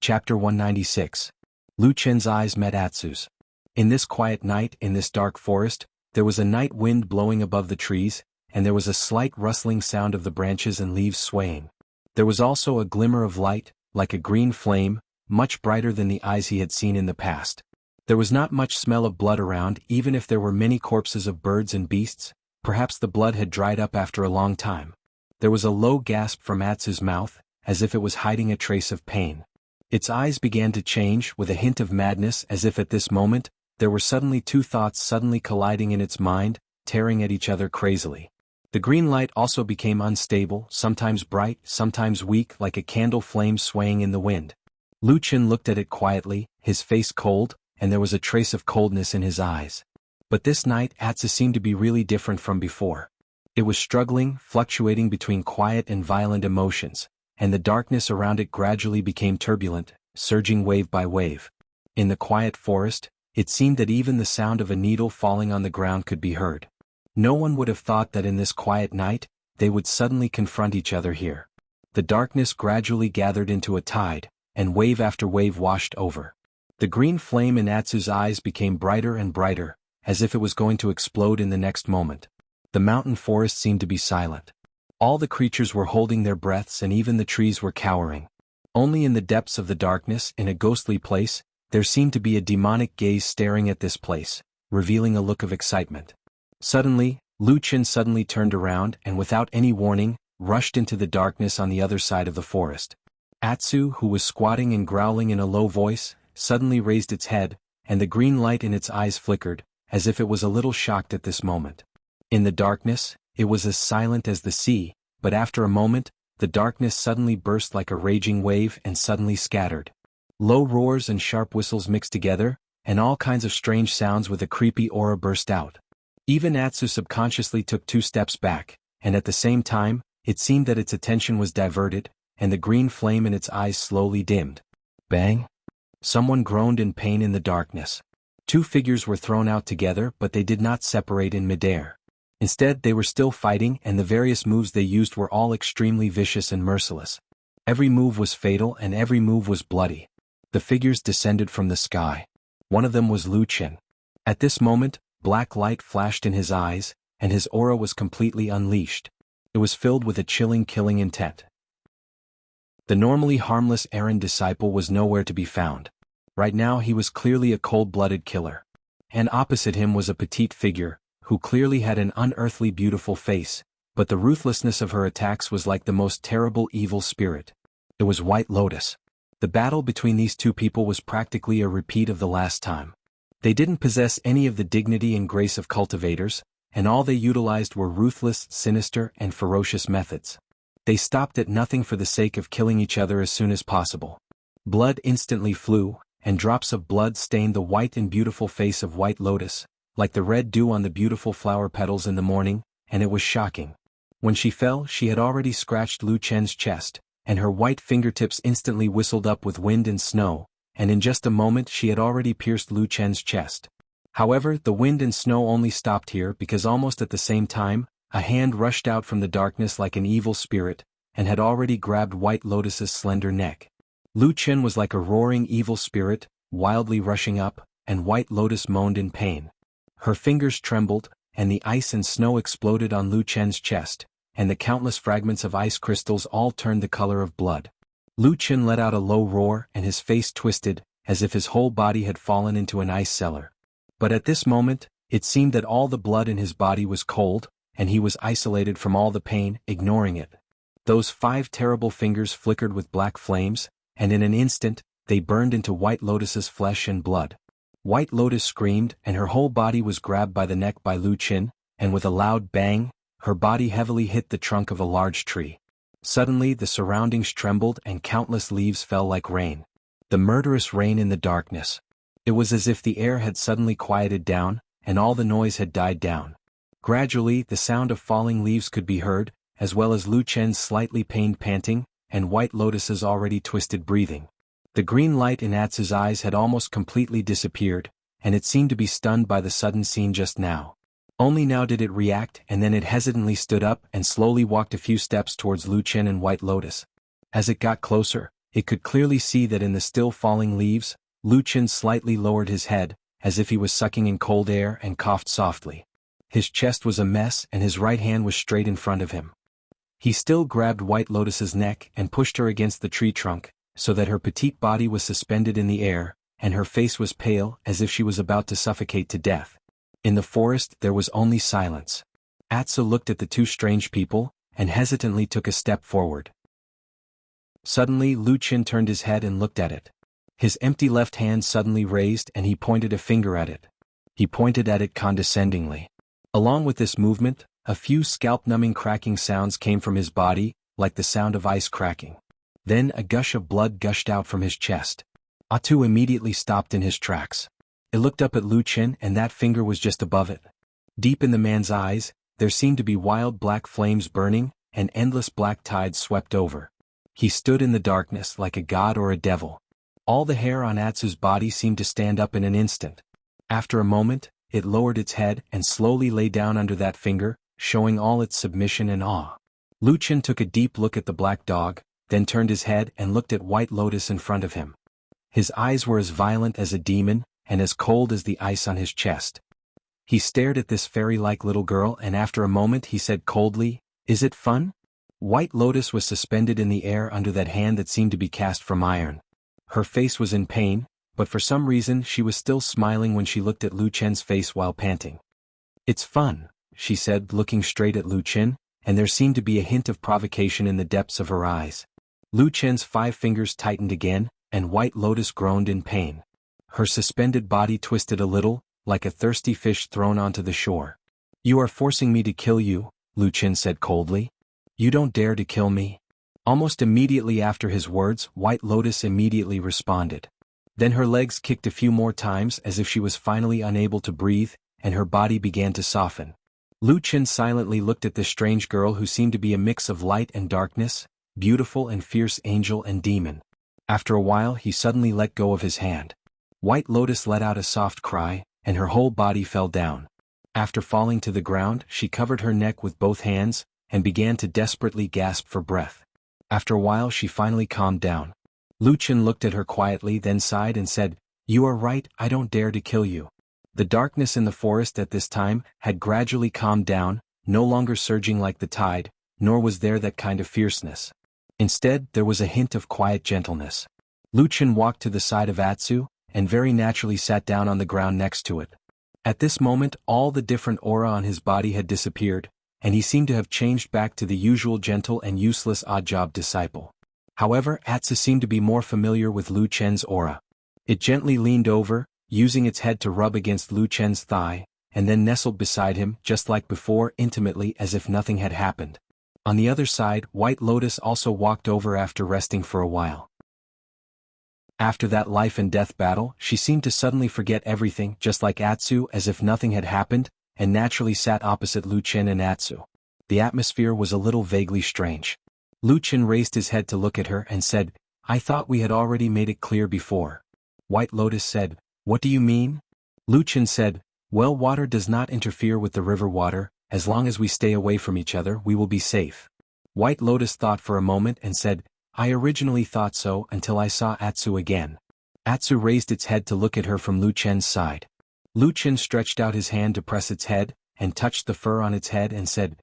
Chapter 196. Lu Chen's eyes met Atsu's. In this quiet night in this dark forest, there was a night wind blowing above the trees, and there was a slight rustling sound of the branches and leaves swaying. There was also a glimmer of light, like a green flame, much brighter than the eyes he had seen in the past. There was not much smell of blood around, even if there were many corpses of birds and beasts. Perhaps the blood had dried up after a long time. There was a low gasp from Atsu's mouth, as if it was hiding a trace of pain. Its eyes began to change, with a hint of madness, as if at this moment, there were suddenly two thoughts suddenly colliding in its mind, tearing at each other crazily. The green light also became unstable, sometimes bright, sometimes weak, like a candle flame swaying in the wind. Lu Chen looked at it quietly, his face cold, and there was a trace of coldness in his eyes. But this night Atsu seemed to be really different from before. It was struggling, fluctuating between quiet and violent emotions, and the darkness around it gradually became turbulent, surging wave by wave. In the quiet forest, it seemed that even the sound of a needle falling on the ground could be heard. No one would have thought that in this quiet night, they would suddenly confront each other here. The darkness gradually gathered into a tide, and wave after wave washed over. The green flame in Atsu's eyes became brighter and brighter, as if it was going to explode in the next moment. The mountain forest seemed to be silent. All the creatures were holding their breaths and even the trees were cowering. Only in the depths of the darkness, in a ghostly place, there seemed to be a demonic gaze staring at this place, revealing a look of excitement. Suddenly, Lu Chen suddenly turned around and without any warning, rushed into the darkness on the other side of the forest. Atsu, who was squatting and growling in a low voice, suddenly raised its head, and the green light in its eyes flickered, as if it was a little shocked at this moment. In the darkness, it was as silent as the sea, but after a moment, the darkness suddenly burst like a raging wave and suddenly scattered. Low roars and sharp whistles mixed together, and all kinds of strange sounds with a creepy aura burst out. Even Atsu subconsciously took 2 steps back, and at the same time, it seemed that its attention was diverted, and the green flame in its eyes slowly dimmed. Bang! Someone groaned in pain in the darkness. 2 figures were thrown out together, but they did not separate in midair. Instead, they were still fighting, and the various moves they used were all extremely vicious and merciless. Every move was fatal and every move was bloody. The figures descended from the sky. One of them was Lu Chen. At this moment, black light flashed in his eyes, and his aura was completely unleashed. It was filled with a chilling killing intent. The normally harmless errand disciple was nowhere to be found. Right now he was clearly a cold-blooded killer. And opposite him was a petite figure, who clearly had an unearthly beautiful face, but the ruthlessness of her attacks was like the most terrible evil spirit. It was White Lotus. The battle between these 2 people was practically a repeat of the last time. They didn't possess any of the dignity and grace of cultivators, and all they utilized were ruthless, sinister, and ferocious methods. They stopped at nothing for the sake of killing each other as soon as possible. Blood instantly flew, and drops of blood stained the white and beautiful face of White Lotus, like the red dew on the beautiful flower petals in the morning, and it was shocking. When she fell, she had already scratched Lu Chen's chest, and her white fingertips instantly whistled up with wind and snow, and in just a moment she had already pierced Lu Chen's chest. However, the wind and snow only stopped here because almost at the same time, a hand rushed out from the darkness like an evil spirit, and had already grabbed White Lotus's slender neck. Lu Chen was like a roaring evil spirit, wildly rushing up, and White Lotus moaned in pain. Her fingers trembled, and the ice and snow exploded on Lu Chen's chest, and the countless fragments of ice crystals all turned the color of blood. Lu Chen let out a low roar and his face twisted, as if his whole body had fallen into an ice cellar. But at this moment, it seemed that all the blood in his body was cold, and he was isolated from all the pain, ignoring it. Those 5 terrible fingers flickered with black flames, and in an instant, they burned into White Lotus's flesh and blood. White Lotus screamed, and her whole body was grabbed by the neck by Lu Chen, and with a loud bang, her body heavily hit the trunk of a large tree. Suddenly the surroundings trembled and countless leaves fell like rain. The murderous rain in the darkness. It was as if the air had suddenly quieted down, and all the noise had died down. Gradually the sound of falling leaves could be heard, as well as Lu Chen's slightly pained panting, and White Lotus's already twisted breathing. The green light in Atsu's eyes had almost completely disappeared, and it seemed to be stunned by the sudden scene just now. Only now did it react, and then it hesitantly stood up and slowly walked a few steps towards Lu Chen and White Lotus. As it got closer, it could clearly see that in the still falling leaves, Lucian slightly lowered his head, as if he was sucking in cold air, and coughed softly. His chest was a mess and his right hand was straight in front of him. He still grabbed White Lotus's neck and pushed her against the tree trunk, so that her petite body was suspended in the air, and her face was pale as if she was about to suffocate to death. In the forest there was only silence. Atsu looked at the two strange people, and hesitantly took a step forward. Suddenly Lucian turned his head and looked at it. His empty left hand suddenly raised and he pointed a finger at it. He pointed at it condescendingly. Along with this movement, a few scalp-numbing cracking sounds came from his body, like the sound of ice cracking. Then a gush of blood gushed out from his chest. Atsu immediately stopped in his tracks. It looked up at Lucian and that finger was just above it. Deep in the man's eyes, there seemed to be wild black flames burning, and endless black tides swept over. He stood in the darkness like a god or a devil. All the hair on Atsu's body seemed to stand up in an instant. After a moment, it lowered its head and slowly lay down under that finger, showing all its submission and awe. Lucian took a deep look at the black dog, then turned his head and looked at White Lotus in front of him. His eyes were as violent as a demon, and as cold as the ice on his chest. He stared at this fairy-like little girl and after a moment he said coldly, "Is it fun?" White Lotus was suspended in the air under that hand that seemed to be cast from iron. Her face was in pain, but for some reason she was still smiling when she looked at Lucian's face while panting. "It's fun," she said, looking straight at Lucian, and there seemed to be a hint of provocation in the depths of her eyes. Lucian's 5 fingers tightened again, and White Lotus groaned in pain. Her suspended body twisted a little, like a thirsty fish thrown onto the shore. "You are forcing me to kill you," Lucian said coldly. "You don't dare to kill me." Almost immediately after his words, White Lotus immediately responded. Then her legs kicked a few more times as if she was finally unable to breathe, and her body began to soften. Lucian silently looked at this strange girl who seemed to be a mix of light and darkness, beautiful and fierce angel and demon. After a while he suddenly let go of his hand. White Lotus let out a soft cry, and her whole body fell down. After falling to the ground, she covered her neck with both hands, and began to desperately gasp for breath. After a while she finally calmed down. Lucian looked at her quietly, then sighed and said, "You are right, I don't dare to kill you." The darkness in the forest at this time had gradually calmed down, no longer surging like the tide, nor was there that kind of fierceness. Instead, there was a hint of quiet gentleness. Lucian walked to the side of Atsu, and very naturally sat down on the ground next to it. At this moment all the different aura on his body had disappeared, and he seemed to have changed back to the usual gentle and useless odd-job disciple. However, Atsu seemed to be more familiar with Lucian's aura. It gently leaned over, using its head to rub against Lucian's thigh, and then nestled beside him just like before, intimately as if nothing had happened. On the other side, White Lotus also walked over after resting for a while. After that life-and-death battle, she seemed to suddenly forget everything, just like Atsu, as if nothing had happened, and naturally sat opposite Lucian and Atsu. The atmosphere was a little vaguely strange. Lucian raised his head to look at her and said, "I thought we had already made it clear before." White Lotus said, "What do you mean?" Lucian said, "Well, water does not interfere with the river water, as long as we stay away from each other we will be safe." White Lotus thought for a moment and said, "I originally thought so until I saw Atsu again." Atsu raised its head to look at her from Lucian's side. Lucian stretched out his hand to press its head, and touched the fur on its head and said,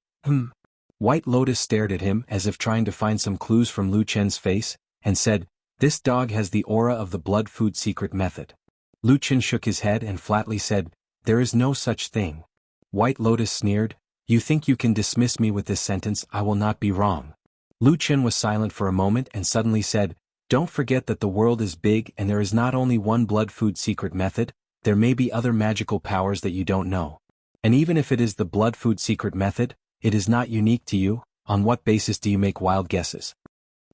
White Lotus stared at him as if trying to find some clues from Lucian's face, and said, "This dog has the aura of the blood food secret method." Lucian shook his head and flatly said, "There is no such thing." White Lotus sneered, "You think you can dismiss me with this sentence? I will not be wrong." Lucian was silent for a moment and suddenly said, "Don't forget that the world is big and there is not only one blood food secret method, there may be other magical powers that you don't know. And even if it is the blood food secret method, it is not unique to you. On what basis do you make wild guesses?"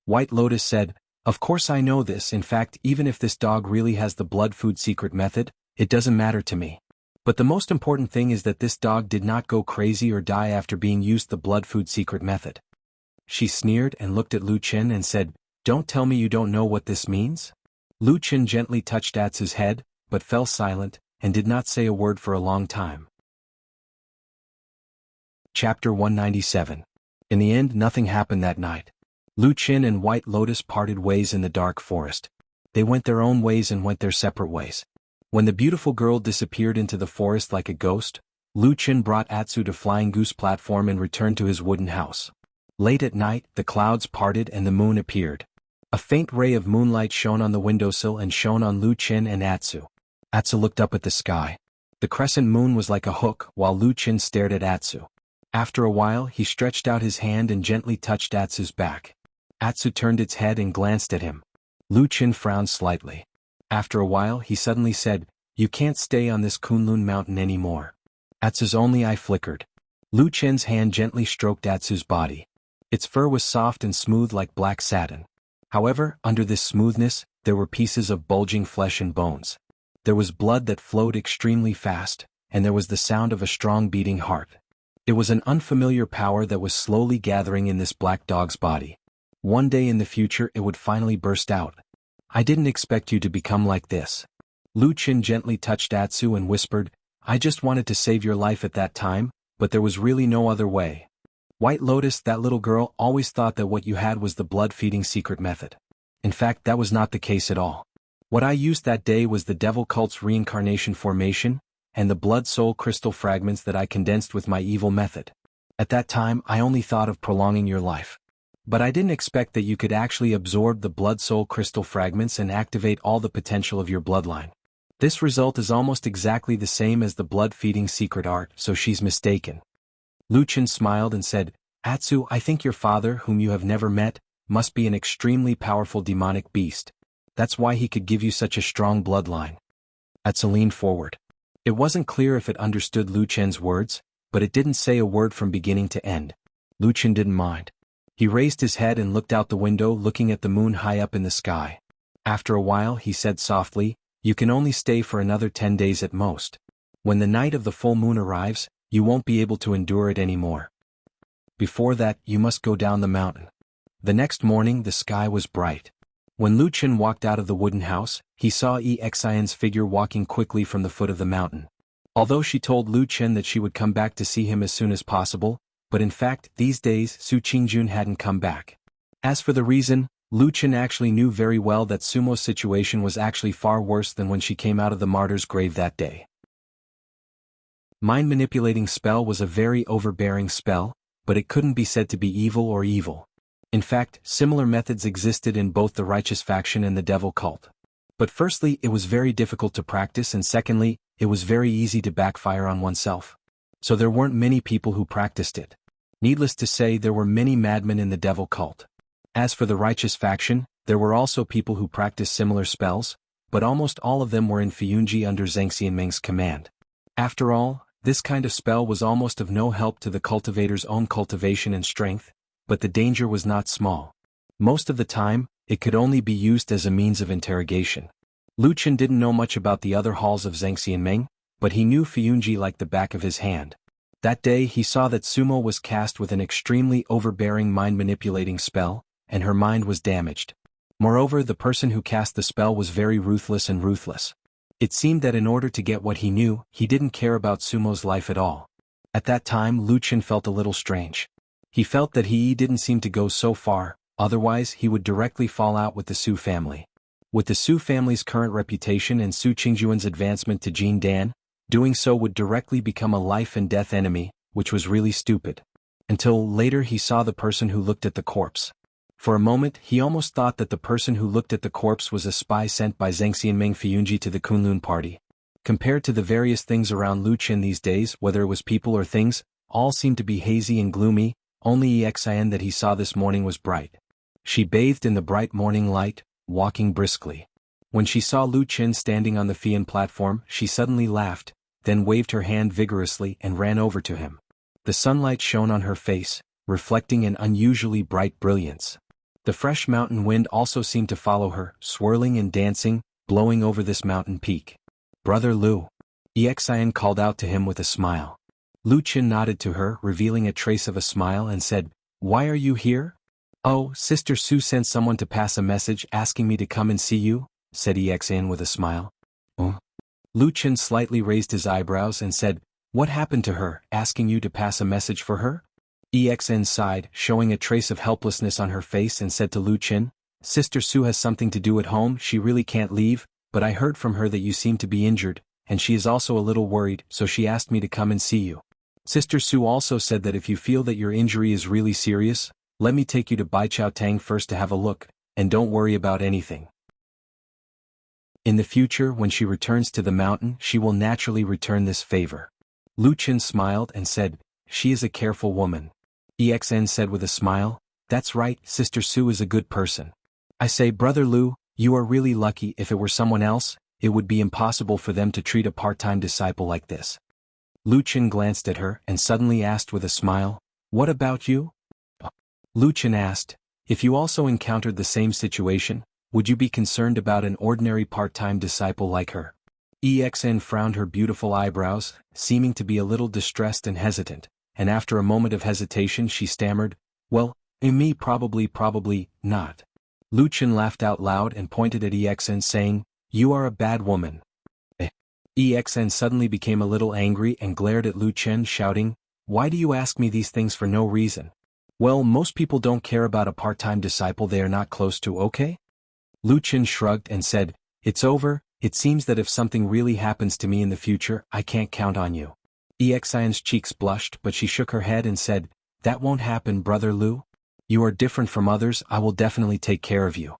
White Lotus said, "Of course I know this. In fact, even if this dog really has the blood food secret method, it doesn't matter to me. But the most important thing is that this dog did not go crazy or die after being used the blood food secret method." She sneered and looked at Lucian and said, "Don't tell me you don't know what this means?" Lucian gently touched Atsu's head, but fell silent, and did not say a word for a long time. Chapter 197. In the end, nothing happened that night. Lu Qin and White Lotus parted ways in the dark forest. They went their own ways and went their separate ways. When the beautiful girl disappeared into the forest like a ghost, Lu Qin brought Atsu to Flying Goose platform and returned to his wooden house. Late at night, the clouds parted and the moon appeared. A faint ray of moonlight shone on the windowsill and shone on Lu Qin and Atsu. Atsu looked up at the sky. The crescent moon was like a hook while Lu Qin stared at Atsu. After a while he stretched out his hand and gently touched Atsu's back. Atsu turned its head and glanced at him. Lu Qin frowned slightly. After a while he suddenly said, "You can't stay on this Kunlun mountain anymore." Atsu's only eye flickered. Lu Qin's hand gently stroked Atsu's body. Its fur was soft and smooth like black satin. However, under this smoothness, there were pieces of bulging flesh and bones. There was blood that flowed extremely fast, and there was the sound of a strong beating heart. It was an unfamiliar power that was slowly gathering in this black dog's body. One day in the future it would finally burst out. "I didn't expect you to become like this." Lu Qin gently touched Atsu and whispered, "I just wanted to save your life at that time, but there was really no other way." White Lotus, that little girl, always thought that what you had was the blood-feeding secret method. In fact, that was not the case at all. What I used that day was the devil cult's reincarnation formation, and the blood-soul crystal fragments that I condensed with my evil method. At that time I only thought of prolonging your life. But I didn't expect that you could actually absorb the blood-soul crystal fragments and activate all the potential of your bloodline. This result is almost exactly the same as the blood-feeding secret art, so she's mistaken. Lu Qin smiled and said, "Atsu, I think your father, whom you have never met, must be an extremely powerful demonic beast. That's why he could give you such a strong bloodline." Atsu leaned forward. It wasn't clear if it understood Lu Qin's words, but it didn't say a word from beginning to end. Lu Qin didn't mind. He raised his head and looked out the window, looking at the moon high up in the sky. After a while he said softly, "You can only stay for another 10 days at most. When the night of the full moon arrives, you won't be able to endure it anymore. Before that, you must go down the mountain." The next morning the sky was bright. When Lu Qin walked out of the wooden house, he saw Xian's figure walking quickly from the foot of the mountain. Although she told Lu Qin that she would come back to see him as soon as possible, but in fact these days Su Qingjun hadn't come back. As for the reason, Lu Qin actually knew very well that Sumo's situation was actually far worse than when she came out of the martyr's grave that day. Mind-manipulating spell was a very overbearing spell, but it couldn't be said to be evil or evil. In fact, similar methods existed in both the righteous faction and the devil cult. But firstly, it was very difficult to practice, and secondly, it was very easy to backfire on oneself. So there weren't many people who practiced it. Needless to say, there were many madmen in the devil cult. As for the righteous faction, there were also people who practiced similar spells, but almost all of them were in Fuyunji under Zhang Xianming's command. After all, this kind of spell was almost of no help to the cultivator's own cultivation and strength, but the danger was not small. Most of the time, it could only be used as a means of interrogation. Lu Qin didn't know much about the other halls of Zhang Xianming, but he knew Fuyunji like the back of his hand. That day he saw that Sumo was cast with an extremely overbearing mind-manipulating spell, and her mind was damaged. Moreover, the person who cast the spell was very ruthless and ruthless. It seemed that in order to get what he knew, he didn't care about Sumo's life at all. At that time Lu Qin felt a little strange. He felt that he didn't seem to go so far, otherwise he would directly fall out with the Su family. With the Su family's current reputation and Su Qingjuan's advancement to Jin Dan, doing so would directly become a life-and-death enemy, which was really stupid. Until later he saw the person who looked at the corpse. For a moment he almost thought that the person who looked at the corpse was a spy sent by Zhang Xianming Fuyunji to the Kunlun party. Compared to the various things around Lu Qin these days, whether it was people or things, all seemed to be hazy and gloomy. Only Xian that he saw this morning was bright. She bathed in the bright morning light, walking briskly. When she saw Lu Qin standing on the Fian platform, she suddenly laughed, then waved her hand vigorously and ran over to him. The sunlight shone on her face, reflecting an unusually bright brilliance. The fresh mountain wind also seemed to follow her, swirling and dancing, blowing over this mountain peak. "Brother Lu," Xian called out to him with a smile. Lu Qin nodded to her, revealing a trace of a smile, and said, "Why are you here?" "Oh, Sister Su sent someone to pass a message asking me to come and see you," said Xian with a smile. "Oh?" Lu Qin slightly raised his eyebrows and said, "What happened to her, asking you to pass a message for her?" EXN sighed, showing a trace of helplessness on her face, and said to Lu Qin, Sister Su has something to do at home, she really can't leave, but I heard from her that you seem to be injured, and she is also a little worried, so she asked me to come and see you. Sister Su also said that if you feel that your injury is really serious, let me take you to Baichao Tang first to have a look, and don't worry about anything. In the future, when she returns to the mountain, she will naturally return this favor. Lu Qin smiled and said, She is a careful woman. EXN said with a smile, That's right, Sister Su is a good person. I say, Brother Lu, you are really lucky. If it were someone else, it would be impossible for them to treat a part-time disciple like this. Lu Qin glanced at her and suddenly asked with a smile, What about you? Lu Qin asked, If you also encountered the same situation, would you be concerned about an ordinary part-time disciple like her? EXN frowned her beautiful eyebrows, seeming to be a little distressed and hesitant, and after a moment of hesitation she stammered, Well, me probably not. Lu Qin laughed out loud and pointed at EXN saying, You are a bad woman. EXN suddenly became a little angry and glared at Lu Qin, shouting, Why do you ask me these things for no reason? Well, most people don't care about a part-time disciple they are not close to, okay? Lu Qin shrugged and said, It's over, it seems that if something really happens to me in the future, I can't count on you. EXN's cheeks blushed, but she shook her head and said, That won't happen, Brother Lu. You are different from others, I will definitely take care of you.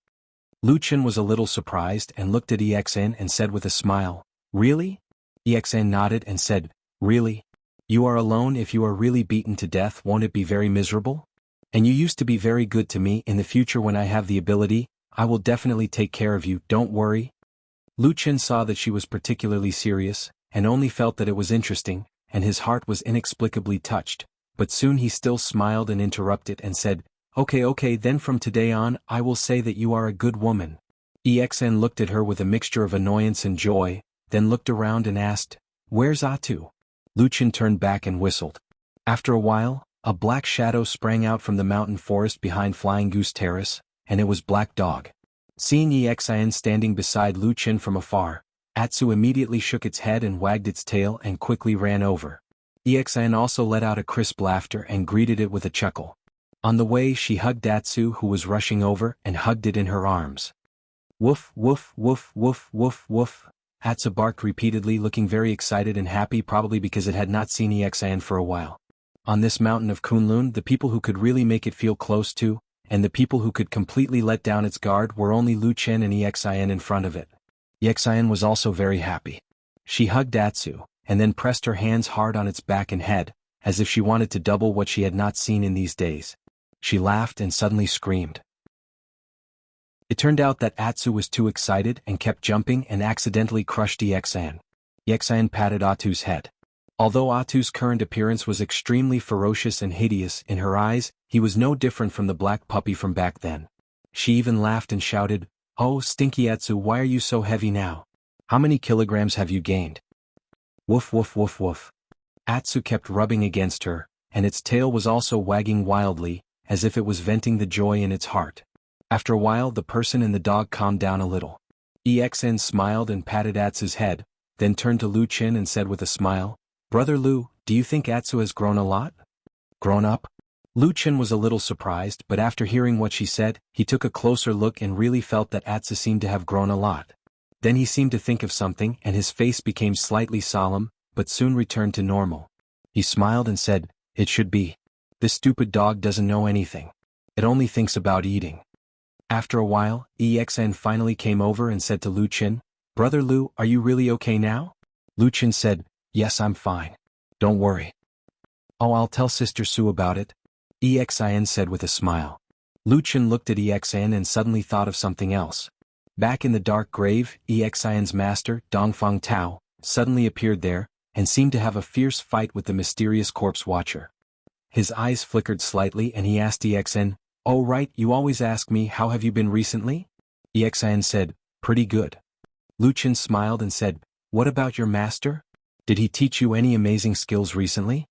Lu Qin was a little surprised and looked at EXN and said with a smile, Really? EXN nodded and said, Really? You are alone. If you are really beaten to death, won't it be very miserable? And you used to be very good to me. In the future, when I have the ability, I will definitely take care of you, don't worry. Lu Qin saw that she was particularly serious, and only felt that it was interesting, and his heart was inexplicably touched, but soon he still smiled and interrupted and said, Okay, then from today on, I will say that you are a good woman. EXN looked at her with a mixture of annoyance and joy, then looked around and asked, Where's Atu? Lu Qin turned back and whistled. After a while, a black shadow sprang out from the mountain forest behind Flying Goose Terrace, and it was Black Dog. Seeing EXN standing beside Lu Qin from afar, Atsu immediately shook its head and wagged its tail and quickly ran over. EXN also let out a crisp laughter and greeted it with a chuckle. On the way, she hugged Atsu, who was rushing over, and hugged it in her arms. Woof, woof, woof, woof, woof, woof. Atsu barked repeatedly, looking very excited and happy, probably because it had not seen EXN for a while. On this mountain of Kunlun, the people who could really make it feel close to, and the people who could completely let down its guard were only Lu Qin and EXN in front of it. EXN was also very happy. She hugged Atsu, and then pressed her hands hard on its back and head, as if she wanted to double what she had not seen in these days. She laughed and suddenly screamed. It turned out that Atsu was too excited and kept jumping and accidentally crushed EXN. EXN patted Atu's head. Although Atu's current appearance was extremely ferocious and hideous in her eyes, he was no different from the black puppy from back then. She even laughed and shouted, Oh, Stinky Atsu, why are you so heavy now? How many kilograms have you gained? Woof woof woof woof. Atsu kept rubbing against her, and its tail was also wagging wildly, as if it was venting the joy in its heart. After a while, the person and the dog calmed down a little. EXN smiled and patted Atsu's head, then turned to Lu Qin and said with a smile, Brother Lu, do you think Atsu has grown a lot? Grown up? Lu Qin was a little surprised, but after hearing what she said, he took a closer look and really felt that Atsu seemed to have grown a lot. Then he seemed to think of something and his face became slightly solemn, but soon returned to normal. He smiled and said, It should be. This stupid dog doesn't know anything. It only thinks about eating. After a while, EXN finally came over and said to Lu Qin, Brother Lu, are you really okay now? Lu Qin said, Yes, I'm fine. Don't worry. Oh, I'll tell Sister Su about it, EXN said with a smile. Lu Qin looked at EXN and suddenly thought of something else. Back in the dark grave, EXN's master, Dongfang Tao, suddenly appeared there, and seemed to have a fierce fight with the mysterious corpse watcher. His eyes flickered slightly and he asked EXN, Oh right, you always ask me how have you been recently? EXN said, Pretty good. Lu Qin smiled and said, What about your master? Did he teach you any amazing skills recently?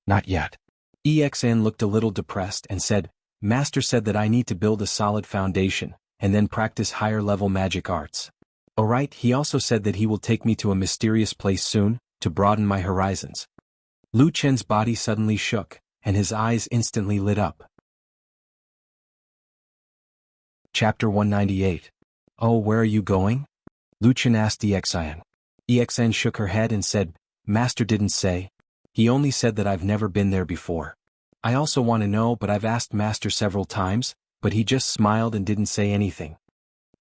Not yet. EXN looked a little depressed and said, Master said that I need to build a solid foundation, and then practice higher-level magic arts. Alright, he also said that he will take me to a mysterious place soon, to broaden my horizons. Lu Qin's body suddenly shook, and his eyes instantly lit up. Chapter 198. Oh, where are you going? Lu Chen asked Exin. Exin shook her head and said, Master didn't say. He only said that I've never been there before. I also want to know, but I've asked Master several times, but he just smiled and didn't say anything.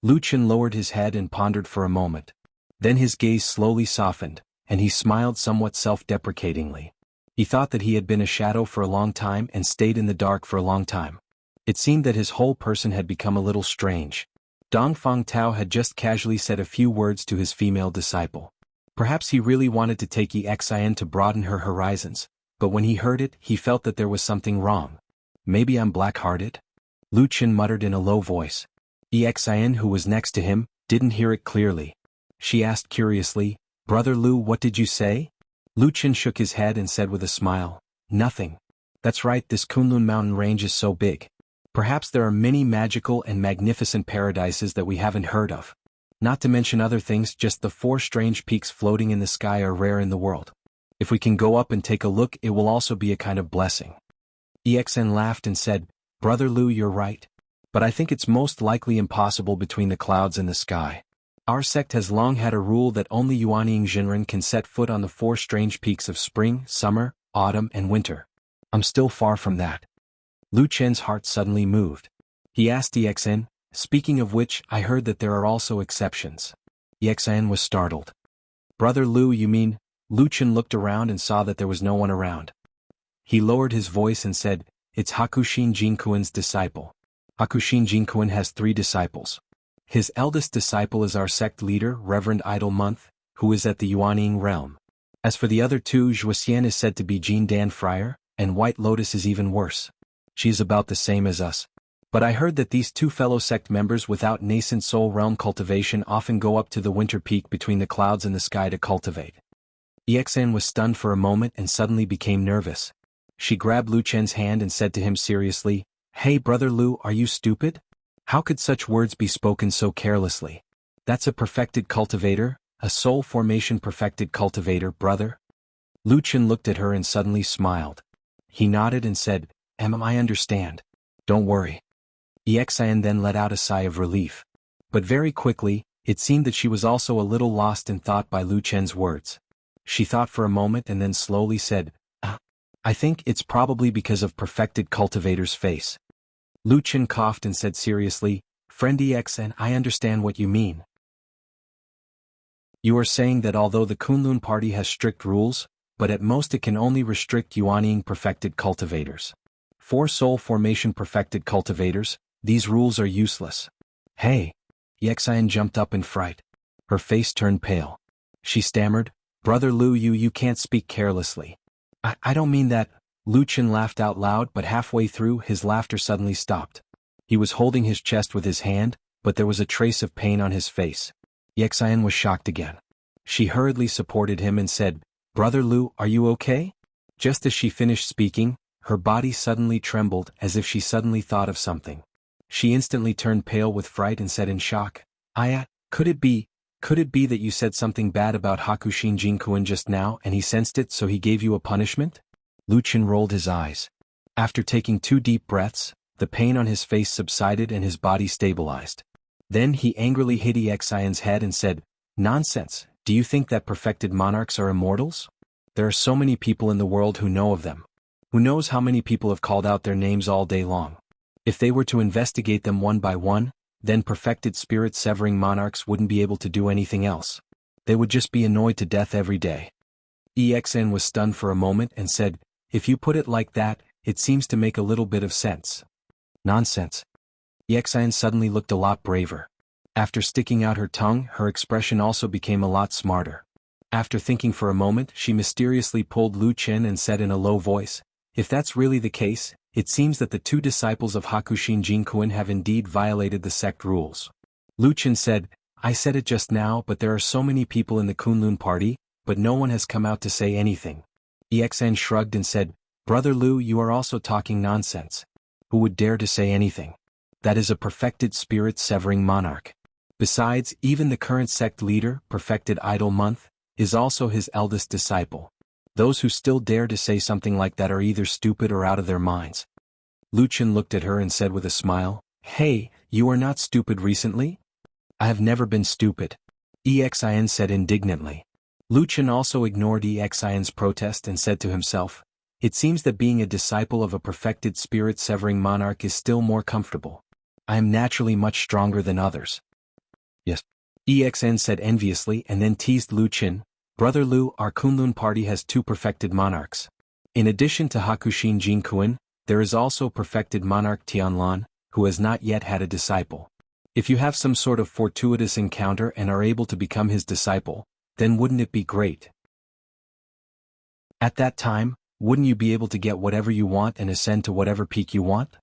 Lu Chen lowered his head and pondered for a moment. Then his gaze slowly softened, and he smiled somewhat self-deprecatingly. He thought that he had been a shadow for a long time and stayed in the dark for a long time. It seemed that his whole person had become a little strange. Dongfang Tao had just casually said a few words to his female disciple. Perhaps he really wanted to take Exin to broaden her horizons, but when he heard it, he felt that there was something wrong. Maybe I'm black-hearted? Lu Chen muttered in a low voice. Exin, who was next to him, didn't hear it clearly. She asked curiously, Brother Lu, what did you say? Lu Chen shook his head and said with a smile, Nothing. That's right, this Kunlun mountain range is so big. Perhaps there are many magical and magnificent paradises that we haven't heard of. Not to mention other things, just the 4 strange peaks floating in the sky are rare in the world. If we can go up and take a look, it will also be a kind of blessing. Exin laughed and said, Brother Lu, you're right. But I think it's most likely impossible between the clouds and the sky. Our sect has long had a rule that only Yuanying Jinren can set foot on the 4 strange peaks of spring, summer, autumn, and winter. I'm still far from that. Lu Chen's heart suddenly moved. He asked Exin, Speaking of which, I heard that there are also exceptions. Exin was startled. Brother Lu, you mean? Lu Chen looked around and saw that there was no one around. He lowered his voice and said, It's Hakushin Jinkuan's disciple. Hakushin Jinkuan has 3 disciples. His eldest disciple is our sect leader, Reverend Idle Month, who is at the Yuanying realm. As for the other 2, Zhuoxian is said to be Jin Dan Friar, and White Lotus is even worse. She is about the same as us. But I heard that these 2 fellow sect members without nascent soul realm cultivation often go up to the winter peak between the clouds and the sky to cultivate. Exin was stunned for a moment and suddenly became nervous. She grabbed Lu Chen's hand and said to him seriously, Hey Brother Lu, are you stupid? How could such words be spoken so carelessly? That's a perfected cultivator, a soul formation perfected cultivator, brother. Lu Chen looked at her and suddenly smiled. He nodded and said, I understand. Don't worry. Exin then let out a sigh of relief. But very quickly, it seemed that she was also a little lost in thought by Lu Chen's words. She thought for a moment and then slowly said, I think it's probably because of perfected cultivator's face. Lu Chen coughed and said seriously, Friend Exin, I understand what you mean. You are saying that although the Kunlun party has strict rules, but at most it can only restrict Yuanying perfected cultivators. 4 soul formation perfected cultivators, these rules are useless. Hey! Exin jumped up in fright. Her face turned pale. She stammered, Brother Lu, you can't speak carelessly. I don't mean that. Lu Chen laughed out loud, but halfway through his laughter suddenly stopped. He was holding his chest with his hand, but there was a trace of pain on his face. Exin was shocked again. She hurriedly supported him and said, Brother Lu, are you okay? Just as she finished speaking, her body suddenly trembled as if she suddenly thought of something. She instantly turned pale with fright and said in shock, Could it be that you said something bad about Hakushin Jinkuan just now and he sensed it so he gave you a punishment? Lu Chen rolled his eyes. After taking 2 deep breaths, the pain on his face subsided and his body stabilized. Then he angrily hit Exin's head and said, Nonsense, do you think that perfected monarchs are immortals? There are so many people in the world who know of them. Who knows how many people have called out their names all day long? If they were to investigate them one by one, then perfected spirit-severing monarchs wouldn't be able to do anything else. They would just be annoyed to death every day. Exin was stunned for a moment and said, If you put it like that, it seems to make a little bit of sense. Nonsense. Exin suddenly looked a lot braver. After sticking out her tongue, her expression also became a lot smarter. After thinking for a moment, she mysteriously pulled Lu Chen and said in a low voice, If that's really the case, it seems that the 2 disciples of Hakushin Jinkuan have indeed violated the sect rules. Lu Chen said, I said it just now, but there are so many people in the Kunlun party, but no one has come out to say anything. Exin shrugged and said, Brother Lu, you are also talking nonsense. Who would dare to say anything? That is a perfected spirit-severing monarch. Besides, even the current sect leader, perfected Idle Month, is also his eldest disciple. Those who still dare to say something like that are either stupid or out of their minds. Lucian looked at her and said with a smile, "Hey, you are not stupid recently?" "I have never been stupid," Exin said indignantly. Lucian also ignored Exin's protest and said to himself, "It seems that being a disciple of a perfected spirit-severing monarch is still more comfortable. I am naturally much stronger than others." "Yes," Exin said enviously and then teased Lucian, "Brother Lu, our Kunlun party has 2 perfected monarchs. In addition to Hakushin Jinkuin, there is also perfected monarch Tianlan, who has not yet had a disciple. If you have some sort of fortuitous encounter and are able to become his disciple, then wouldn't it be great? At that time, wouldn't you be able to get whatever you want and ascend to whatever peak you want?"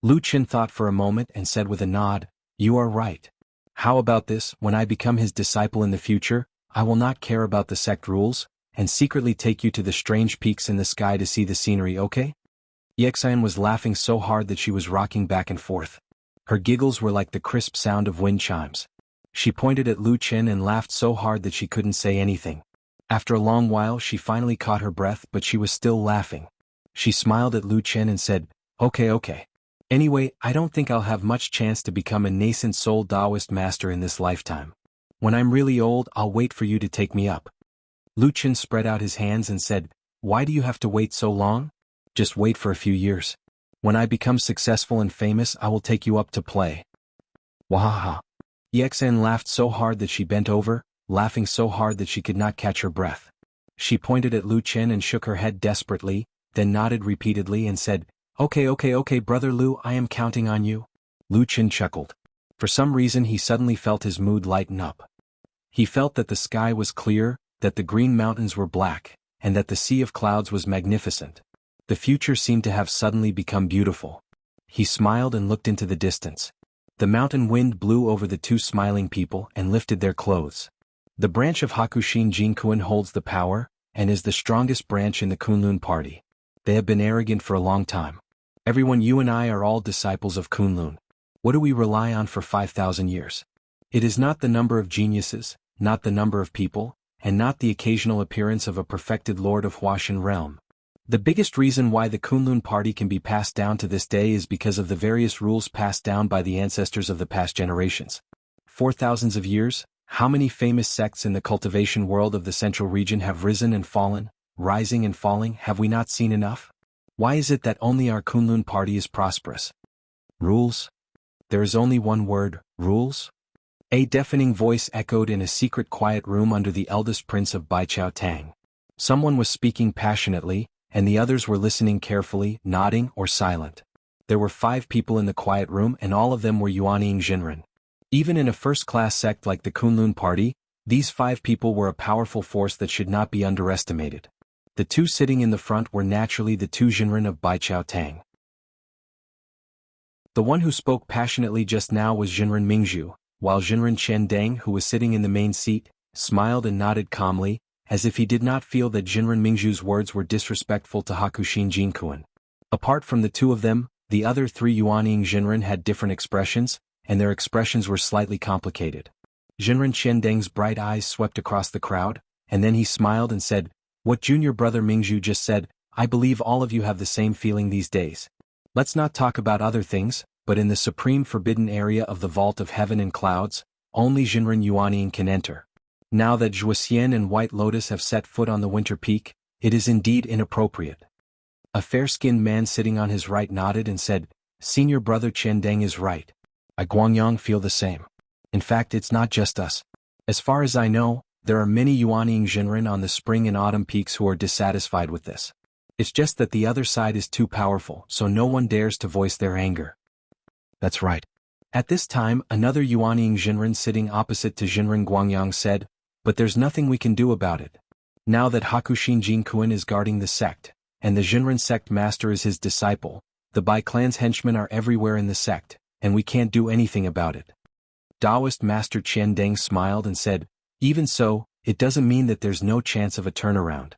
Lucian thought for a moment and said with a nod, "You are right. How about this, when I become his disciple in the future, I will not care about the sect rules, and secretly take you to the strange peaks in the sky to see the scenery, okay?" Yexian was laughing so hard that she was rocking back and forth. Her giggles were like the crisp sound of wind chimes. She pointed at Lucian and laughed so hard that she couldn't say anything. After a long while she finally caught her breath, but she was still laughing. She smiled at Lucian and said, Okay. Anyway, I don't think I'll have much chance to become a nascent soul Taoist master in this lifetime. When I'm really old, I'll wait for you to take me up." Lucian spread out his hands and said, "Why do you have to wait so long? Just wait for a few years. When I become successful and famous, I will take you up to play." Wahaha. Yexen laughed so hard that she bent over, laughing so hard that she could not catch her breath. She pointed at Lucian and shook her head desperately, then nodded repeatedly and said, Okay, Brother Lu, I am counting on you." Lucian chuckled. For some reason he suddenly felt his mood lighten up. He felt that the sky was clear, that the green mountains were black, and that the sea of clouds was magnificent. The future seemed to have suddenly become beautiful. He smiled and looked into the distance. The mountain wind blew over the 2 smiling people and lifted their clothes. The branch of Hakushin Jinkuin holds the power, and is the strongest branch in the Kunlun party. They have been arrogant for a long time. Everyone, you and I are all disciples of Kunlun. What do we rely on for 5,000 years? It is not the number of geniuses, not the number of people, and not the occasional appearance of a perfected lord of Huashan realm. The biggest reason why the Kunlun party can be passed down to this day is because of the various rules passed down by the ancestors of the past generations. For thousands of years, how many famous sects in the cultivation world of the central region have risen and fallen, rising and falling? Have we not seen enough? Why is it that only our Kunlun party is prosperous? Rules? There is only one word, rules? A deafening voice echoed in a secret quiet room under the eldest prince of Baichao Tang. Someone was speaking passionately, and the others were listening carefully, nodding or silent. There were 5 people in the quiet room and all of them were Yuanying Jinren. Even in a first-class sect like the Kunlun party, these 5 people were a powerful force that should not be underestimated. The 2 sitting in the front were naturally the 2 Jinren of Baichao Tang. The one who spoke passionately just now was Jinren Mingzhu, while Jinren Qiandeng, who was sitting in the main seat, smiled and nodded calmly, as if he did not feel that Jinren Mingzhu's words were disrespectful to Hakushin Jinkuin. Apart from the 2 of them, the other 3 Yuanying Jinren had different expressions, and their expressions were slightly complicated. Jinren Qiandeng's bright eyes swept across the crowd, and then he smiled and said, "What junior brother Mingzhu just said, I believe all of you have the same feeling these days. Let's not talk about other things, but in the supreme forbidden area of the vault of heaven and clouds, only Jinren Yuanying can enter. Now that Zhuoxian and White Lotus have set foot on the winter peak, it is indeed inappropriate." A fair-skinned man sitting on his right nodded and said, "Senior brother Qiandeng is right. I Guangyang feel the same. In fact, it's not just us. As far as I know, there are many Yuanying Jinren on the spring and autumn peaks who are dissatisfied with this. It's just that the other side is too powerful, so no one dares to voice their anger." "That's right." At this time, another Yuanying Jinren sitting opposite to Jinren Guangyang said, "But there's nothing we can do about it. Now that Hakushin Jinkuin is guarding the sect, and the Jinren sect master is his disciple, the Bai clan's henchmen are everywhere in the sect, and we can't do anything about it." Taoist Master Qiandeng smiled and said, "Even so, it doesn't mean that there's no chance of a turnaround.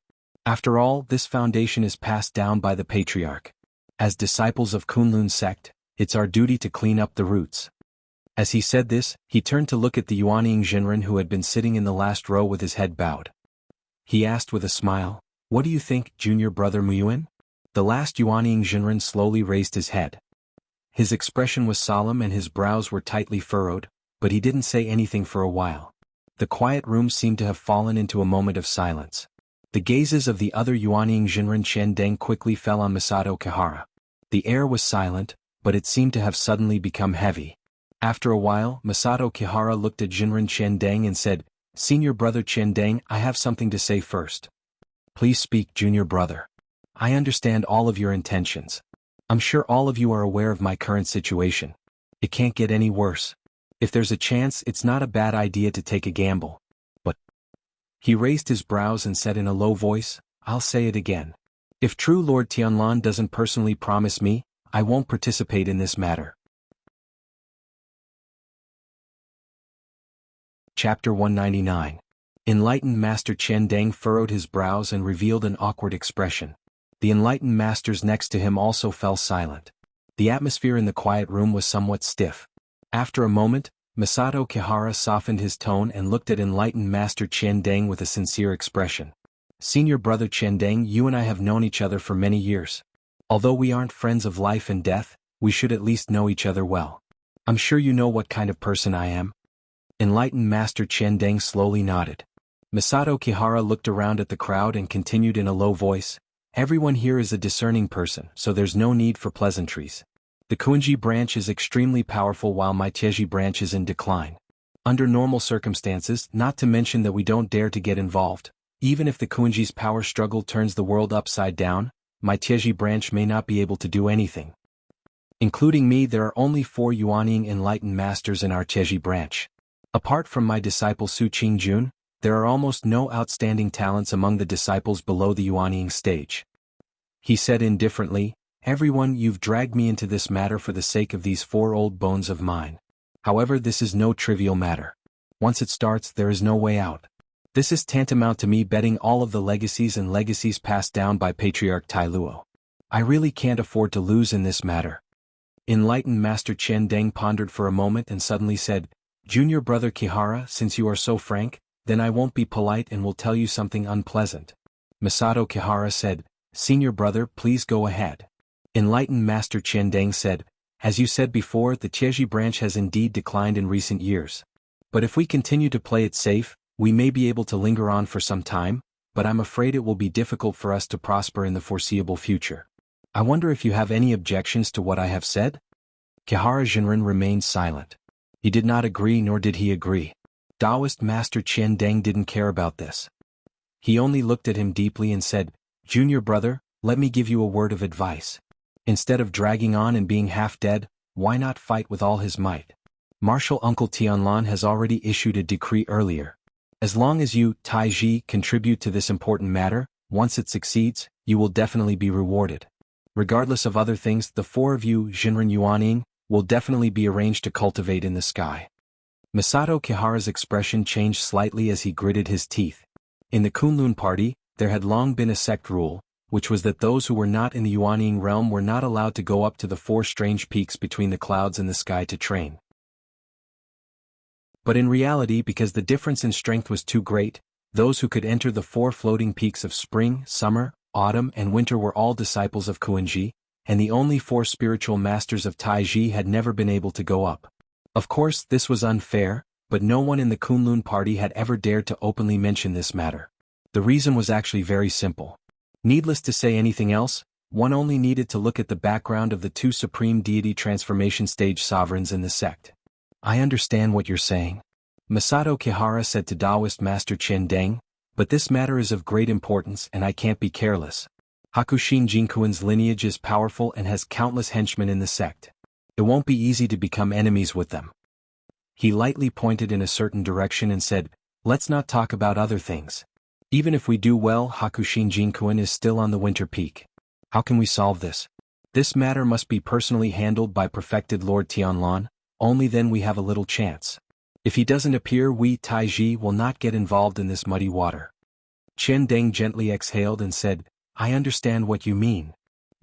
After all, this foundation is passed down by the patriarch. As disciples of Kunlun sect, it's our duty to clean up the roots." As he said this, he turned to look at the Yuanying Jinren who had been sitting in the last row with his head bowed. He asked with a smile, What do you think, junior brother Muyuan? The last Yuanying Jinren slowly raised his head. His expression was solemn and his brows were tightly furrowed, but he didn't say anything for a while. The quiet room seemed to have fallen into a moment of silence. The gazes of the other Yuanying Jinren Chen Deng quickly fell on Masato Kihara. The air was silent, but it seemed to have suddenly become heavy. After a while, Masato Kihara looked at Jinren Chen Deng and said, "Senior brother Chen Deng, I have something to say first." "Please speak, junior brother. I understand all of your intentions. I'm sure all of you are aware of my current situation. It can't get any worse. If there's a chance, it's not a bad idea to take a gamble. But..." He raised his brows and said in a low voice, "I'll say it again. If true Lord Tianlan doesn't personally promise me, I won't participate in this matter." Chapter 199. Enlightened Master Chen Deng furrowed his brows and revealed an awkward expression. The enlightened masters next to him also fell silent. The atmosphere in the quiet room was somewhat stiff. After a moment, Masato Kihara softened his tone and looked at enlightened Master Chen Deng with a sincere expression. "Senior brother Chen Deng, you and I have known each other for many years. Although we aren't friends of life and death, we should at least know each other well. I'm sure you know what kind of person I am." Enlightened Master Chen Deng slowly nodded. Masato Kihara looked around at the crowd and continued in a low voice, "Everyone here is a discerning person, so there's no need for pleasantries. The Kuinji branch is extremely powerful while my Tieji branch is in decline. Under normal circumstances, not to mention that we don't dare to get involved, even if the Kuinji's power struggle turns the world upside down, my Tieji branch may not be able to do anything. Including me, there are only 4 Yuanying enlightened masters in our Tieji branch. Apart from my disciple Su Qingjun, there are almost no outstanding talents among the disciples below the Yuanying stage." He said indifferently, "Everyone, you've dragged me into this matter for the sake of these 4 old bones of mine. However, this is no trivial matter. Once it starts, there is no way out. This is tantamount to me betting all of the legacies passed down by Patriarch Tai Luo. I really can't afford to lose in this matter." Enlightened Master Chen Deng pondered for a moment and suddenly said, "Junior brother Kihara, since you are so frank, then I won't be polite and will tell you something unpleasant." Masato Kihara said, "Senior brother, please go ahead." Enlightened Master Chen Deng said, "As you said before, the Tieji branch has indeed declined in recent years. But if we continue to play it safe, we may be able to linger on for some time, but I'm afraid it will be difficult for us to prosper in the foreseeable future. I wonder if you have any objections to what I have said?" Kihara Jinren remained silent. He did not agree nor did he agree. Taoist Master Chen Deng didn't care about this. He only looked at him deeply and said, "Junior brother, let me give you a word of advice. Instead of dragging on and being half dead, why not fight with all his might? Martial Uncle Tianlan has already issued a decree earlier. As long as you, Taiji, contribute to this important matter, once it succeeds, you will definitely be rewarded. Regardless of other things, the 4 of you, Jinren Yuanying, will definitely be arranged to cultivate in the sky." Masato Kihara's expression changed slightly as he gritted his teeth. In the Kunlun party, there had long been a sect rule, which was that those who were not in the Yuanying realm were not allowed to go up to the 4 strange peaks between the clouds and the sky to train. But in reality, because the difference in strength was too great, those who could enter the 4 floating peaks of spring, summer, autumn and winter were all disciples of Kuinji, and the only 4 spiritual masters of Taiji had never been able to go up. Of course, this was unfair, but no one in the Kunlun party had ever dared to openly mention this matter. The reason was actually very simple. Needless to say anything else, one only needed to look at the background of the 2 supreme deity transformation stage sovereigns in the sect. "I understand what you're saying," Masato Kihara said to Taoist Master Chen Deng, "but this matter is of great importance and I can't be careless. Hakushin Jinkuin's lineage is powerful and has countless henchmen in the sect. It won't be easy to become enemies with them." He lightly pointed in a certain direction and said, "Let's not talk about other things. Even if we do well, Hakushin Jinkuin is still on the winter peak. How can we solve this? This matter must be personally handled by perfected Lord Tianlan, only then we have a little chance. If he doesn't appear, we Taiji will not get involved in this muddy water." Chen Deng gently exhaled and said, "I understand what you mean."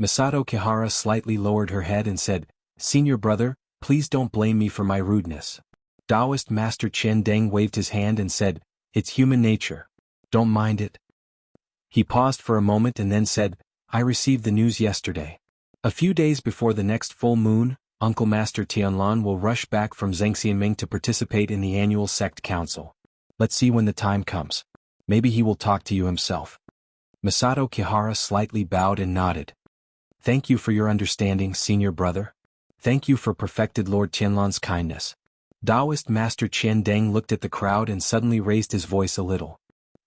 Masato Kihara slightly lowered her head and said, "Senior brother, please don't blame me for my rudeness." Taoist Master Chen Deng waved his hand and said, "It's human nature. Don't mind it." He paused for a moment and then said, I received the news yesterday. A few days before the next full moon, Uncle Master Tianlan will rush back from Zhengxianming to participate in the annual sect council. Let's see when the time comes. Maybe he will talk to you himself. Masato Kihara slightly bowed and nodded. Thank you for your understanding, senior brother. Thank you for perfected Lord Tianlan's kindness. Taoist Master Qian Deng looked at the crowd and suddenly raised his voice a little.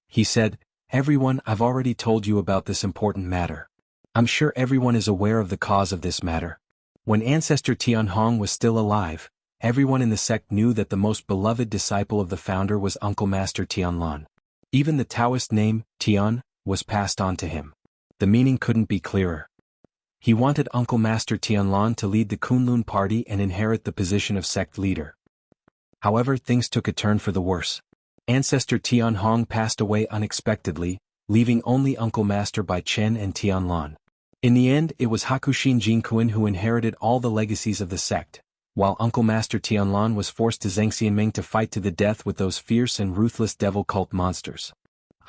He said, Everyone, I've already told you about this important matter. I'm sure everyone is aware of the cause of this matter. When Ancestor Tianhong was still alive, everyone in the sect knew that the most beloved disciple of the founder was Uncle Master Tianlan. Even the Taoist name, Tian, was passed on to him. The meaning couldn't be clearer. He wanted Uncle Master Tianlan to lead the Kunlun party and inherit the position of sect leader. However, things took a turn for the worse. Ancestor Tianhong passed away unexpectedly, leaving only Uncle Master Bai Chen and Tianlan. In the end, it was Hakushin Jinkuan who inherited all the legacies of the sect, while Uncle Master Tianlan was forced to Zhengxianming to fight to the death with those fierce and ruthless devil cult monsters.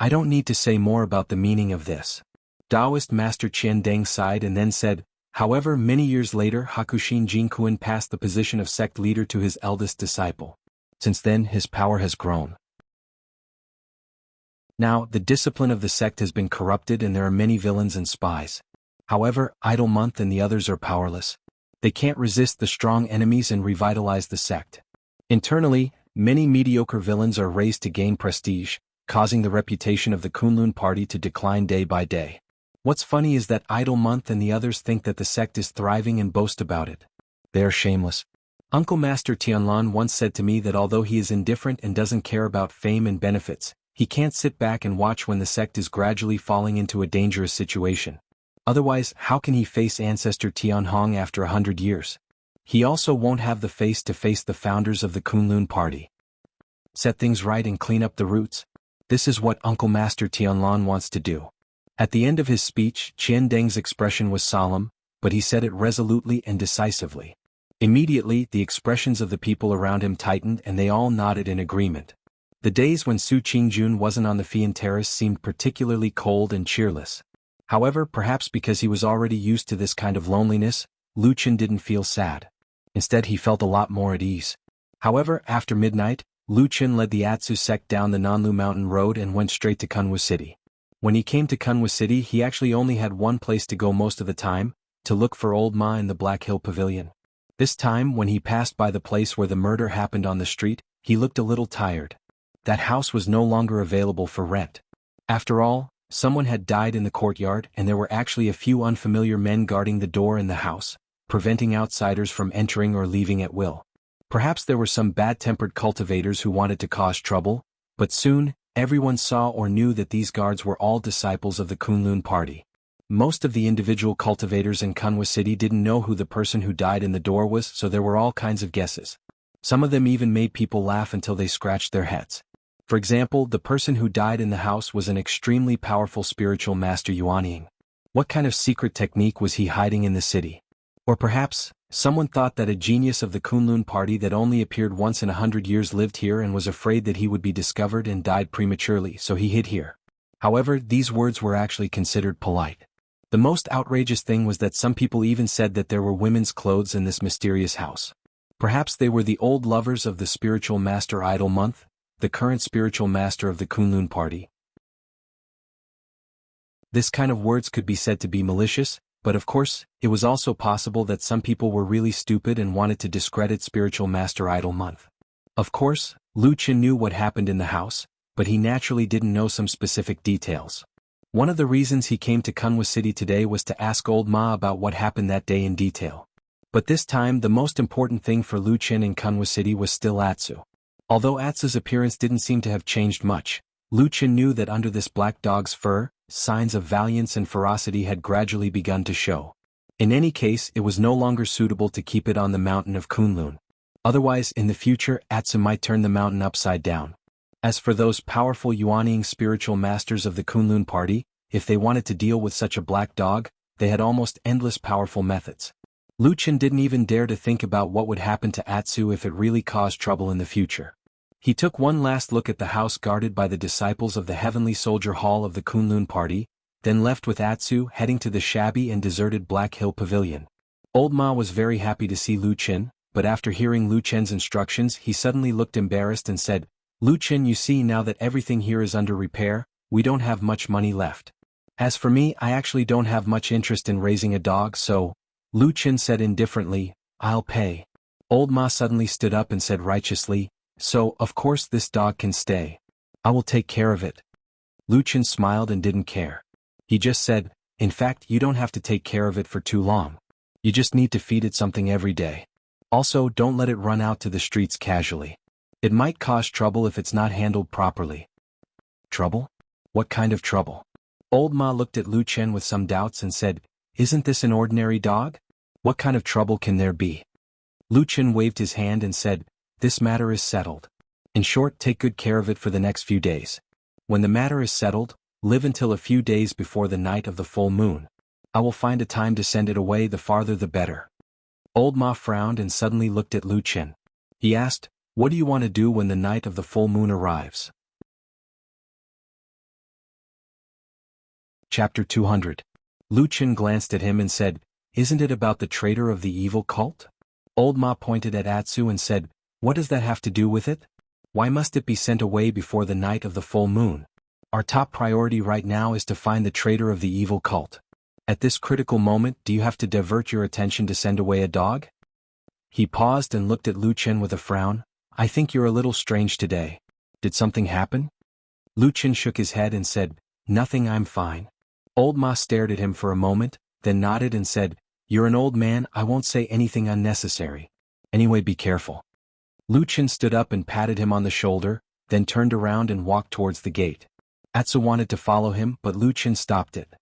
I don't need to say more about the meaning of this. Taoist Master Qian Deng sighed and then said, However, many years later Hakushin Jinkuan passed the position of sect leader to his eldest disciple. Since then, his power has grown. Now, the discipline of the sect has been corrupted and there are many villains and spies. However, Idle Month and the others are powerless. They can't resist the strong enemies and revitalize the sect. Internally, many mediocre villains are raised to gain prestige, causing the reputation of the Kunlun party to decline day by day. What's funny is that Idle Month and the others think that the sect is thriving and boast about it. They are shameless. Uncle Master Tianlan once said to me that although he is indifferent and doesn't care about fame and benefits, he can't sit back and watch when the sect is gradually falling into a dangerous situation. Otherwise, how can he face Ancestor Tianhong after 100 years? He also won't have the face to face the founders of the Kunlun party. Set things right and clean up the roots. This is what Uncle Master Tianlan wants to do. At the end of his speech, Qian Deng's expression was solemn, but he said it resolutely and decisively. Immediately, the expressions of the people around him tightened and they all nodded in agreement. The days when Su Qingjun wasn't on the Fian Terrace seemed particularly cold and cheerless. However, perhaps because he was already used to this kind of loneliness, Lu Chen didn't feel sad. Instead, he felt a lot more at ease. However, after midnight, Lu Chen led the Atsu sect down the Nanlu Mountain Road and went straight to Kunwa City. When he came to Kunwa City, he actually only had one place to go most of the time, to look for Old Ma in the Black Hill Pavilion. This time, when he passed by the place where the murder happened on the street, he looked a little tired. That house was no longer available for rent. After all, someone had died in the courtyard and there were actually a few unfamiliar men guarding the door in the house, preventing outsiders from entering or leaving at will. Perhaps there were some bad-tempered cultivators who wanted to cause trouble, but soon, everyone saw or knew that these guards were all disciples of the Kunlun party. Most of the individual cultivators in Kunwa City didn't know who the person who died in the door was, so there were all kinds of guesses. Some of them even made people laugh until they scratched their heads. For example, the person who died in the house was an extremely powerful spiritual master Yuanying. What kind of secret technique was he hiding in the city? Or perhaps, someone thought that a genius of the Kunlun party that only appeared once in 100 years lived here and was afraid that he would be discovered and died prematurely, so he hid here. However, these words were actually considered polite. The most outrageous thing was that some people even said that there were women's clothes in this mysterious house. Perhaps they were the old lovers of the spiritual master Idle Month, the current spiritual master of the Kunlun party. This kind of words could be said to be malicious, but of course, it was also possible that some people were really stupid and wanted to discredit spiritual master Idle Month. Of course, Lu Chen knew what happened in the house, but he naturally didn't know some specific details. One of the reasons he came to Kunwa City today was to ask Old Ma about what happened that day in detail. But this time the most important thing for Lu Chen in Kunwa City was still Atsu. Although Atsu's appearance didn't seem to have changed much, Lu Chen knew that under this black dog's fur, signs of valiance and ferocity had gradually begun to show. In any case, it was no longer suitable to keep it on the mountain of Kunlun. Otherwise, in the future, Atsu might turn the mountain upside down. As for those powerful Yuanying spiritual masters of the Kunlun party, if they wanted to deal with such a black dog, they had almost endless powerful methods. Lu Chen didn't even dare to think about what would happen to Atsu if it really caused trouble in the future. He took one last look at the house guarded by the disciples of the Heavenly Soldier Hall of the Kunlun Party, then left with Atsu heading to the shabby and deserted Black Hill Pavilion. Old Ma was very happy to see Lu Chen, but after hearing Lu Chen's instructions he suddenly looked embarrassed and said, "Lu Chen, you see now that everything here is under repair, we don't have much money left. As for me, I actually don't have much interest in raising a dog, so," Lu Chen said indifferently, "I'll pay." Old Ma suddenly stood up and said righteously, "So, of course this dog can stay. I will take care of it." Lu Chen smiled and didn't care. He just said, "In fact, you don't have to take care of it for too long. You just need to feed it something every day. Also, don't let it run out to the streets casually. It might cause trouble if it's not handled properly." "Trouble? What kind of trouble?" Old Ma looked at Lu Chen with some doubts and said, "Isn't this an ordinary dog? What kind of trouble can there be?" Lu Chen waved his hand and said, "This matter is settled. In short, take good care of it for the next few days. When the matter is settled, live until a few days before the night of the full moon. I will find a time to send it away, the farther the better." Old Ma frowned and suddenly looked at Lu Chen. He asked, "What do you want to do when the night of the full moon arrives?" Chapter 200. Lu Chen glanced at him and said, "Isn't it about the traitor of the evil cult?" Old Ma pointed at Atsu and said, "What does that have to do with it? Why must it be sent away before the night of the full moon? Our top priority right now is to find the traitor of the evil cult. At this critical moment, do you have to divert your attention to send away a dog?" He paused and looked at Lu Chen with a frown. "I think you're a little strange today. Did something happen?" Lu Chen shook his head and said, "Nothing, I'm fine." Old Ma stared at him for a moment, then nodded and said, "You're an old man, I won't say anything unnecessary. Anyway, be careful." Lu Chen stood up and patted him on the shoulder, then turned around and walked towards the gate. Atsu wanted to follow him, but Lu Chen stopped it.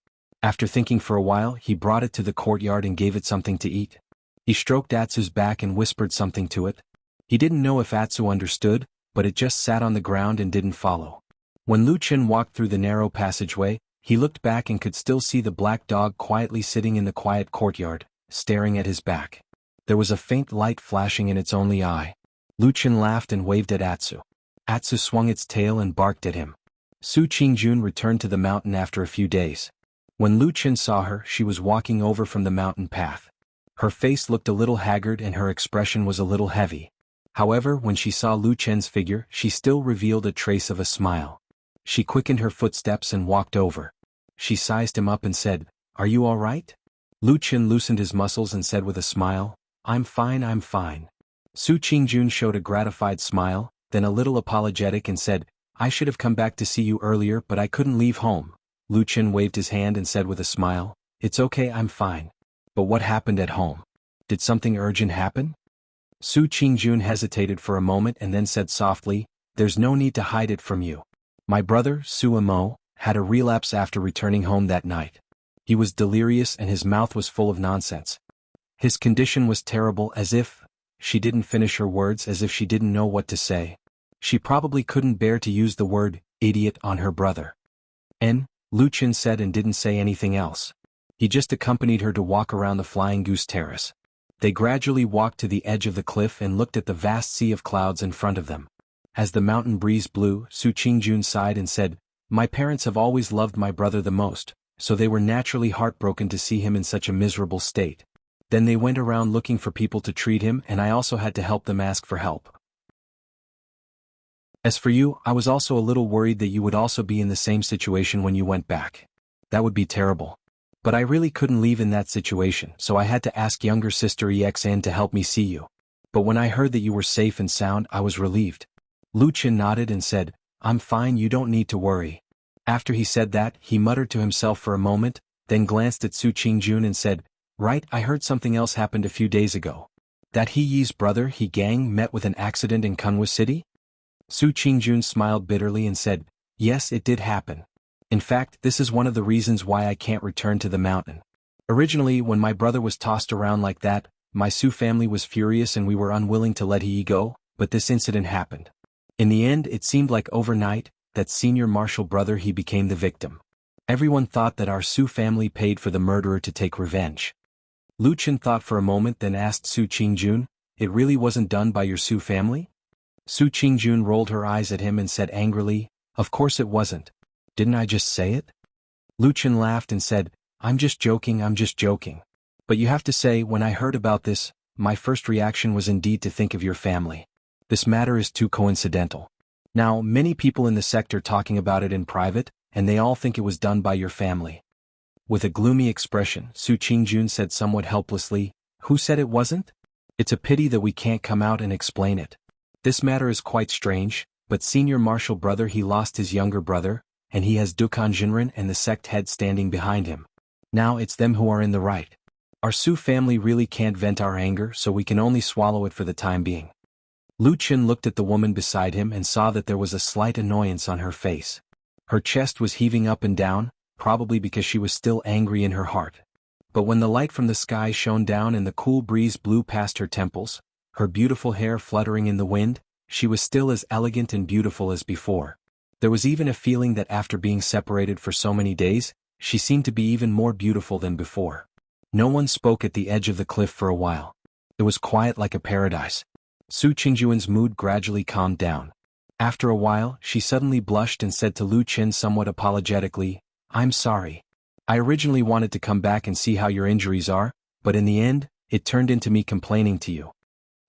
After thinking for a while, he brought it to the courtyard and gave it something to eat. He stroked Atsu's back and whispered something to it. He didn't know if Atsu understood, but it just sat on the ground and didn't follow. When Lu Chen walked through the narrow passageway, he looked back and could still see the black dog quietly sitting in the quiet courtyard, staring at his back. There was a faint light flashing in its only eye. Lu Chen laughed and waved at Atsu. Atsu swung its tail and barked at him. Su Qingjun returned to the mountain after a few days. When Lu Chen saw her, she was walking over from the mountain path. Her face looked a little haggard and her expression was a little heavy. However, when she saw Lu Chen's figure, she still revealed a trace of a smile. She quickened her footsteps and walked over. She sized him up and said, "Are you all right?" Lu Chen loosened his muscles and said with a smile, I'm fine, I'm fine." Su Qingjun showed a gratified smile, then a little apologetic and said, "I should have come back to see you earlier but I couldn't leave home." Lu Chen waved his hand and said with a smile, "It's okay, I'm fine. But what happened at home? Did something urgent happen?" Su Qingjun hesitated for a moment and then said softly, "There's no need to hide it from you. My brother, Su Amo, had a relapse after returning home that night. He was delirious and his mouth was full of nonsense. His condition was terrible, as if—" She didn't finish her words, as if she didn't know what to say. She probably couldn't bear to use the word idiot on her brother. Lu Chen said and didn't say anything else. He just accompanied her to walk around the Flying Goose Terrace. They gradually walked to the edge of the cliff and looked at the vast sea of clouds in front of them. As the mountain breeze blew, Su Qingjun sighed and said, "My parents have always loved my brother the most, so they were naturally heartbroken to see him in such a miserable state. Then they went around looking for people to treat him and I also had to help them ask for help. As for you, I was also a little worried that you would also be in the same situation when you went back. That would be terrible. But I really couldn't leave in that situation, so I had to ask younger sister EXN to help me see you. But when I heard that you were safe and sound, I was relieved." Lu Chen nodded and said, "I'm fine, you don't need to worry." After he said that, he muttered to himself for a moment, then glanced at Su Qingjun and said, "Right, I heard something else happened a few days ago. That He Yi's brother, He Gang, met with an accident in Kunwa City?" Su Qingjun smiled bitterly and said, "Yes, it did happen. In fact, this is one of the reasons why I can't return to the mountain. Originally, when my brother was tossed around like that, my Su family was furious and we were unwilling to let He Yi go, but this incident happened. In the end, it seemed like overnight, that senior martial brother He became the victim. Everyone thought that our Su family paid for the murderer to take revenge." Lu Chen thought for a moment then asked Su Qingjun, "It really wasn't done by your Su family?" Su Qingjun rolled her eyes at him and said angrily, "Of course it wasn't. Didn't I just say it?" Lu Chen laughed and said, I'm just joking. But you have to say, when I heard about this, my first reaction was indeed to think of your family. This matter is too coincidental. Now, many people in the sect are talking about it in private, and they all think it was done by your family." With a gloomy expression, Su Qingjun said somewhat helplessly, "Who said it wasn't? It's a pity that we can't come out and explain it. This matter is quite strange, but senior martial brother he lost his younger brother, and he has Dukan Jinren and the sect head standing behind him. Now it's them who are in the right. Our Su family really can't vent our anger, so we can only swallow it for the time being." Lu Chen looked at the woman beside him and saw that there was a slight annoyance on her face. Her chest was heaving up and down, probably because she was still angry in her heart. But when the light from the sky shone down and the cool breeze blew past her temples, her beautiful hair fluttering in the wind, she was still as elegant and beautiful as before. There was even a feeling that after being separated for so many days, she seemed to be even more beautiful than before. No one spoke at the edge of the cliff for a while. It was quiet like a paradise. Su Qingjuan's mood gradually calmed down. After a while, she suddenly blushed and said to Lu Chen somewhat apologetically, "I'm sorry. I originally wanted to come back and see how your injuries are, but in the end, it turned into me complaining to you."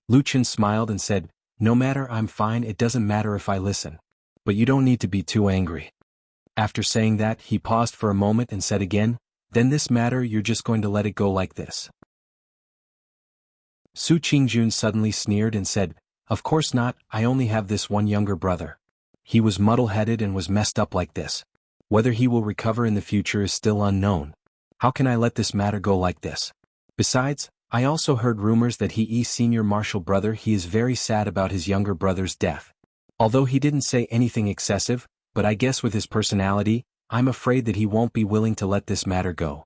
Lu Chen smiled and said, "No matter, I'm fine, it doesn't matter if I listen. But you don't need to be too angry." After saying that, he paused for a moment and said again, "Then this matter you're just going to let it go like this?" Su Qingjun suddenly sneered and said, "Of course not, I only have this one younger brother. He was muddle-headed and was messed up like this. Whether he will recover in the future is still unknown. How can I let this matter go like this? Besides, I also heard rumors that he's senior martial brother. He is very sad about his younger brother's death. Although he didn't say anything excessive, but I guess with his personality, I'm afraid that he won't be willing to let this matter go.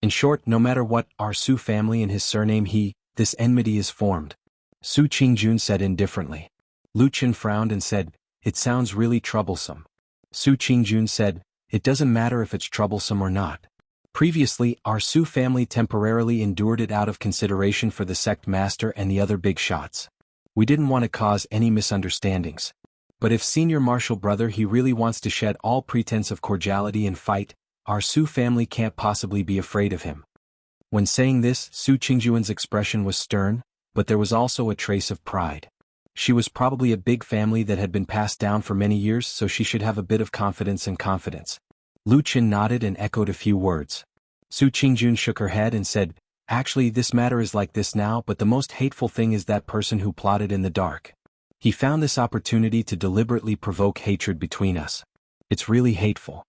In short, no matter what, our Su family and his surname this enmity is formed." Su Qingjun said indifferently. Lu Chen frowned and said, "It sounds really troublesome." Su Qingjun said, "It doesn't matter if it's troublesome or not. Previously, our Su family temporarily endured it out of consideration for the sect master and the other big shots. We didn't want to cause any misunderstandings. But if senior martial brother he really wants to shed all pretense of cordiality and fight, our Su family can't possibly be afraid of him." When saying this, Su Qingjuan's expression was stern, but there was also a trace of pride. She was probably a big family that had been passed down for many years, so she should have a bit of confidence. Lu Chen nodded and echoed a few words. Su Qingjun shook her head and said, "Actually, this matter is like this now, but the most hateful thing is that person who plotted in the dark. He found this opportunity to deliberately provoke hatred between us. It's really hateful."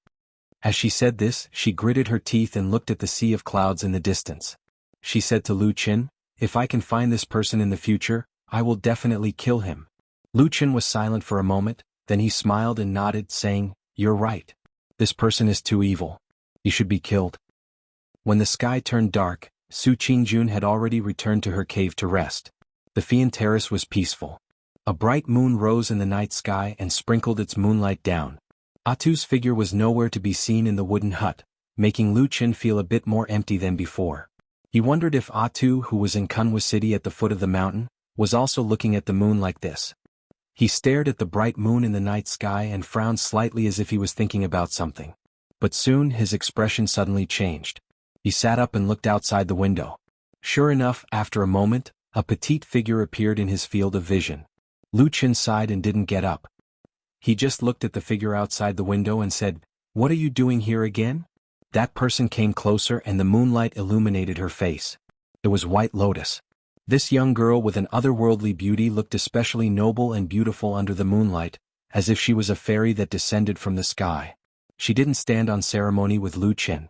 As she said this, she gritted her teeth and looked at the sea of clouds in the distance. She said to Lu Chen, "If I can find this person in the future, I will definitely kill him." Lu Chen was silent for a moment, then he smiled and nodded, saying, "You're right. This person is too evil. He should be killed." When the sky turned dark, Su Qingjun had already returned to her cave to rest. The Fian Terrace was peaceful. A bright moon rose in the night sky and sprinkled its moonlight down. Atu's figure was nowhere to be seen in the wooden hut, making Lu Chen feel a bit more empty than before. He wondered if Atu, who was in Kunwa City at the foot of the mountain, was also looking at the moon like this. He stared at the bright moon in the night sky and frowned slightly as if he was thinking about something. But soon his expression suddenly changed. He sat up and looked outside the window. Sure enough, after a moment, a petite figure appeared in his field of vision. Lu Chen sighed and didn't get up. He just looked at the figure outside the window and said, "What are you doing here again?" That person came closer and the moonlight illuminated her face. It was White Lotus. This young girl with an otherworldly beauty looked especially noble and beautiful under the moonlight, as if she was a fairy that descended from the sky. She didn't stand on ceremony with Lu Chen.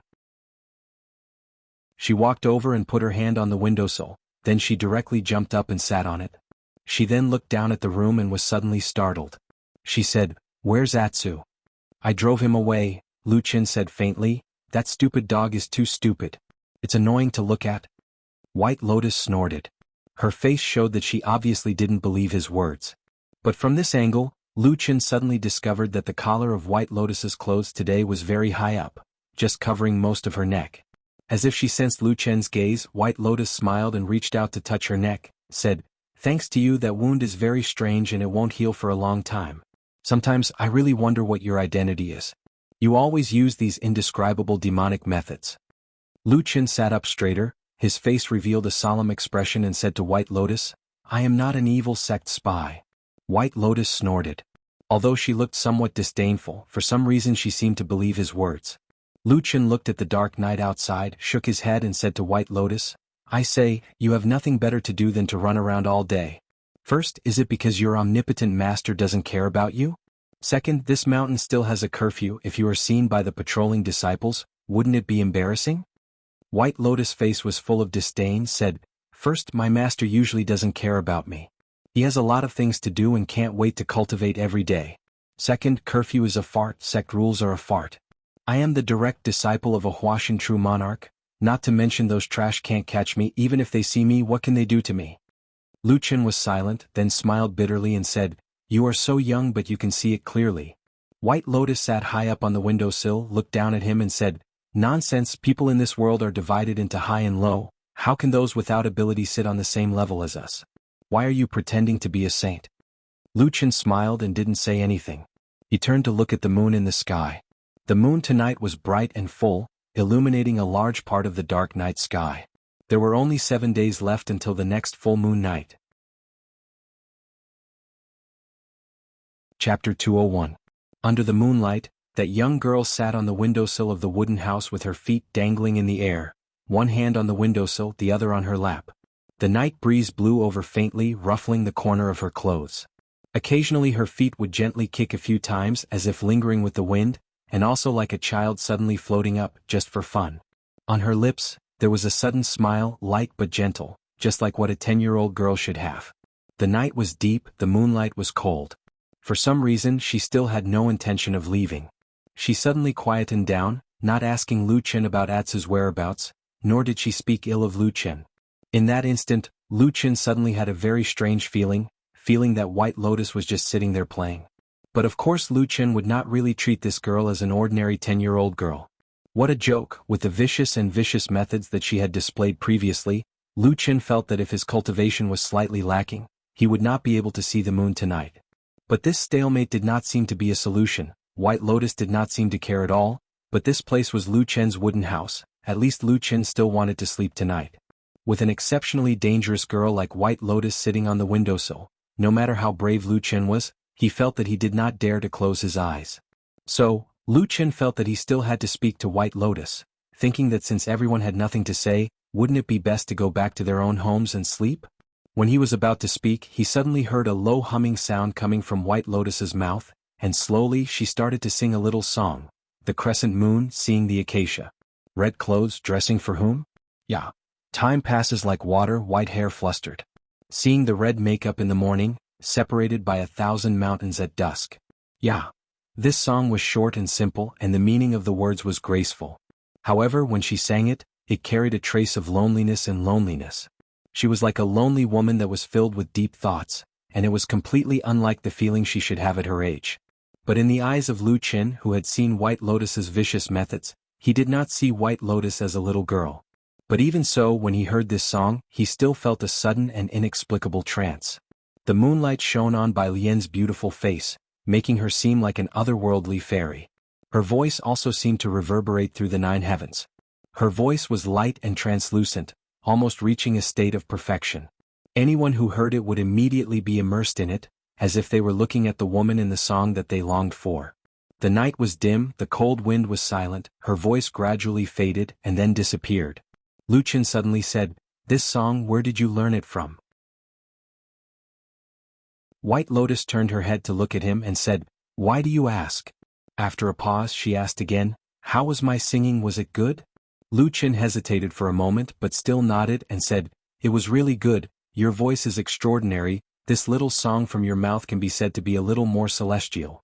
She walked over and put her hand on the windowsill, then she directly jumped up and sat on it. She then looked down at the room and was suddenly startled. She said, "Where's Atsu?" "I drove him away," Lu Chen said faintly. "That stupid dog is too stupid. It's annoying to look at." White Lotus snorted. Her face showed that she obviously didn't believe his words. But from this angle, Lu Chen suddenly discovered that the collar of White Lotus's clothes today was very high up, just covering most of her neck. As if she sensed Lu Chen's gaze, White Lotus smiled and reached out to touch her neck, said, Thanks to you, that wound is very strange and it won't heal for a long time. Sometimes I really wonder what your identity is. You always use these indescribable demonic methods. Lu Qin sat up straighter, his face revealed a solemn expression and said to White Lotus, I am not an evil sect spy. White Lotus snorted. Although she looked somewhat disdainful, for some reason she seemed to believe his words. Lu Qin looked at the dark night outside, shook his head and said to White Lotus, I say, you have nothing better to do than to run around all day. First, is it because your omnipotent master doesn't care about you? Second, this mountain still has a curfew. If you are seen by the patrolling disciples, wouldn't it be embarrassing? White Lotus' face was full of disdain, said, First, my master usually doesn't care about me. He has a lot of things to do and can't wait to cultivate every day. Second, curfew is a fart, sect rules are a fart. I am the direct disciple of a Huashan true monarch, not to mention those trash can't catch me. Even if they see me, what can they do to me? Lu Qin was silent, then smiled bitterly and said, You are so young but you can see it clearly. White Lotus sat high up on the windowsill, looked down at him and said, Nonsense, people in this world are divided into high and low. How can those without ability sit on the same level as us? Why are you pretending to be a saint? Lu Qin smiled and didn't say anything. He turned to look at the moon in the sky. The moon tonight was bright and full, illuminating a large part of the dark night sky. There were only 7 days left until the next full moon night. Chapter 201. Under the moonlight, that young girl sat on the windowsill of the wooden house with her feet dangling in the air, one hand on the windowsill, the other on her lap. The night breeze blew over faintly, ruffling the corner of her clothes. Occasionally her feet would gently kick a few times as if lingering with the wind, and also like a child suddenly floating up, just for fun. On her lips, there was a sudden smile, light but gentle, just like what a 10-year-old girl should have. The night was deep, the moonlight was cold. For some reason she still had no intention of leaving. She suddenly quietened down, not asking Lu Qin about Atsu's whereabouts, nor did she speak ill of Lu Qin. In that instant, Lu Qin suddenly had a very strange feeling that White Lotus was just sitting there playing. But of course Lu Qin would not really treat this girl as an ordinary 10-year-old girl. What a joke! With the vicious methods that she had displayed previously, Lu Qin felt that if his cultivation was slightly lacking, he would not be able to see the moon tonight. But this stalemate did not seem to be a solution. White Lotus did not seem to care at all, but this place was Lu Qin's wooden house. At least Lu Qin still wanted to sleep tonight. With an exceptionally dangerous girl like White Lotus sitting on the windowsill, no matter how brave Lu Qin was, he felt that he did not dare to close his eyes. So, Lu Qin felt that he still had to speak to White Lotus, thinking that since everyone had nothing to say, wouldn't it be best to go back to their own homes and sleep? When he was about to speak, he suddenly heard a low humming sound coming from White Lotus's mouth, and slowly she started to sing a little song. The crescent moon, seeing the acacia. Red clothes, dressing for whom? Yeah. Time passes like water, white hair flustered. Seeing the red makeup in the morning, separated by 1,000 mountains at dusk. Yeah. This song was short and simple, and the meaning of the words was graceful. However, when she sang it, it carried a trace of loneliness and loneliness. She was like a lonely woman that was filled with deep thoughts, and it was completely unlike the feeling she should have at her age. But in the eyes of Lu Qin, who had seen White Lotus's vicious methods, he did not see White Lotus as a little girl. But even so, when he heard this song, he still felt a sudden and inexplicable trance. The moonlight shone on by Lian's beautiful face, making her seem like an otherworldly fairy. Her voice also seemed to reverberate through the 9 heavens. Her voice was light and translucent, almost reaching a state of perfection. Anyone who heard it would immediately be immersed in it, as if they were looking at the woman in the song that they longed for. The night was dim, the cold wind was silent, her voice gradually faded and then disappeared. Lu Qin suddenly said, "This song, where did you learn it from?" White Lotus turned her head to look at him and said, "Why do you ask?" After a pause she asked again, "How was my singing, was it good?" Lu Qin hesitated for a moment but still nodded and said, "It was really good, your voice is extraordinary, this little song from your mouth can be said to be a little more celestial."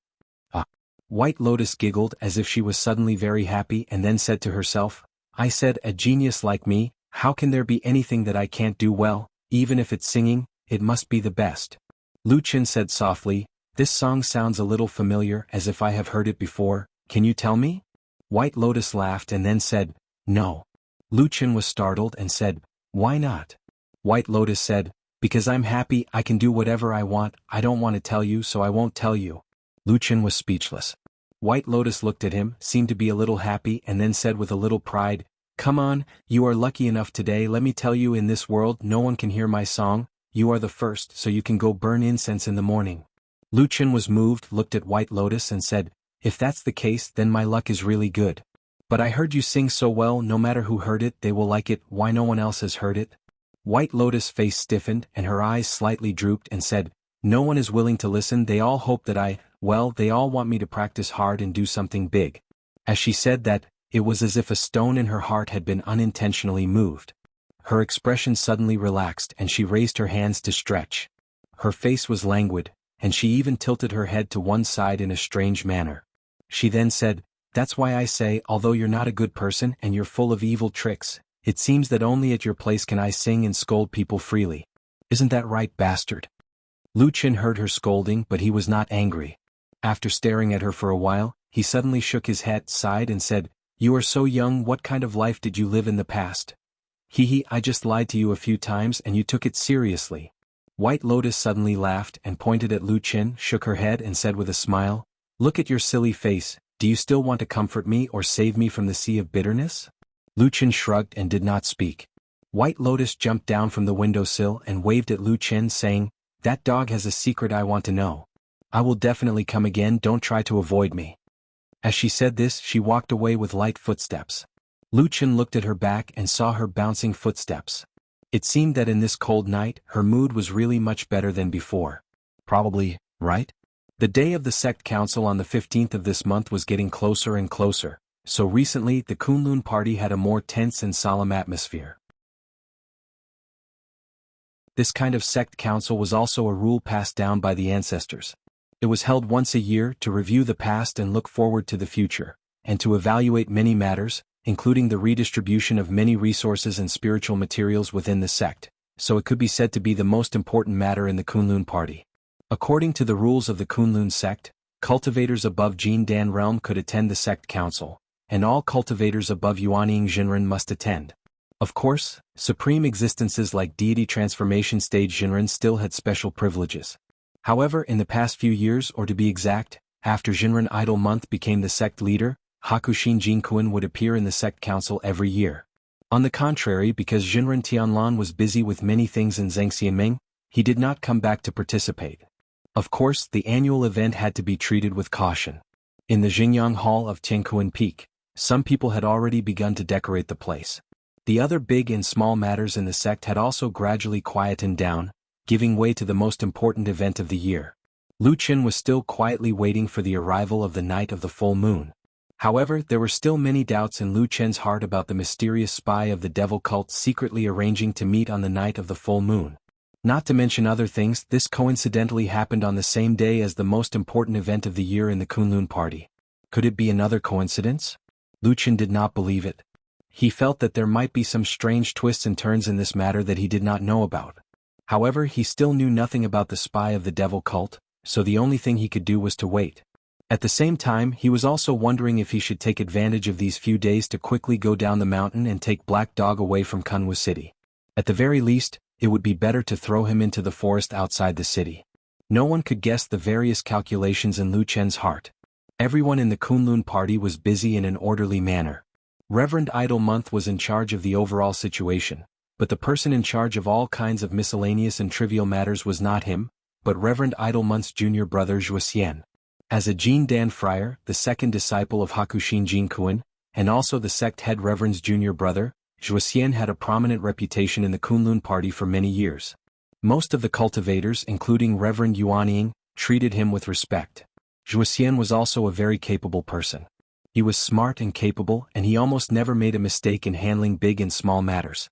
Ah! White Lotus giggled as if she was suddenly very happy and then said to herself, "I said, a genius like me, how can there be anything that I can't do well, even if it's singing, it must be the best." Lu Qin said softly, "This song sounds a little familiar, as if I have heard it before, can you tell me?" White Lotus laughed and then said, "No." Lu Qin was startled and said, "Why not?" White Lotus said, Because I'm happy, I can do whatever I want. I don't want to tell you, so I won't tell you. Luqian was speechless. White Lotus looked at him, seemed to be a little happy, and then said with a little pride, "Come on, you are lucky enough today. Let me tell you, in this world no one can hear my song. You are the first, so you can go burn incense in the morning." Luqian was moved, looked at White Lotus and said, "If that's the case, then my luck is really good. But I heard you sing so well, no matter who heard it, they will like it. Why no one else has heard it?" White Lotus' face stiffened and her eyes slightly drooped and said, "No one is willing to listen. They all hope that they all want me to practice hard and do something big." As she said that, it was as if a stone in her heart had been unintentionally moved. Her expression suddenly relaxed and she raised her hands to stretch. Her face was languid, and she even tilted her head to one side in a strange manner. She then said, "That's why I say, although you're not a good person and you're full of evil tricks, it seems that only at your place can I sing and scold people freely. Isn't that right, bastard?" Luqian heard her scolding, but he was not angry. After staring at her for a while, he suddenly shook his head, sighed and said, "You are so young. What kind of life did you live in the past? I just lied to you a few times and you took it seriously." White Lotus suddenly laughed and pointed at Luqian, shook her head and said with a smile, "Look at your silly face. Do you still want to comfort me or save me from the sea of bitterness?" Luqian shrugged and did not speak. White Lotus jumped down from the windowsill and waved at Luqian, saying, "That dog has a secret I want to know. I will definitely come again. Don't try to avoid me." As she said this, she walked away with light footsteps. Luqian looked at her back and saw her bouncing footsteps. It seemed that in this cold night, her mood was really much better than before. Probably, right? The day of the sect council on the 15th of this month was getting closer and closer, so recently the Kunlun party had a more tense and solemn atmosphere. This kind of sect council was also a rule passed down by the ancestors. It was held once a year to review the past and look forward to the future, and to evaluate many matters, including the redistribution of many resources and spiritual materials within the sect, so it could be said to be the most important matter in the Kunlun party. According to the rules of the Kunlun sect, cultivators above Jin Dan realm could attend the sect council, and all cultivators above Yuanying Jinren must attend. Of course, supreme existences like deity transformation stage Jinren still had special privileges. However, in the past few years, or to be exact, after Jinren Idol Month became the sect leader, Hakushin Jinkuin would appear in the sect council every year. On the contrary, because Jinren Tianlan was busy with many things in Zhengxianming, he did not come back to participate. Of course, the annual event had to be treated with caution. In the Xingyang Hall of Tiankuan Peak, some people had already begun to decorate the place. The other big and small matters in the sect had also gradually quietened down, giving way to the most important event of the year. Luqian was still quietly waiting for the arrival of the night of the full moon. However, there were still many doubts in Luqian's heart about the mysterious spy of the devil cult secretly arranging to meet on the night of the full moon. Not to mention other things, this coincidentally happened on the same day as the most important event of the year in the Kunlun party. Could it be another coincidence? Luqian did not believe it. He felt that there might be some strange twists and turns in this matter that he did not know about. However, he still knew nothing about the spy of the devil cult, so the only thing he could do was to wait. At the same time, he was also wondering if he should take advantage of these few days to quickly go down the mountain and take Black Dog away from Kunwu City. At the very least, it would be better to throw him into the forest outside the city. No one could guess the various calculations in Luqian's heart. Everyone in the Kunlun party was busy in an orderly manner. Reverend Idol Month was in charge of the overall situation, but the person in charge of all kinds of miscellaneous and trivial matters was not him, but Reverend Idol Month's junior brother Zhuxian. As a Jin Dan friar, the second disciple of Hakushin Jinkuin, and also the sect head reverend's junior brother, Zhuxian had a prominent reputation in the Kunlun party for many years. Most of the cultivators, including Reverend Yuanying, treated him with respect. Zhuxian was also a very capable person. He was smart and capable, and he almost never made a mistake in handling big and small matters.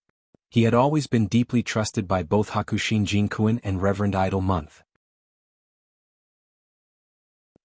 He had always been deeply trusted by both Hakushin Jinkuin and Reverend Idol Month.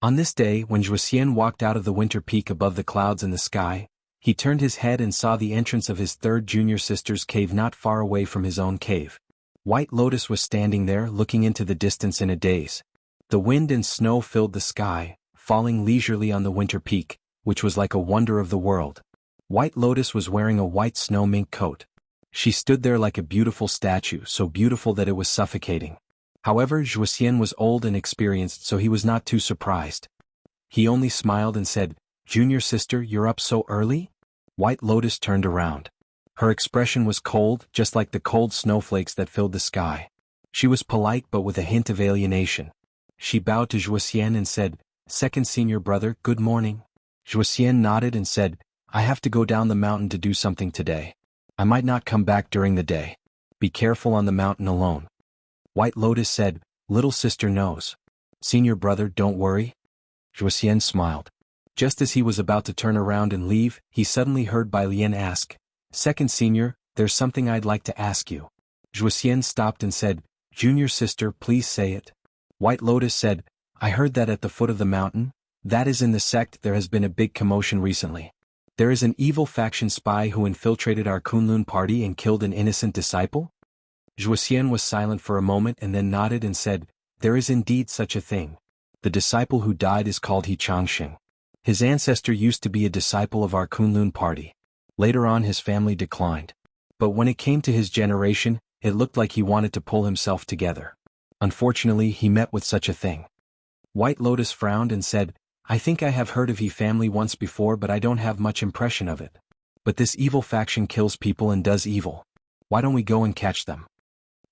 On this day, when Zhuxian walked out of the winter peak above the clouds in the sky, he turned his head and saw the entrance of his third junior sister's cave not far away from his own cave. White Lotus was standing there looking into the distance in a daze. The wind and snow filled the sky, falling leisurely on the winter peak, which was like a wonder of the world. White Lotus was wearing a white snow mink coat. She stood there like a beautiful statue, so beautiful that it was suffocating. However, Zhuxian was old and experienced, so he was not too surprised. He only smiled and said, "Junior sister, you're up so early?" White Lotus turned around. Her expression was cold, just like the cold snowflakes that filled the sky. She was polite but with a hint of alienation. She bowed to Zhuxian and said, "Second senior brother, good morning." Zhuxian nodded and said, "I have to go down the mountain to do something today. I might not come back during the day. Be careful on the mountain alone." White Lotus said, "Little sister knows. Senior brother, don't worry." Zhuxian smiled. Just as he was about to turn around and leave, he suddenly heard Bai Lian ask, "Second senior, there's something I'd like to ask you." Zhuxian stopped and said, "Junior sister, please say it." White Lotus said, "I heard that at the foot of the mountain, that is in the sect, there has been a big commotion recently. There is an evil faction spy who infiltrated our Kunlun party and killed an innocent disciple?" Zhuxian was silent for a moment and then nodded and said, "There is indeed such a thing. The disciple who died is called He Changxing. His ancestor used to be a disciple of our Kunlun party. Later on his family declined. But when it came to his generation, it looked like he wanted to pull himself together. Unfortunately, he met with such a thing." White Lotus frowned and said, "I think I have heard of He family once before, but I don't have much impression of it. But this evil faction kills people and does evil. Why don't we go and catch them?"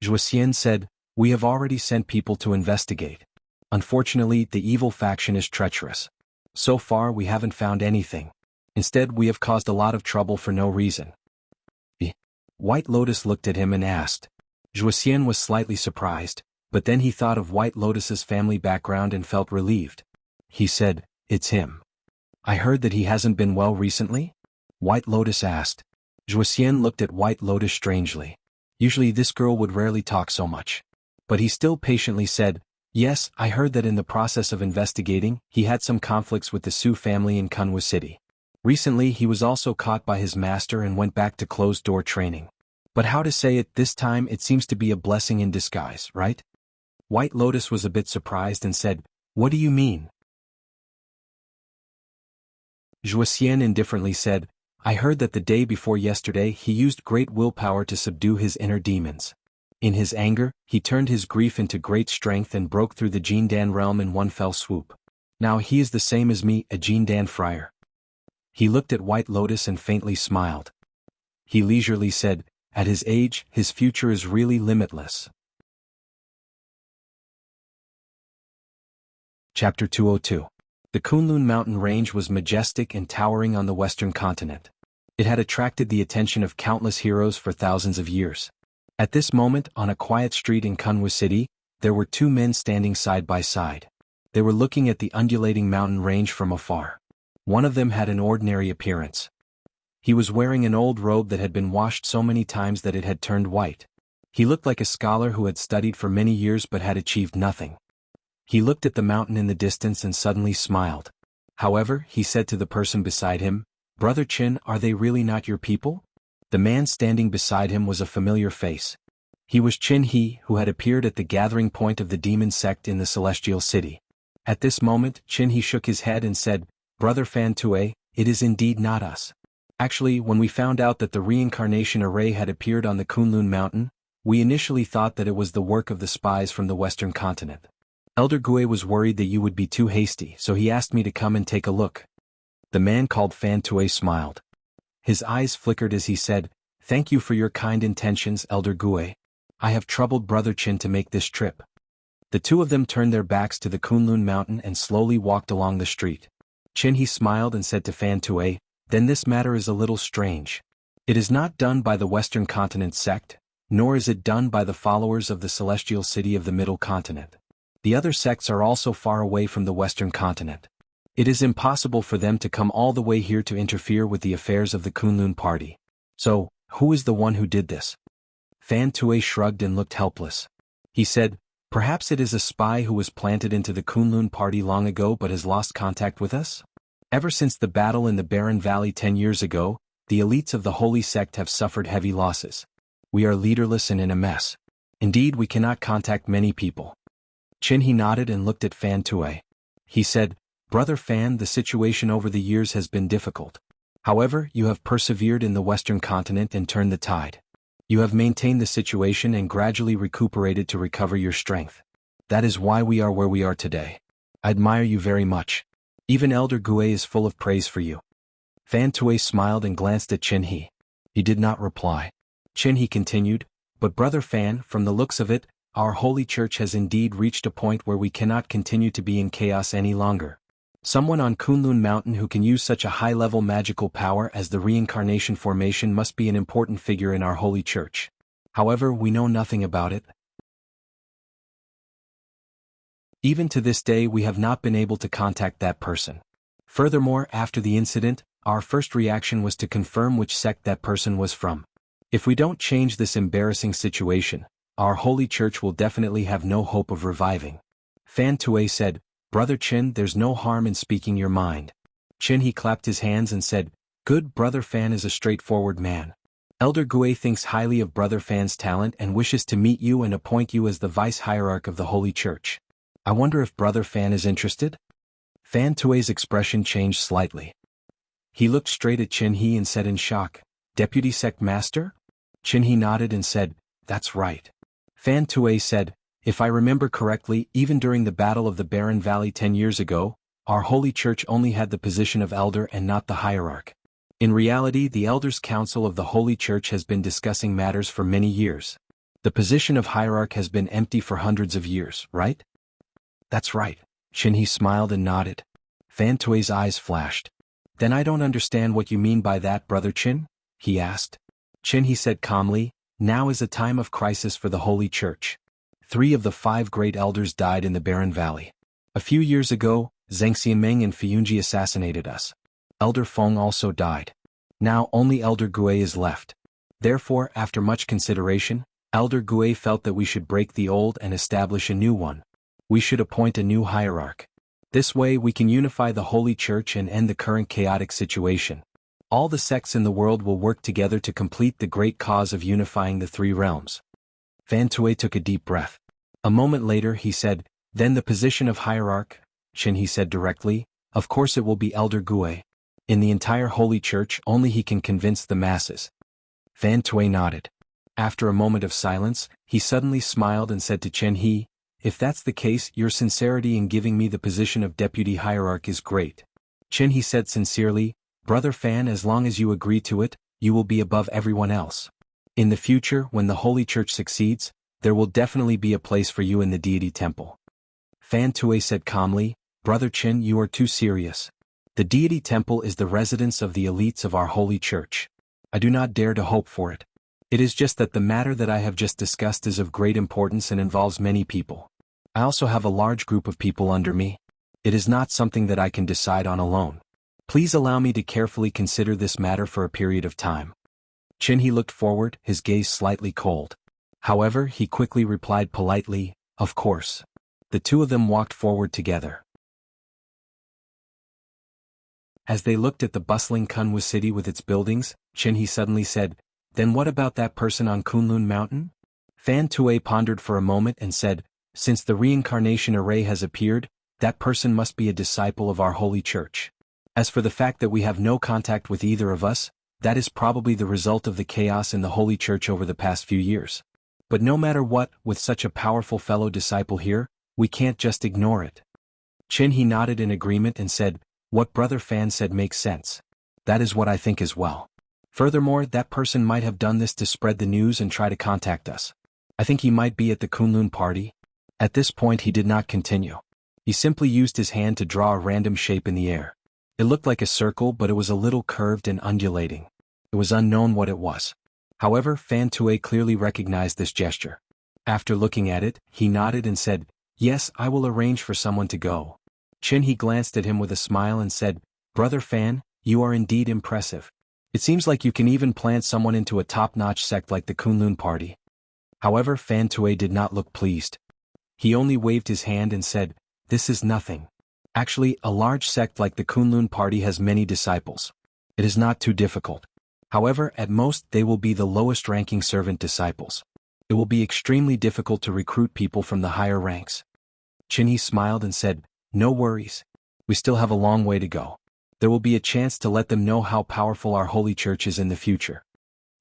Zhuxian said, "We have already sent people to investigate. Unfortunately, the evil faction is treacherous. So far we haven't found anything. Instead, we have caused a lot of trouble for no reason." White Lotus looked at him and asked. Zhuxian was slightly surprised, but then he thought of White Lotus's family background and felt relieved. He said, "It's him. I heard that he hasn't been well recently?" White Lotus asked. Zhuxian looked at White Lotus strangely. Usually this girl would rarely talk so much. But he still patiently said, "Yes, I heard that in the process of investigating, he had some conflicts with the Su family in Kunwa City. Recently he was also caught by his master and went back to closed-door training. But how to say it, this time it seems to be a blessing in disguise, right?" White Lotus was a bit surprised and said, "What do you mean?" Zhuxian indifferently said, "I heard that the day before yesterday he used great willpower to subdue his inner demons. In his anger, he turned his grief into great strength and broke through the Jindan realm in one fell swoop. Now he is the same as me, a Jindan friar." He looked at White Lotus and faintly smiled. He leisurely said, "At his age, his future is really limitless." Chapter 202. The Kunlun mountain range was majestic and towering on the western continent. It had attracted the attention of countless heroes for thousands of years. At this moment, on a quiet street in Kunwa City, there were two men standing side by side. They were looking at the undulating mountain range from afar. One of them had an ordinary appearance. He was wearing an old robe that had been washed so many times that it had turned white. He looked like a scholar who had studied for many years but had achieved nothing. He looked at the mountain in the distance and suddenly smiled. However, he said to the person beside him, "Brother Qin, are they really not your people?" The man standing beside him was a familiar face. He was Qin He, who had appeared at the gathering point of the demon sect in the Celestial City. At this moment, Qin He shook his head and said, "Brother Fan Tue, it is indeed not us. Actually, when we found out that the reincarnation array had appeared on the Kunlun mountain, we initially thought that it was the work of the spies from the western continent. Elder Gue was worried that you would be too hasty, so he asked me to come and take a look." The man called Fan Tue smiled. His eyes flickered as he said, "Thank you for your kind intentions, Elder Gue. I have troubled Brother Qin to make this trip." The two of them turned their backs to the Kunlun mountain and slowly walked along the street. Qin He smiled and said to Fan Tue, "Then this matter is a little strange. It is not done by the Western Continent sect, nor is it done by the followers of the Celestial City of the Middle Continent. The other sects are also far away from the Western Continent. It is impossible for them to come all the way here to interfere with the affairs of the Kunlun party. So, who is the one who did this?" Fan Tue shrugged and looked helpless. He said, "Perhaps it is a spy who was planted into the Kunlun party long ago but has lost contact with us? Ever since the battle in the Barren Valley 10 years ago, the elites of the Holy Sect have suffered heavy losses. We are leaderless and in a mess. Indeed, we cannot contact many people." Qin He nodded and looked at Fan Tue. He said, "Brother Fan, the situation over the years has been difficult. However, you have persevered in the Western Continent and turned the tide. You have maintained the situation and gradually recuperated to recover your strength. That is why we are where we are today. I admire you very much. Even Elder Gue is full of praise for you. Fan Tue smiled and glanced at Qin He. He did not reply. Qin He continued, but Brother Fan, from the looks of it, our holy church has indeed reached a point where we cannot continue to be in chaos any longer. Someone on Kunlun Mountain who can use such a high-level magical power as the reincarnation formation must be an important figure in our holy church. However, we know nothing about it. Even to this day we have not been able to contact that person. Furthermore, after the incident, our first reaction was to confirm which sect that person was from. If we don't change this embarrassing situation, our holy church will definitely have no hope of reviving. Fan Tue said, Brother Qin, there's no harm in speaking your mind. Qin He clapped his hands and said, Good, Brother Fan is a straightforward man. Elder Gue thinks highly of Brother Fan's talent and wishes to meet you and appoint you as the vice-hierarch of the holy church. I wonder if Brother Fan is interested? Fan Tue's expression changed slightly. He looked straight at Qin He and said in shock, Deputy Sect Master? Qin He nodded and said, That's right. Fan Tue said, If I remember correctly, even during the Battle of the Barren Valley 10 years ago, our holy church only had the position of elder and not the hierarch. In reality, the Elders' Council of the Holy Church has been discussing matters for many years. The position of hierarch has been empty for hundreds of years, right? That's right. Qin He smiled and nodded. Fan Tue's eyes flashed. Then I don't understand what you mean by that, Brother Qin? He asked. Qin He said calmly, Now is a time of crisis for the Holy Church. 3 of the 5 great elders died in the Barren Valley. A few years ago, Zheng Xianmeng and Fiyunji assassinated us. Elder Feng also died. Now only Elder Gue is left. Therefore, after much consideration, Elder Gue felt that we should break the old and establish a new one. We should appoint a new hierarch. This way we can unify the Holy Church and end the current chaotic situation. All the sects in the world will work together to complete the great cause of unifying the 3 realms. Fan Tue took a deep breath. A moment later he said, Then the position of hierarch? Qin He said directly, Of course it will be Elder Gue. In the entire Holy Church only he can convince the masses. Fan Tue nodded. After a moment of silence, he suddenly smiled and said to Qin He, If that's the case, your sincerity in giving me the position of deputy hierarch is great. Qin He said sincerely, Brother Fan, as long as you agree to it, you will be above everyone else. In the future, when the Holy Church succeeds, there will definitely be a place for you in the deity temple. Fan Tue said calmly, Brother Qin, you are too serious. The deity temple is the residence of the elites of our Holy Church. I do not dare to hope for it. It is just that the matter that I have just discussed is of great importance and involves many people. I also have a large group of people under me. It is not something that I can decide on alone. Please allow me to carefully consider this matter for a period of time. Qin He looked forward, his gaze slightly cold. However, he quickly replied politely, Of course. The 2 of them walked forward together. As they looked at the bustling Kunwu city with its buildings, Qin He suddenly said, Then what about that person on Kunlun Mountain? Fan Tue pondered for a moment and said, Since the reincarnation array has appeared, that person must be a disciple of our holy church. As for the fact that we have no contact with either of us, that is probably the result of the chaos in the holy church over the past few years. But no matter what, with such a powerful fellow disciple here, we can't just ignore it. Qin He nodded in agreement and said, What Brother Fan said makes sense. That is what I think as well. Furthermore, that person might have done this to spread the news and try to contact us. I think he might be at the Kunlun party. At this point he did not continue. He simply used his hand to draw a random shape in the air. It looked like a circle, but it was a little curved and undulating. It was unknown what it was. However, Fan Tue clearly recognized this gesture. After looking at it, he nodded and said, Yes, I will arrange for someone to go. Qin He glanced at him with a smile and said, Brother Fan, you are indeed impressive. It seems like you can even plant someone into a top-notch sect like the Kunlun party. However, Fan Tue did not look pleased. He only waved his hand and said, This is nothing. Actually, a large sect like the Kunlun party has many disciples. It is not too difficult. However, at most they will be the lowest-ranking servant disciples. It will be extremely difficult to recruit people from the higher ranks. Qin He smiled and said, No worries. We still have a long way to go. There will be a chance to let them know how powerful our holy church is in the future.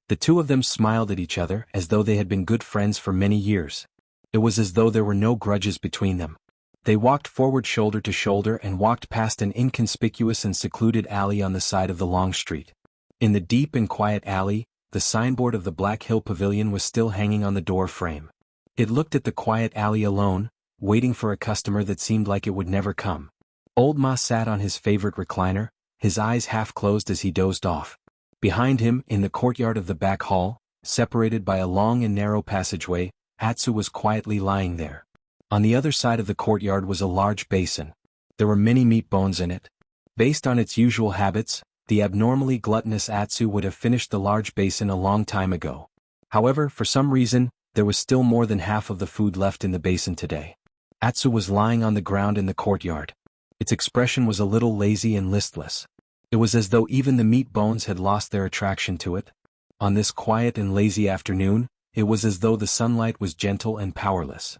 The two of them smiled at each other as though they had been good friends for many years. It was as though there were no grudges between them. They walked forward shoulder to shoulder and walked past an inconspicuous and secluded alley on the side of the long street. In the deep and quiet alley, the signboard of the Black Hill Pavilion was still hanging on the door frame. It looked at the quiet alley alone, waiting for a customer that seemed like it would never come. Old Ma sat on his favorite recliner, his eyes half closed as he dozed off. Behind him, in the courtyard of the back hall, separated by a long and narrow passageway, Atsu was quietly lying there. On the other side of the courtyard was a large basin. There were many meat bones in it. Based on its usual habits, the abnormally gluttonous Atsu would have finished the large basin a long time ago. However, for some reason, there was still more than half of the food left in the basin today. Atsu was lying on the ground in the courtyard. Its expression was a little lazy and listless. It was as though even the meat bones had lost their attraction to it. On this quiet and lazy afternoon, it was as though the sunlight was gentle and powerless.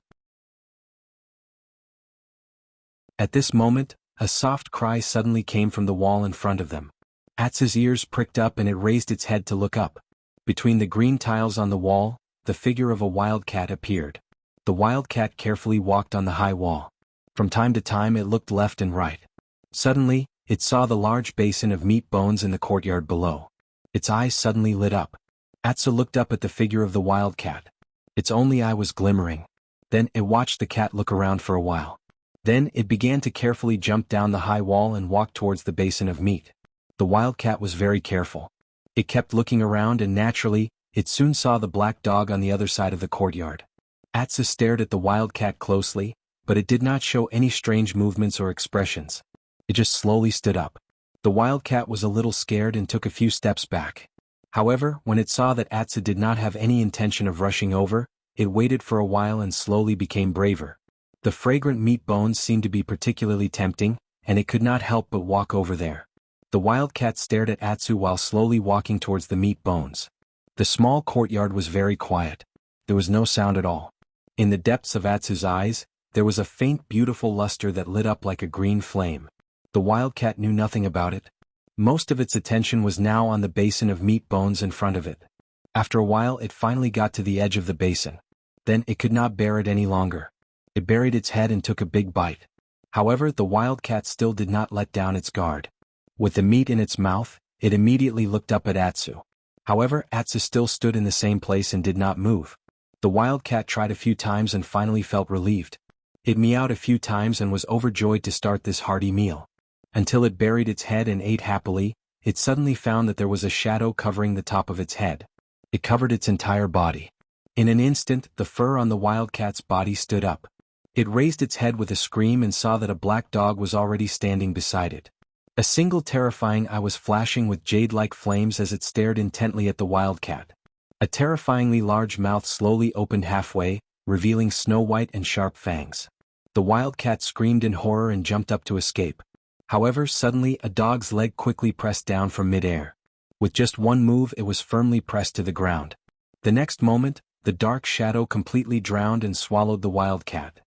At this moment, a soft cry suddenly came from the wall in front of them. Atsu's ears pricked up and it raised its head to look up. Between the green tiles on the wall, the figure of a wildcat appeared. The wildcat carefully walked on the high wall. From time to time it looked left and right. Suddenly, it saw the large basin of meat bones in the courtyard below. Its eyes suddenly lit up. Atsu looked up at the figure of the wildcat. Its only eye was glimmering. Then it watched the cat look around for a while. Then it began to carefully jump down the high wall and walk towards the basin of meat. The wildcat was very careful. It kept looking around and naturally, it soon saw the black dog on the other side of the courtyard. Atsu stared at the wildcat closely, but it did not show any strange movements or expressions. It just slowly stood up. The wildcat was a little scared and took a few steps back. However, when it saw that Atsu did not have any intention of rushing over, it waited for a while and slowly became braver. The fragrant meat bones seemed to be particularly tempting, and it could not help but walk over there. The wildcat stared at Atsu while slowly walking towards the meat bones. The small courtyard was very quiet. There was no sound at all. In the depths of Atsu's eyes, there was a faint beautiful luster that lit up like a green flame. The wildcat knew nothing about it. Most of its attention was now on the basin of meat bones in front of it. After a while it finally got to the edge of the basin. Then it could not bear it any longer. It buried its head and took a big bite. However, the wildcat still did not let down its guard. With the meat in its mouth, it immediately looked up at Atsu. However, Atsu still stood in the same place and did not move. The wildcat tried a few times and finally felt relieved. It meowed a few times and was overjoyed to start this hearty meal. Until it buried its head and ate happily, it suddenly found that there was a shadow covering the top of its head. It covered its entire body. In an instant, the fur on the wildcat's body stood up. It raised its head with a scream and saw that a black dog was already standing beside it. A single terrifying eye was flashing with jade-like flames as it stared intently at the wildcat. A terrifyingly large mouth slowly opened halfway, revealing snow-white and sharp fangs. The wildcat screamed in horror and jumped up to escape. However, suddenly a dog's leg quickly pressed down from mid-air. With just one move it was firmly pressed to the ground. The next moment, the dark shadow completely drowned and swallowed the wildcat.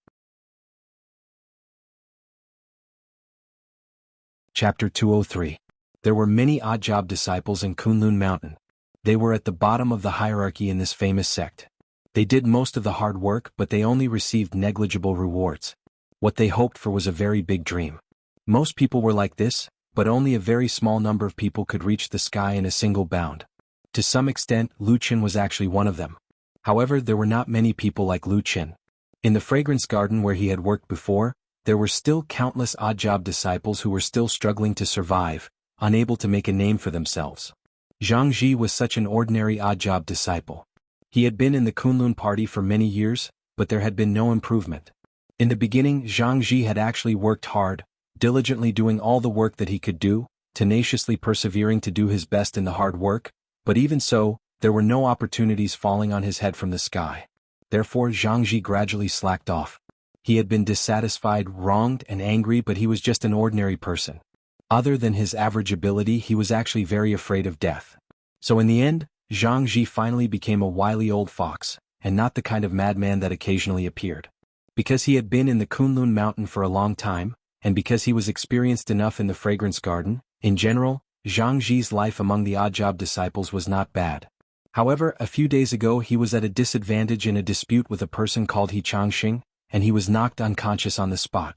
Chapter 203. There were many odd-job disciples in Kunlun Mountain. They were at the bottom of the hierarchy in this famous sect. They did most of the hard work but they only received negligible rewards. What they hoped for was a very big dream. Most people were like this, but only a very small number of people could reach the sky in a single bound. To some extent, Lu Qin was actually one of them. However, there were not many people like Lu Qin. In the fragrance garden where he had worked before, there were still countless odd-job disciples who were still struggling to survive, unable to make a name for themselves. Zhang Ji was such an ordinary odd-job disciple. He had been in the Kunlun party for many years, but there had been no improvement. In the beginning, Zhang Ji had actually worked hard, diligently doing all the work that he could do, tenaciously persevering to do his best in the hard work, but even so, there were no opportunities falling on his head from the sky. Therefore Zhang Ji gradually slacked off. He had been dissatisfied, wronged, and angry, but he was just an ordinary person. Other than his average ability, he was actually very afraid of death. So in the end, Zhang Ji finally became a wily old fox, and not the kind of madman that occasionally appeared. Because he had been in the Kunlun Mountain for a long time, and because he was experienced enough in the fragrance garden, in general, Zhang Ji's life among the odd-job disciples was not bad. However, a few days ago he was at a disadvantage in a dispute with a person called He Changxing, and he was knocked unconscious on the spot.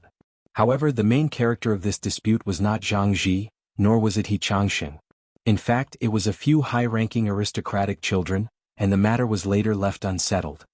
However, the main character of this dispute was not Zhang Ji, nor was it He Changxing. In fact, it was a few high-ranking aristocratic children, and the matter was later left unsettled.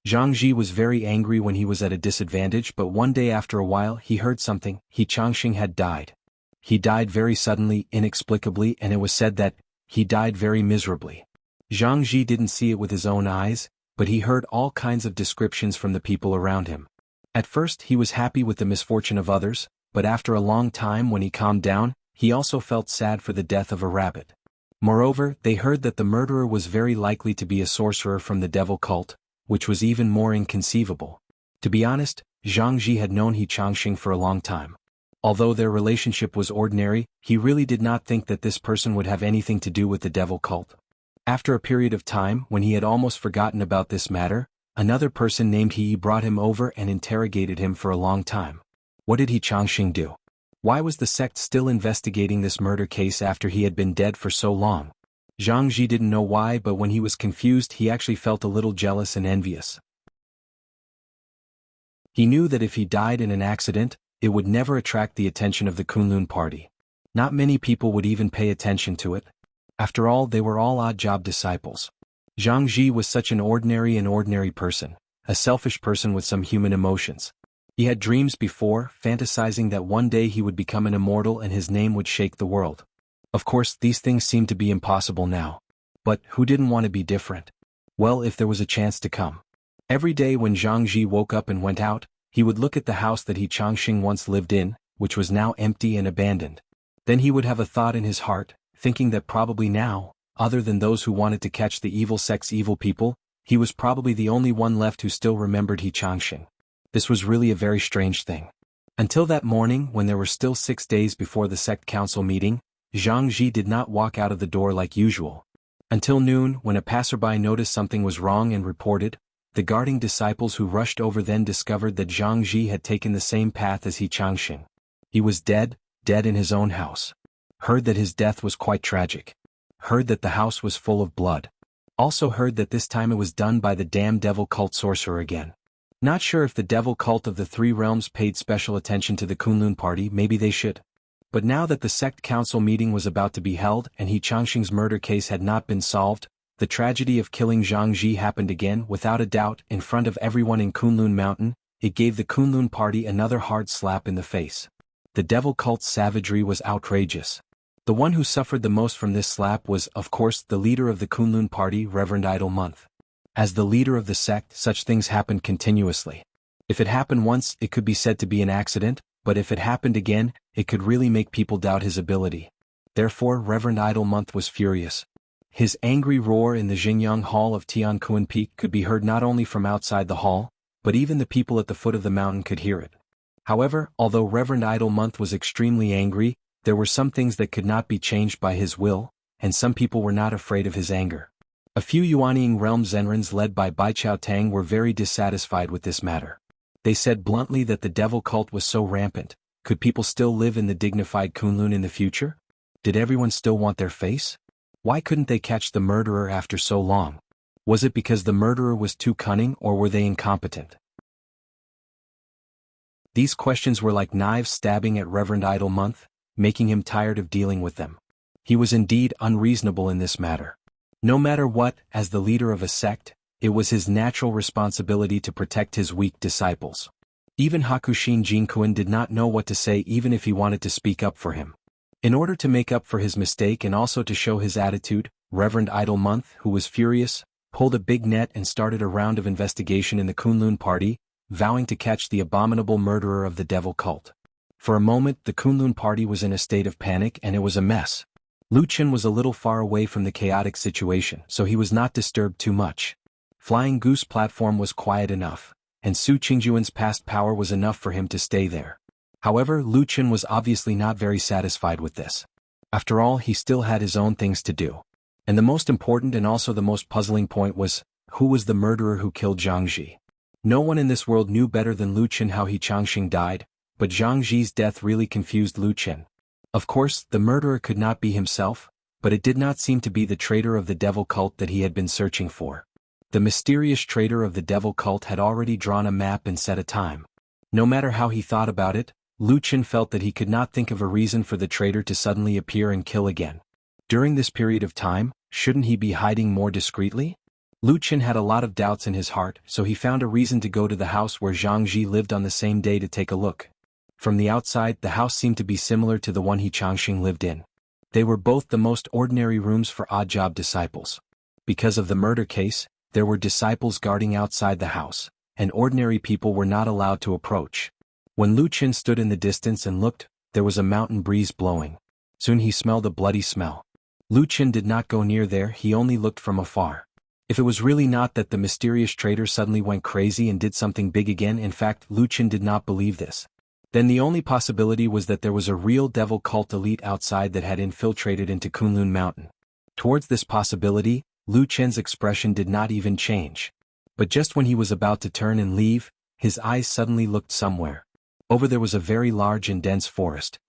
Zhang Ji was very angry when he was at a disadvantage, but one day after a while he heard something: He Changxing had died. He died very suddenly, inexplicably, and it was said that he died very miserably. Zhang Ji didn't see it with his own eyes, but he heard all kinds of descriptions from the people around him. At first he was happy with the misfortune of others, but after a long time when he calmed down, he also felt sad for the death of a rabbit. Moreover, they heard that the murderer was very likely to be a sorcerer from the devil cult, which was even more inconceivable. To be honest, Zhang Ji had known He Changxing for a long time. Although their relationship was ordinary, he really did not think that this person would have anything to do with the devil cult. After a period of time, when he had almost forgotten about this matter, another person named He brought him over and interrogated him for a long time. What did He Changxing do? Why was the sect still investigating this murder case after he had been dead for so long? Zhang Ji didn't know why, but when he was confused he actually felt a little jealous and envious. He knew that if he died in an accident, it would never attract the attention of the Kunlun party. Not many people would even pay attention to it. After all, they were all odd job disciples. Zhang Ji was such an ordinary person, a selfish person with some human emotions. He had dreams before, fantasizing that one day he would become an immortal and his name would shake the world. Of course, these things seemed to be impossible now. But who didn't want to be different? Well, if there was a chance to come. Every day when Zhang Ji woke up and went out, he would look at the house that He Changxing once lived in, which was now empty and abandoned. Then he would have a thought in his heart, thinking that probably now, other than those who wanted to catch the evil sect's evil people, he was probably the only one left who still remembered He Changxing. This was really a very strange thing. Until that morning, when there were still 6 days before the sect council meeting, Zhang Ji did not walk out of the door like usual. Until noon, when a passerby noticed something was wrong and reported, the guarding disciples who rushed over then discovered that Zhang Ji had taken the same path as He Changxing. He was dead in his own house. Heard that his death was quite tragic. Heard that the house was full of blood. Also heard that this time it was done by the damn devil cult sorcerer again. Not sure if the devil cult of the Three Realms paid special attention to the Kunlun party, maybe they should. But now that the sect council meeting was about to be held and He Changxing's murder case had not been solved, the tragedy of killing Zhang Ji happened again without a doubt in front of everyone in Kunlun Mountain. It gave the Kunlun party another hard slap in the face. The devil cult's savagery was outrageous. The one who suffered the most from this slap was, of course, the leader of the Kunlun party, Reverend Idle Month. As the leader of the sect, such things happened continuously. If it happened once, it could be said to be an accident, but if it happened again, it could really make people doubt his ability. Therefore, Reverend Idle Month was furious. His angry roar in the Xingyang Hall of Tiankuan Peak could be heard not only from outside the hall, but even the people at the foot of the mountain could hear it. However, although Reverend Idle Month was extremely angry, there were some things that could not be changed by his will, and some people were not afraid of his anger. A few Yuanying realm Zenrins led by Bai Chao Tang were very dissatisfied with this matter. They said bluntly that the devil cult was so rampant. Could people still live in the dignified Kunlun in the future? Did everyone still want their face? Why couldn't they catch the murderer after so long? Was it because the murderer was too cunning, or were they incompetent? These questions were like knives stabbing at Reverend Idle Month, making him tired of dealing with them. He was indeed unreasonable in this matter. No matter what, as the leader of a sect, it was his natural responsibility to protect his weak disciples. Even Hakushin Jinkuan did not know what to say even if he wanted to speak up for him. In order to make up for his mistake and also to show his attitude, Reverend Idle Month, who was furious, pulled a big net and started a round of investigation in the Kunlun party, vowing to catch the abominable murderer of the devil cult. For a moment the Kunlun party was in a state of panic and it was a mess. Lu Chen was a little far away from the chaotic situation, so he was not disturbed too much. Flying Goose platform was quiet enough, and Su Qingjuan's past power was enough for him to stay there. However, Lu Chen was obviously not very satisfied with this. After all, he still had his own things to do. And the most important and also the most puzzling point was, who was the murderer who killed Zhang Ji? No one in this world knew better than Lu Chen how He Changxing died, but Zhang Ji's death really confused Lu Chen. Of course, the murderer could not be himself, but it did not seem to be the traitor of the devil cult that he had been searching for. The mysterious traitor of the devil cult had already drawn a map and set a time. No matter how he thought about it, Lu Chen felt that he could not think of a reason for the traitor to suddenly appear and kill again. During this period of time, shouldn't he be hiding more discreetly? Lu Chen had a lot of doubts in his heart, so he found a reason to go to the house where Zhang Ji lived on the same day to take a look. From the outside, the house seemed to be similar to the one he Changxing lived in. They were both the most ordinary rooms for odd-job disciples. Because of the murder case, there were disciples guarding outside the house, and ordinary people were not allowed to approach. When Lu Chen stood in the distance and looked, there was a mountain breeze blowing. Soon he smelled a bloody smell. Lu Chen did not go near there, he only looked from afar. If it was really not that the mysterious traitor suddenly went crazy and did something big again, in fact, Lu Chen did not believe this. Then the only possibility was that there was a real devil cult elite outside that had infiltrated into Kunlun Mountain. Towards this possibility, Lu Chen's expression did not even change. But just when he was about to turn and leave, his eyes suddenly looked somewhere. Over there was a very large and dense forest.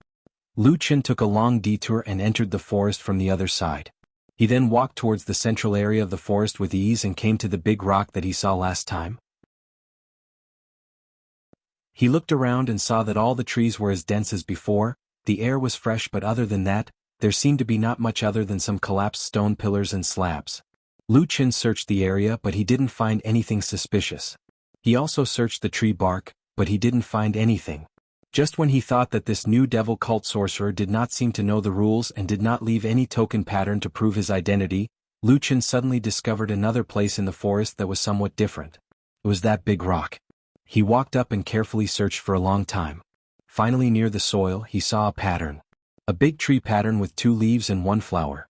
Lu Chen took a long detour and entered the forest from the other side. He then walked towards the central area of the forest with ease and came to the big rock that he saw last time. He looked around and saw that all the trees were as dense as before, the air was fresh, but other than that, there seemed to be not much other than some collapsed stone pillars and slabs. Lu Chen searched the area, but he didn't find anything suspicious. He also searched the tree bark, but he didn't find anything. Just when he thought that this new devil cult sorcerer did not seem to know the rules and did not leave any token pattern to prove his identity, Lu Chen suddenly discovered another place in the forest that was somewhat different. It was that big rock. He walked up and carefully searched for a long time. Finally, near the soil, he saw a pattern. A big tree pattern with 2 leaves and 1 flower.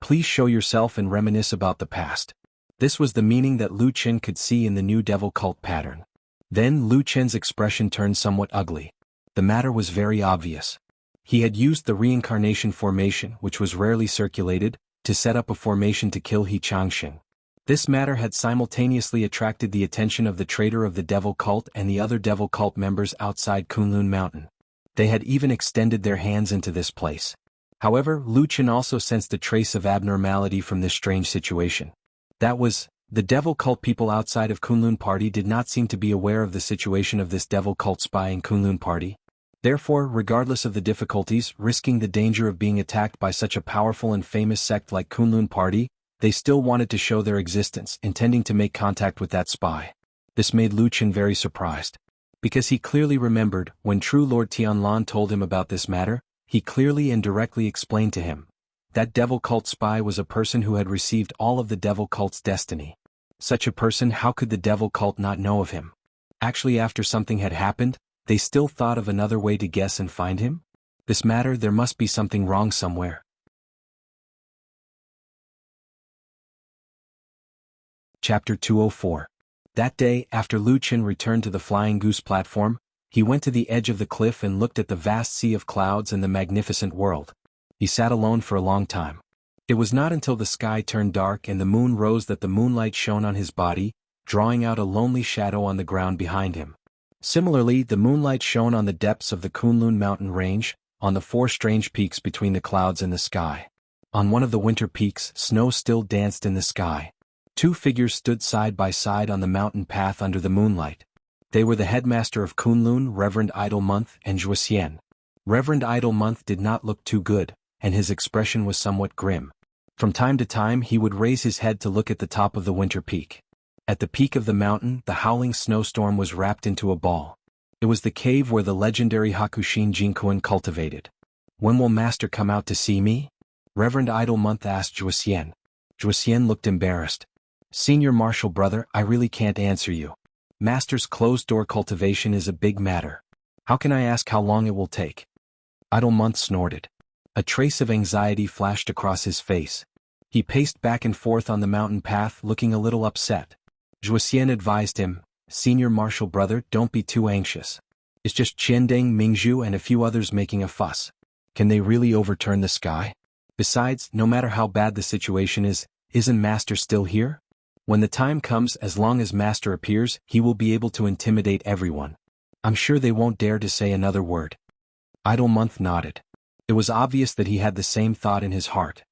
Please show yourself and reminisce about the past. This was the meaning that Lu Chen could see in the new devil cult pattern. Then Lu Chen's expression turned somewhat ugly. The matter was very obvious. He had used the reincarnation formation, which was rarely circulated, to set up a formation to kill He Changxing. This matter had simultaneously attracted the attention of the traitor of the devil cult and the other devil cult members outside Kunlun Mountain. They had even extended their hands into this place. However, Lu Chen also sensed a trace of abnormality from this strange situation. That was, the devil cult people outside of Kunlun Party did not seem to be aware of the situation of this devil cult spy in Kunlun Party. Therefore, regardless of the difficulties, risking the danger of being attacked by such a powerful and famous sect like Kunlun Party, they still wanted to show their existence, intending to make contact with that spy. This made Lu Chen very surprised. Because he clearly remembered, when True Lord Tianlan told him about this matter, he clearly and directly explained to him. That devil cult spy was a person who had received all of the devil cult's destiny. Such a person, how could the devil cult not know of him? Actually, after something had happened, they still thought of another way to guess and find him? This matter, there must be something wrong somewhere. Chapter 204. That day, after Lu Chen returned to the Flying Goose platform, he went to the edge of the cliff and looked at the vast sea of clouds and the magnificent world. He sat alone for a long time. It was not until the sky turned dark and the moon rose that the moonlight shone on his body, drawing out a lonely shadow on the ground behind him. Similarly, the moonlight shone on the depths of the Kunlun mountain range, on the 4 strange peaks between the clouds and the sky. On one of the winter peaks, snow still danced in the sky. 2 figures stood side by side on the mountain path under the moonlight. They were the headmaster of Kunlun, Reverend Idle Month, and Zhuxian. Reverend Idle Month did not look too good, and his expression was somewhat grim. From time to time he would raise his head to look at the top of the winter peak. At the peak of the mountain, the howling snowstorm was wrapped into a ball. It was the cave where the legendary Hakushin Jinkuan cultivated. When will Master come out to see me? Reverend Idle Month asked Zhuxian. Zhuxian looked embarrassed. Senior Marshal Brother, I really can't answer you. Master's closed-door cultivation is a big matter. How can I ask how long it will take? Idle Month snorted. A trace of anxiety flashed across his face. He paced back and forth on the mountain path, looking a little upset. Zhuxian advised him, Senior Marshal Brother, don't be too anxious. It's just Qiandeng, Mingzhu and a few others making a fuss. Can they really overturn the sky? Besides, no matter how bad the situation is, isn't Master still here? When the time comes, as long as Master appears, he will be able to intimidate everyone. I'm sure they won't dare to say another word. Idle Month nodded. It was obvious that he had the same thought in his heart.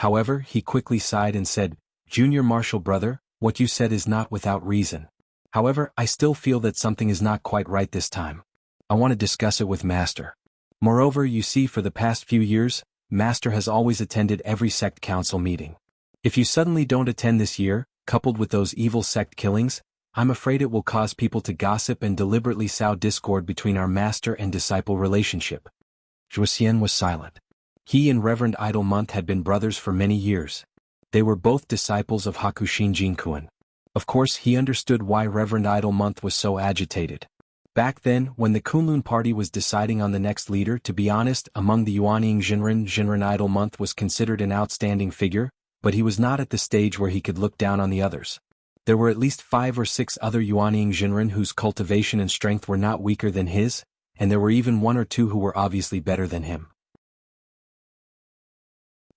However, he quickly sighed and said, "Junior Marshal brother, what you said is not without reason. However, I still feel that something is not quite right this time. I want to discuss it with Master. Moreover, you see, for the past few years, Master has always attended every sect council meeting. If you suddenly don't attend this year, coupled with those evil sect killings, I'm afraid it will cause people to gossip and deliberately sow discord between our master and disciple relationship." Zhuxian was silent. He and Reverend Idle Month had been brothers for many years. They were both disciples of Hakushin Jinkuan. Of course, he understood why Reverend Idle Month was so agitated. Back then, when the Kunlun party was deciding on the next leader, to be honest, among the Yuanying Jinren Idle Month was considered an outstanding figure, but he was not at the stage where he could look down on the others. There were at least 5 or 6 other Yuanying Jinren whose cultivation and strength were not weaker than his, and there were even 1 or 2 who were obviously better than him.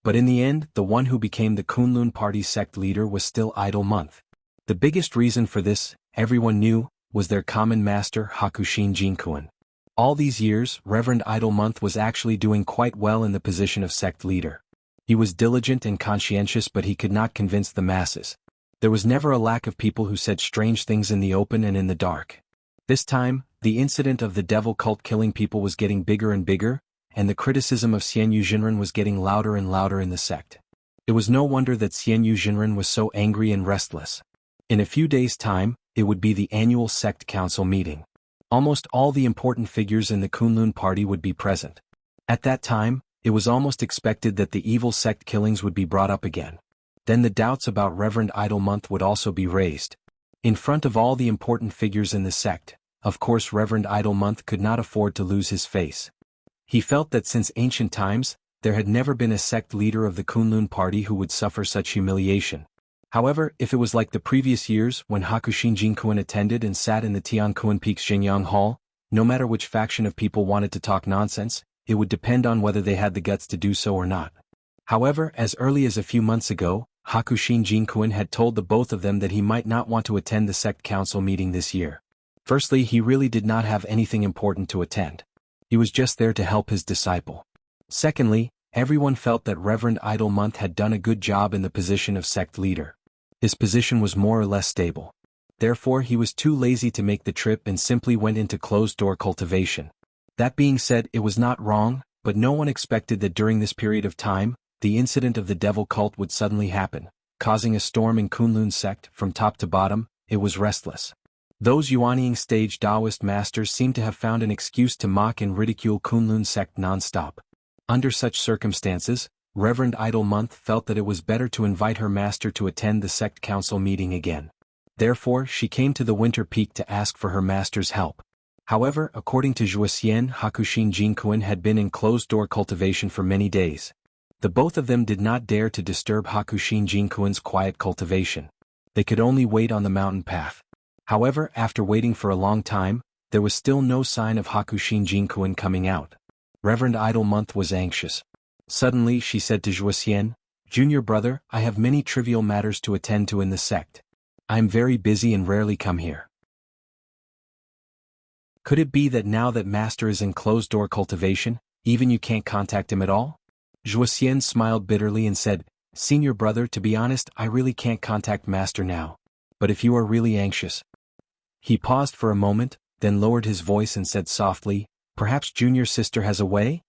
But in the end, the one who became the Kunlun party sect leader was still Idle Month. The biggest reason for this, everyone knew, was their common master Hakushin Jinkuan. All these years, Reverend Idle Month was actually doing quite well in the position of sect leader. He was diligent and conscientious, but he could not convince the masses. There was never a lack of people who said strange things in the open and in the dark. This time, the incident of the devil cult killing people was getting bigger and bigger, and the criticism of Xianyu Jinren was getting louder and louder in the sect. It was no wonder that Xianyu Jinren was so angry and restless. In a few days' time, it would be the annual sect council meeting. Almost all the important figures in the Kunlun party would be present. At that time, it was almost expected that the evil sect killings would be brought up again. Then the doubts about Reverend Idle Month would also be raised. In front of all the important figures in the sect, of course Reverend Idle Month could not afford to lose his face. He felt that since ancient times, there had never been a sect leader of the Kunlun party who would suffer such humiliation. However, if it was like the previous years when Hakushin Jinkuan attended and sat in the Tiankuan Peak's Xinyang Hall, no matter which faction of people wanted to talk nonsense, it would depend on whether they had the guts to do so or not. However, as early as a few months ago, Hakushin Jinkuan had told the both of them that he might not want to attend the sect council meeting this year. Firstly, he really did not have anything important to attend. He was just there to help his disciple. Secondly, everyone felt that Reverend Idle Month had done a good job in the position of sect leader. His position was more or less stable. Therefore, he was too lazy to make the trip and simply went into closed-door cultivation. That being said, it was not wrong, but no one expected that during this period of time, the incident of the devil cult would suddenly happen, causing a storm in Kunlun's sect. From top to bottom, it was restless. Those Yuanying stage Taoist masters seemed to have found an excuse to mock and ridicule Kunlun's sect non-stop. Under such circumstances, Reverend Idle Month felt that it was better to invite her master to attend the sect council meeting again. Therefore, she came to the Winter Peak to ask for her master's help. However, according to Zhuxian, Hakushin Jinkuan had been in closed-door cultivation for many days. The both of them did not dare to disturb Hakushin Jinkuan's quiet cultivation. They could only wait on the mountain path. However, after waiting for a long time, there was still no sign of Hakushin Jinkuan coming out. Reverend Idle Month was anxious. Suddenly she said to Zhuxian, "Junior brother, I have many trivial matters to attend to in the sect. I am very busy and rarely come here. Could it be that now that Master is in closed-door cultivation, even you can't contact him at all?" Zhuxian smiled bitterly and said, "Senior brother, to be honest, I really can't contact Master now. But if you are really anxious..." He paused for a moment, then lowered his voice and said softly, "Perhaps junior sister has a way?"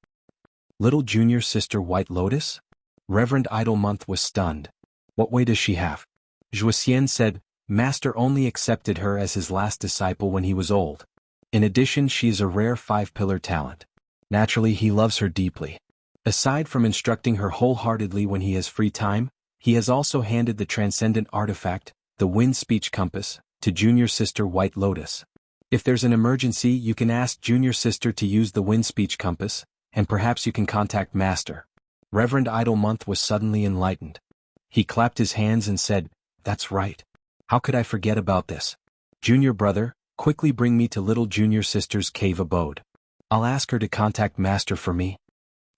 "Little junior sister White Lotus?" Reverend Idle Month was stunned. "What way does she have?" Zhuxian said, "Master only accepted her as his last disciple when he was old. In addition, she is a rare 5-pillar talent. Naturally, he loves her deeply. Aside from instructing her wholeheartedly when he has free time, he has also handed the transcendent artifact, the Wind Speech Compass, to junior sister White Lotus. If there's an emergency, you can ask junior sister to use the Wind Speech Compass, and perhaps you can contact Master." Reverend Idle Month was suddenly enlightened. He clapped his hands and said, "That's right. How could I forget about this? Junior brother, quickly bring me to little junior sister's cave abode. I'll ask her to contact Master for me."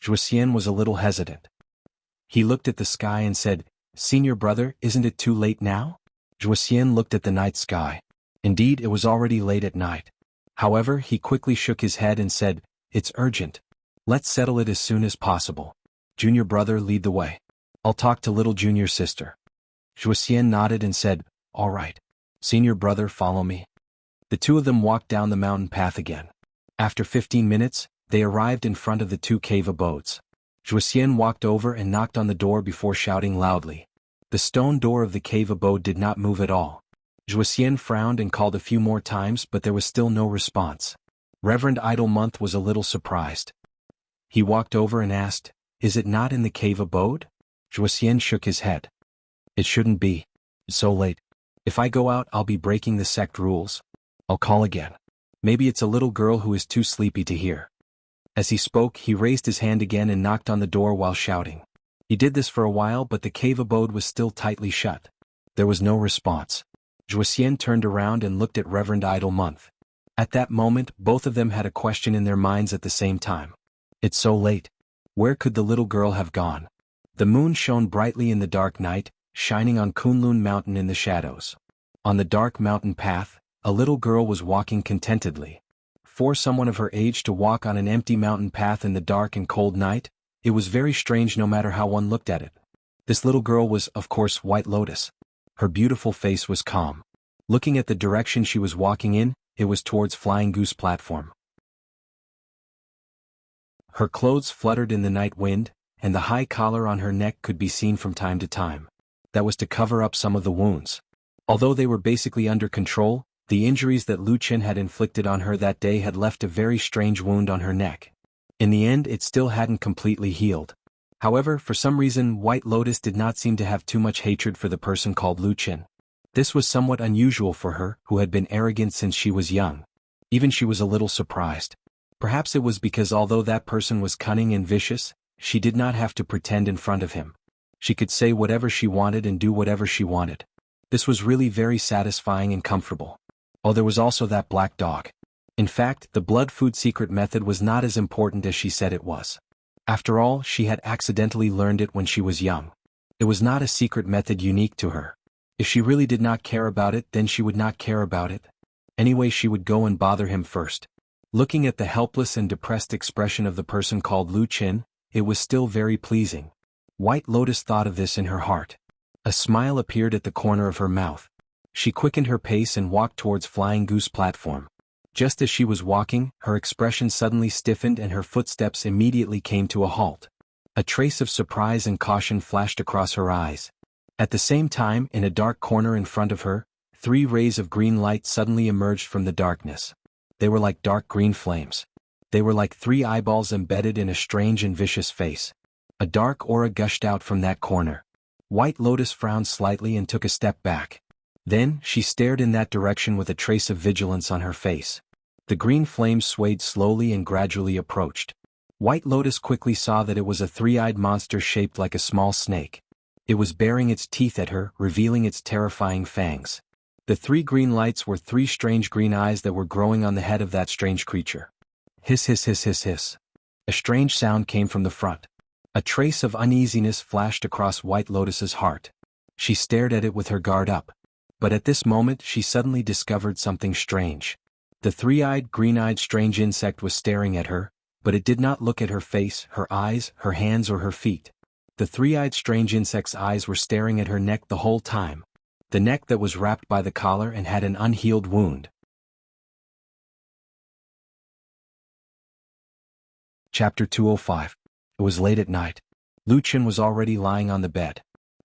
Zhuxian was a little hesitant. He looked at the sky and said, "Senior brother, isn't it too late now?" Zhuxian looked at the night sky. Indeed, it was already late at night. However, he quickly shook his head and said, "It's urgent. Let's settle it as soon as possible. Junior brother, lead the way." I'll talk to little junior sister. Wuxia nodded and said, all right. Senior brother, follow me. The two of them walked down the mountain path again. After 15 minutes, they arrived in front of the two cave abodes. Wuxia walked over and knocked on the door before shouting loudly. The stone door of the cave abode did not move at all. Wuxia frowned and called a few more times, but there was still no response. Reverend Idlemonth was a little surprised. He walked over and asked, is it not in the cave abode? Wuxia shook his head. It shouldn't be. It's so late. If I go out, I'll be breaking the sect rules. I'll call again. Maybe it's a little girl who is too sleepy to hear. As he spoke, he raised his hand again and knocked on the door while shouting. He did this for a while, but the cave abode was still tightly shut. There was no response. Wuxia turned around and looked at Reverend Idlemonth. At that moment, both of them had a question in their minds at the same time. It's so late. Where could the little girl have gone? The moon shone brightly in the dark night, shining on Kunlun Mountain in the shadows. On the dark mountain path, a little girl was walking contentedly. For someone of her age to walk on an empty mountain path in the dark and cold night, it was very strange no matter how one looked at it. This little girl was, of course, White Lotus. Her beautiful face was calm. Looking at the direction she was walking in, it was towards Flying Goose platform. Her clothes fluttered in the night wind, and the high collar on her neck could be seen from time to time. That was to cover up some of the wounds. Although they were basically under control, the injuries that Lu Qin had inflicted on her that day had left a very strange wound on her neck. In the end, it still hadn't completely healed. However, for some reason, White Lotus did not seem to have too much hatred for the person called Lu Qin. This was somewhat unusual for her, who had been arrogant since she was young. Even she was a little surprised. Perhaps it was because although that person was cunning and vicious, she did not have to pretend in front of him. She could say whatever she wanted and do whatever she wanted. This was really very satisfying and comfortable. Oh, there was also that black dog. In fact, the blood food secret method was not as important as she said it was. After all, she had accidentally learned it when she was young. It was not a secret method unique to her. If she really did not care about it, then she would not care about it. Anyway, she would go and bother him first. Looking at the helpless and depressed expression of the person called Lu Qin, it was still very pleasing. White Lotus thought of this in her heart. A smile appeared at the corner of her mouth. She quickened her pace and walked towards Flying Goose platform. Just as she was walking, her expression suddenly stiffened and her footsteps immediately came to a halt. A trace of surprise and caution flashed across her eyes. At the same time, in a dark corner in front of her, 3 rays of green light suddenly emerged from the darkness. They were like dark green flames. They were like 3 eyeballs embedded in a strange and vicious face. A dark aura gushed out from that corner. White Lotus frowned slightly and took a step back. Then, she stared in that direction with a trace of vigilance on her face. The green flames swayed slowly and gradually approached. White Lotus quickly saw that it was a 3-eyed monster shaped like a small snake. It was baring its teeth at her, revealing its terrifying fangs. The 3 green lights were 3 strange green eyes that were growing on the head of that strange creature. Hiss hiss hiss hiss hiss. A strange sound came from the front. A trace of uneasiness flashed across White Lotus's heart. She stared at it with her guard up. But at this moment she suddenly discovered something strange. The 3-eyed, green-eyed strange insect was staring at her, but it did not look at her face, her eyes, her hands or her feet. The 3-eyed strange insect's eyes were staring at her neck the whole time. The neck that was wrapped by the collar and had an unhealed wound. Chapter 205. It was late at night. Lu Qin was already lying on the bed.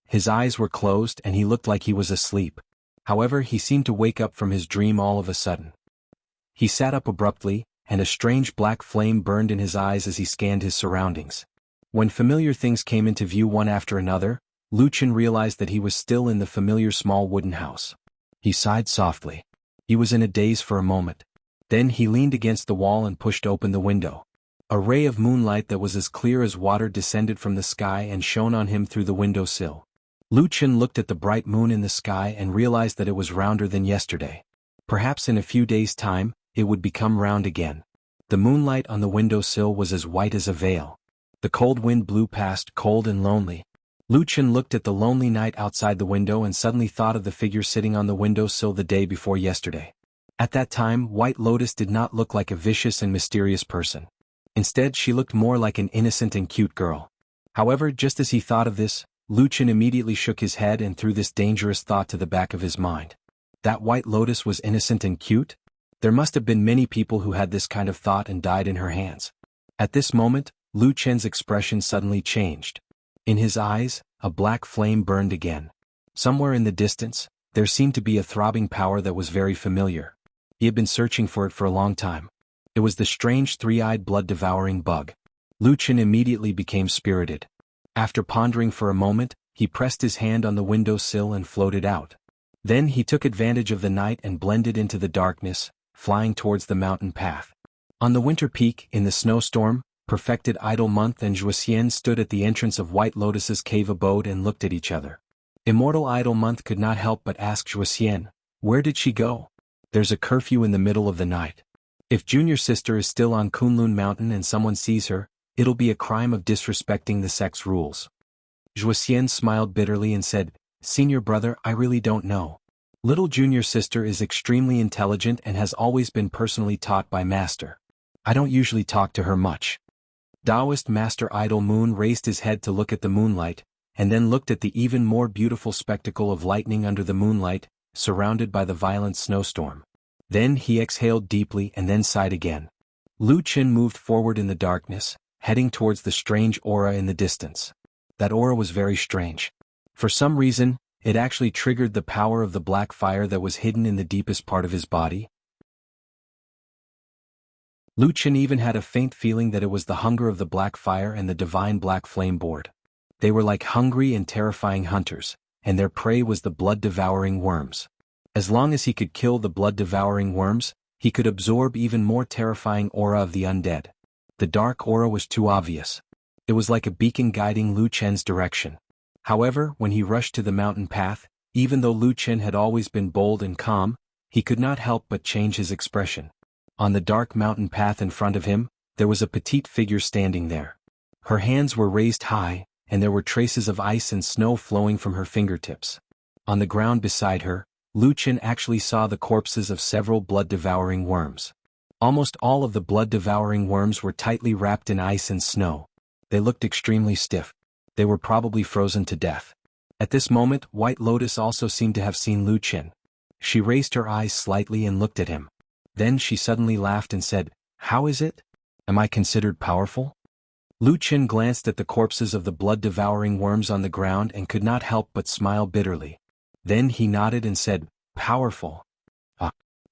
His eyes were closed and he looked like he was asleep. However, he seemed to wake up from his dream all of a sudden. He sat up abruptly, and a strange black flame burned in his eyes as he scanned his surroundings. When familiar things came into view one after another, Lu Qin realized that he was still in the familiar small wooden house. He sighed softly. He was in a daze for a moment. Then he leaned against the wall and pushed open the window. A ray of moonlight that was as clear as water descended from the sky and shone on him through the window sill. Lu Qin looked at the bright moon in the sky and realized that it was rounder than yesterday. Perhaps in a few days' time, it would become round again. The moonlight on the window sill was as white as a veil. The cold wind blew past, cold and lonely. Lu Qin looked at the lonely night outside the window and suddenly thought of the figure sitting on the window sill the day before yesterday. At that time, White Lotus did not look like a vicious and mysterious person. Instead, she looked more like an innocent and cute girl. However, just as he thought of this, Lu Chen immediately shook his head and threw this dangerous thought to the back of his mind. That white lotus was innocent and cute? There must have been many people who had this kind of thought and died in her hands. At this moment, Lu Chen's expression suddenly changed. In his eyes, a black flame burned again. Somewhere in the distance, there seemed to be a throbbing power that was very familiar. He had been searching for it for a long time. It was the strange three-eyed blood-devouring bug. Lu Chen immediately became spirited. After pondering for a moment, he pressed his hand on the windowsill and floated out. Then he took advantage of the night and blended into the darkness, flying towards the mountain path. On the winter peak, in the snowstorm, perfected idle month and Zhuoxian stood at the entrance of White Lotus's cave abode and looked at each other. Immortal idle month could not help but ask Zhuoxian, where did she go? There's a curfew in the middle of the night. If junior sister is still on Kunlun Mountain and someone sees her, it'll be a crime of disrespecting the sex rules. Zhuoxian smiled bitterly and said, Senior brother, I really don't know. Little junior sister is extremely intelligent and has always been personally taught by master. I don't usually talk to her much. Taoist Master Idle Moon raised his head to look at the moonlight, and then looked at the even more beautiful spectacle of lightning under the moonlight, surrounded by the violent snowstorm. Then he exhaled deeply and then sighed again. Lu Chen moved forward in the darkness, heading towards the strange aura in the distance. That aura was very strange. For some reason, it actually triggered the power of the black fire that was hidden in the deepest part of his body. Lu Chen even had a faint feeling that it was the hunger of the black fire and the divine black flame board. They were like hungry and terrifying hunters, and their prey was the blood-devouring worms. As long as he could kill the blood-devouring worms, he could absorb even more terrifying aura of the undead. The dark aura was too obvious. It was like a beacon guiding Lu Chen's direction. However, when he rushed to the mountain path, even though Lu Chen had always been bold and calm, he could not help but change his expression. On the dark mountain path in front of him, there was a petite figure standing there. Her hands were raised high, and there were traces of ice and snow flowing from her fingertips. On the ground beside her, Lu Chen actually saw the corpses of several blood-devouring worms. Almost all of the blood-devouring worms were tightly wrapped in ice and snow. They looked extremely stiff. They were probably frozen to death. At this moment, White Lotus also seemed to have seen Lu Chen. She raised her eyes slightly and looked at him. Then she suddenly laughed and said, How is it? Am I considered powerful? Lu Chen glanced at the corpses of the blood-devouring worms on the ground and could not help but smile bitterly. Then he nodded and said, Powerful.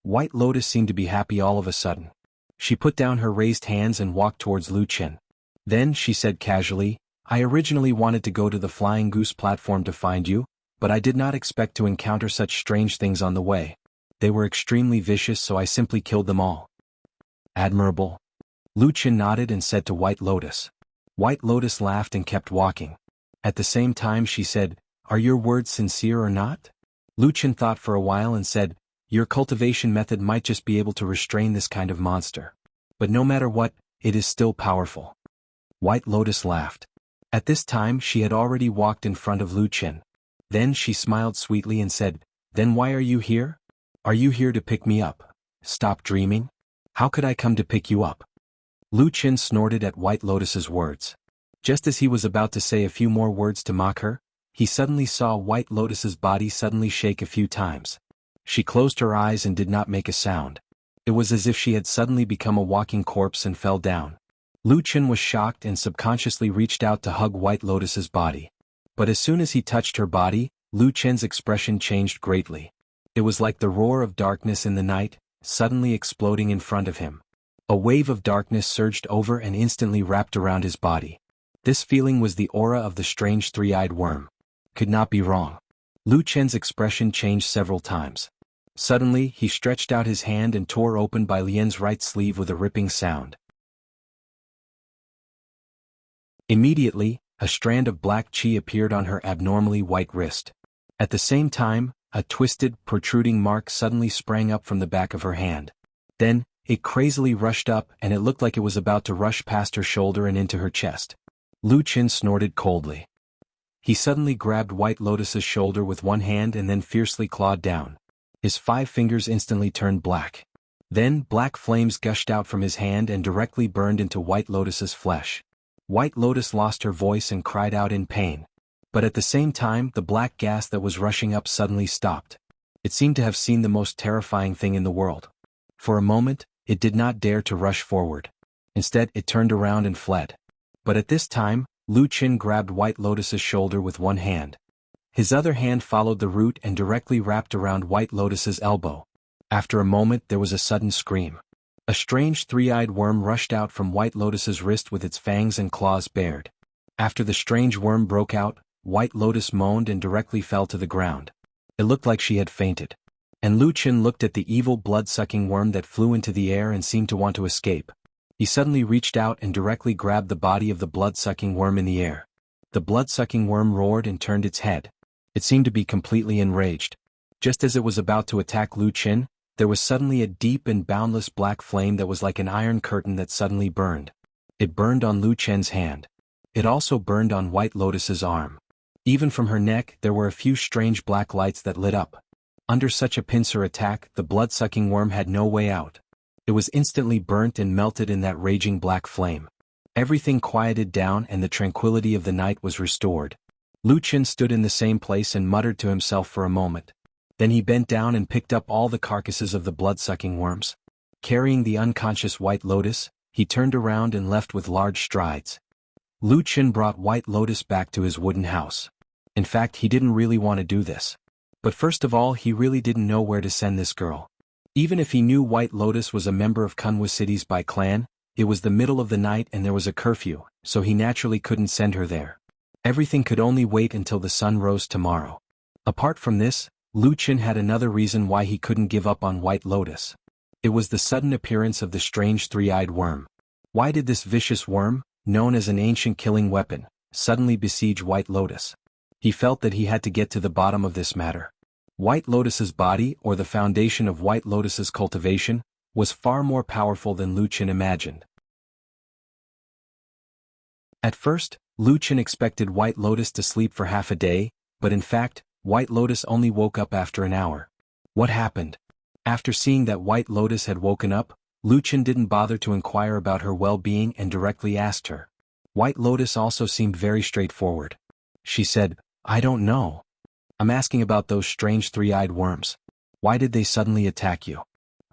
White Lotus seemed to be happy all of a sudden. She put down her raised hands and walked towards Lu Chen. Then she said casually, I originally wanted to go to the Flying Goose platform to find you, but I did not expect to encounter such strange things on the way. They were extremely vicious, so I simply killed them all. Admirable. Lu Chen nodded and said to White Lotus. White Lotus laughed and kept walking. At the same time she said, Are your words sincere or not? Lu Chen thought for a while and said, Your cultivation method might just be able to restrain this kind of monster. But no matter what, it is still powerful. White Lotus laughed. At this time she had already walked in front of Lu Chen. Then she smiled sweetly and said, Then why are you here? Are you here to pick me up? Stop dreaming. How could I come to pick you up? Lu Chen snorted at White Lotus's words. Just as he was about to say a few more words to mock her, he suddenly saw White Lotus's body suddenly shake a few times. She closed her eyes and did not make a sound. It was as if she had suddenly become a walking corpse and fell down. Lu Chen was shocked and subconsciously reached out to hug White Lotus's body. But as soon as he touched her body, Lu Chen's expression changed greatly. It was like the roar of darkness in the night, suddenly exploding in front of him. A wave of darkness surged over and instantly wrapped around his body. This feeling was the aura of the strange three-eyed worm. Could not be wrong. Lu Chen's expression changed several times. Suddenly, he stretched out his hand and tore open Bai Lian's right sleeve with a ripping sound. Immediately, a strand of black qi appeared on her abnormally white wrist. At the same time, a twisted, protruding mark suddenly sprang up from the back of her hand. Then, it crazily rushed up and it looked like it was about to rush past her shoulder and into her chest. Lu Chen snorted coldly. He suddenly grabbed White Lotus's shoulder with one hand and then fiercely clawed down. His 5 fingers instantly turned black. Then black flames gushed out from his hand and directly burned into White Lotus's flesh. White Lotus lost her voice and cried out in pain. But at the same time, the black gas that was rushing up suddenly stopped. It seemed to have seen the most terrifying thing in the world. For a moment, it did not dare to rush forward. Instead, it turned around and fled. But at this time, Lu Qin grabbed White Lotus's shoulder with one hand. His other hand followed the root and directly wrapped around White Lotus's elbow. After a moment, there was a sudden scream. A strange three-eyed worm rushed out from White Lotus's wrist with its fangs and claws bared. After the strange worm broke out, White Lotus moaned and directly fell to the ground. It looked like she had fainted. And Lu Qin looked at the evil blood-sucking worm that flew into the air and seemed to want to escape. He suddenly reached out and directly grabbed the body of the blood-sucking worm in the air. The blood-sucking worm roared and turned its head. It seemed to be completely enraged. Just as it was about to attack Lu Qin, there was suddenly a deep and boundless black flame that was like an iron curtain that suddenly burned. It burned on Lu Qin's hand. It also burned on White Lotus's arm. Even from her neck, there were a few strange black lights that lit up. Under such a pincer attack, the blood-sucking worm had no way out. It was instantly burnt and melted in that raging black flame. Everything quieted down and the tranquility of the night was restored. Lu Qin stood in the same place and muttered to himself for a moment. Then he bent down and picked up all the carcasses of the blood-sucking worms. Carrying the unconscious White Lotus, he turned around and left with large strides. Lu Qin brought White Lotus back to his wooden house. In fact, he didn't really want to do this. But first of all, he really didn't know where to send this girl. Even if he knew White Lotus was a member of Kunwa City's by clan, it was the middle of the night and there was a curfew, so he naturally couldn't send her there. Everything could only wait until the sun rose tomorrow. Apart from this, Lu Qin had another reason why he couldn't give up on White Lotus. It was the sudden appearance of the strange three-eyed worm. Why did this vicious worm, known as an ancient killing weapon, suddenly besiege White Lotus? He felt that he had to get to the bottom of this matter. White Lotus's body, or the foundation of White Lotus's cultivation, was far more powerful than Lu Qin imagined. At first, Lu Qin expected White Lotus to sleep for half a day, but in fact, White Lotus only woke up after an hour. What happened? After seeing that White Lotus had woken up, Lu Qin didn't bother to inquire about her well-being and directly asked her. White Lotus also seemed very straightforward. She said, "I don't know. I'm asking about those strange three-eyed worms. Why did they suddenly attack you?"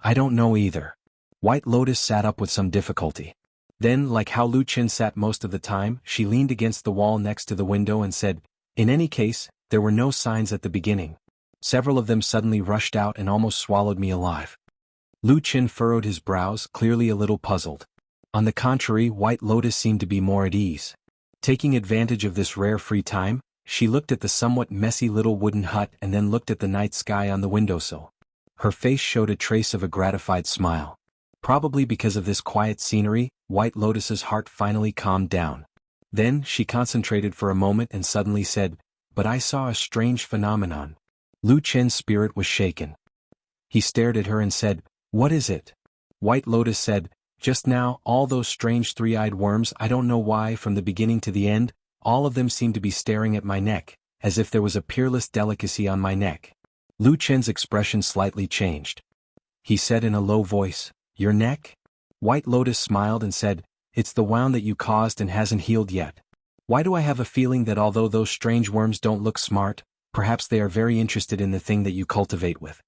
"I don't know either." White Lotus sat up with some difficulty. Then, like how Lu Qin sat most of the time, she leaned against the wall next to the window and said, "In any case, there were no signs at the beginning. Several of them suddenly rushed out and almost swallowed me alive." Lu Qin furrowed his brows, clearly a little puzzled. On the contrary, White Lotus seemed to be more at ease. Taking advantage of this rare free time, she looked at the somewhat messy little wooden hut and then looked at the night sky on the windowsill. Her face showed a trace of a gratified smile. Probably because of this quiet scenery, White Lotus's heart finally calmed down. Then, she concentrated for a moment and suddenly said, "But I saw a strange phenomenon." Lu Qin's spirit was shaken. He stared at her and said, "What is it?" White Lotus said, "Just now, all those strange three-eyed worms, I don't know why, from the beginning to the end, all of them seemed to be staring at my neck, as if there was a peerless delicacy on my neck." Lu Qin's expression slightly changed. He said in a low voice, "Your neck?" White Lotus smiled and said, "It's the wound that you caused and hasn't healed yet. Why do I have a feeling that although those strange worms don't look smart, perhaps they are very interested in the thing that you cultivate with.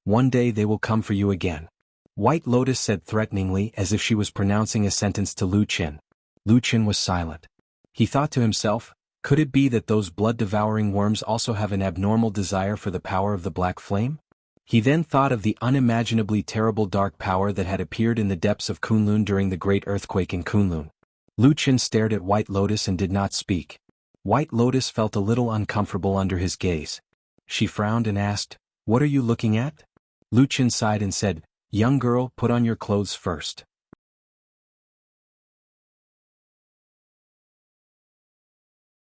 One day they will come for you again." White Lotus said threateningly, as if she was pronouncing a sentence to Lu Qin. Lu Qin was silent. He thought to himself, could it be that those blood-devouring worms also have an abnormal desire for the power of the black flame? He then thought of the unimaginably terrible dark power that had appeared in the depths of Kunlun during the great earthquake in Kunlun. Lu Qin stared at White Lotus and did not speak. White Lotus felt a little uncomfortable under his gaze. She frowned and asked, "What are you looking at?" Lu Qin sighed and said, "Young girl, put on your clothes first."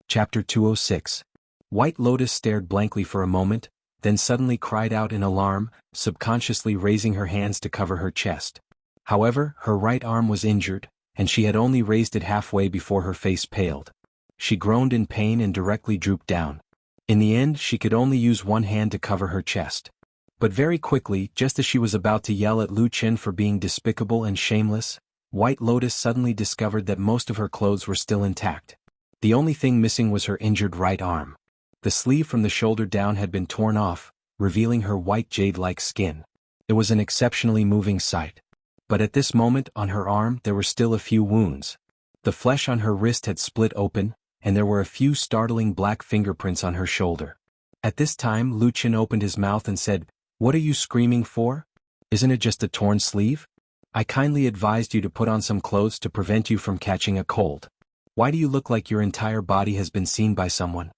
Chapter 206. White Lotus stared blankly for a moment, then suddenly cried out in alarm, subconsciously raising her hands to cover her chest. However, her right arm was injured, and she had only raised it halfway before her face paled. She groaned in pain and directly drooped down. In the end, she could only use one hand to cover her chest. But very quickly, just as she was about to yell at Lu Qin for being despicable and shameless, White Lotus suddenly discovered that most of her clothes were still intact. The only thing missing was her injured right arm. The sleeve from the shoulder down had been torn off, revealing her white jade-like skin. It was an exceptionally moving sight. But at this moment on her arm there were still a few wounds. The flesh on her wrist had split open, and there were a few startling black fingerprints on her shoulder. At this time Lucian opened his mouth and said, "What are you screaming for? Isn't it just a torn sleeve? I kindly advised you to put on some clothes to prevent you from catching a cold. Why do you look like your entire body has been seen by someone?"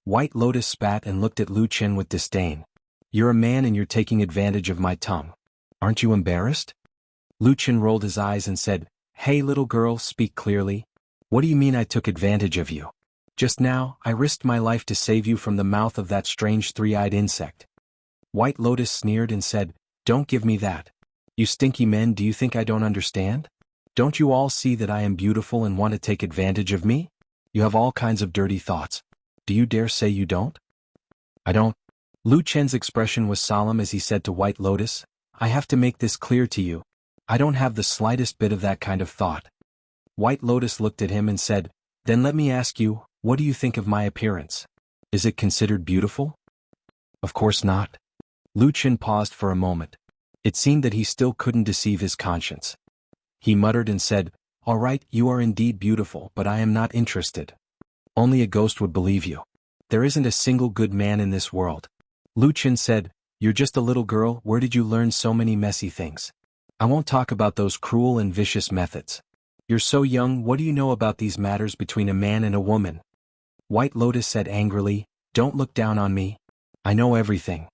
White Lotus spat and looked at Lucian with disdain. "You're a man and you're taking advantage of my tongue. Aren't you embarrassed?" Lucian rolled his eyes and said, "Hey little girl, speak clearly. What do you mean I took advantage of you? Just now, I risked my life to save you from the mouth of that strange three-eyed insect." White Lotus sneered and said, "Don't give me that. You stinky men, do you think I don't understand? Don't you all see that I am beautiful and want to take advantage of me? You have all kinds of dirty thoughts. Do you dare say you don't?" "I don't." Lucian's expression was solemn as he said to White Lotus, "I have to make this clear to you. I don't have the slightest bit of that kind of thought." White Lotus looked at him and said, "Then let me ask you, what do you think of my appearance? Is it considered beautiful?" "Of course not." Lucian paused for a moment. It seemed that he still couldn't deceive his conscience. He muttered and said, "All right, you are indeed beautiful, but I am not interested. Only a ghost would believe you. There isn't a single good man in this world." Lucian said, "You're just a little girl, where did you learn so many messy things? I won't talk about those cruel and vicious methods. You're so young, what do you know about these matters between a man and a woman?" White Lotus said angrily, "Don't look down on me. I know everything."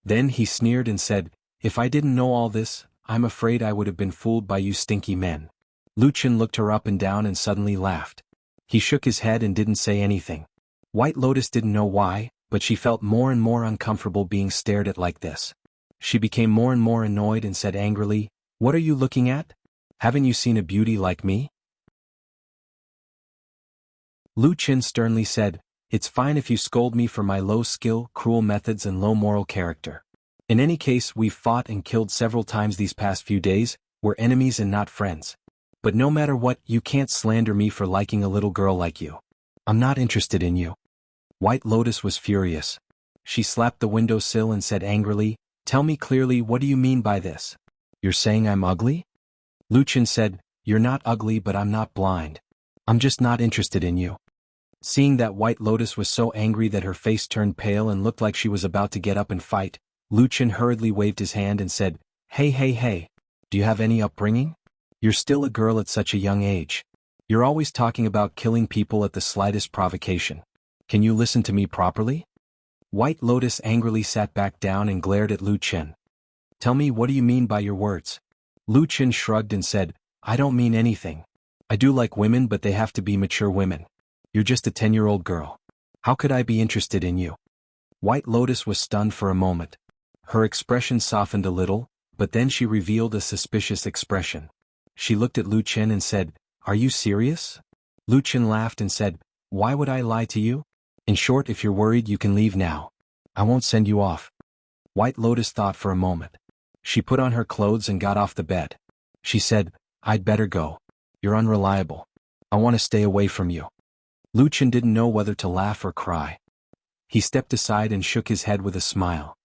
Then he sneered and said, "If I didn't know all this, I'm afraid I would have been fooled by you stinky men." Lucian looked her up and down and suddenly laughed. He shook his head and didn't say anything. White Lotus didn't know why, but she felt more and more uncomfortable being stared at like this. She became more and more annoyed and said angrily, "What are you looking at? Haven't you seen a beauty like me?" Lucian sternly said, "It's fine if you scold me for my low skill, cruel methods and low moral character. In any case, we've fought and killed several times these past few days, we're enemies and not friends. But no matter what, you can't slander me for liking a little girl like you. I'm not interested in you." White Lotus was furious. She slapped the windowsill and said angrily, "Tell me clearly, what do you mean by this? You're saying I'm ugly?" Lucian said, "You're not ugly, but I'm not blind. I'm just not interested in you." Seeing that White Lotus was so angry that her face turned pale and looked like she was about to get up and fight, Lucian hurriedly waved his hand and said, Hey, do you have any upbringing? You're still a girl at such a young age. You're always talking about killing people at the slightest provocation. Can you listen to me properly?" White Lotus angrily sat back down and glared at Lucian. "Tell me, what do you mean by your words?" Lucian shrugged and said, "I don't mean anything. I do like women, but they have to be mature women. You're just a 10-year-old girl. How could I be interested in you?" White Lotus was stunned for a moment. Her expression softened a little, but then she revealed a suspicious expression. She looked at Lucian and said, "Are you serious?" Lucian laughed and said, "Why would I lie to you? In short, if you're worried, you can leave now. I won't send you off." White Lotus thought for a moment. She put on her clothes and got off the bed. She said, "I'd better go. You're unreliable. I want to stay away from you." Lucian didn't know whether to laugh or cry. He stepped aside and shook his head with a smile.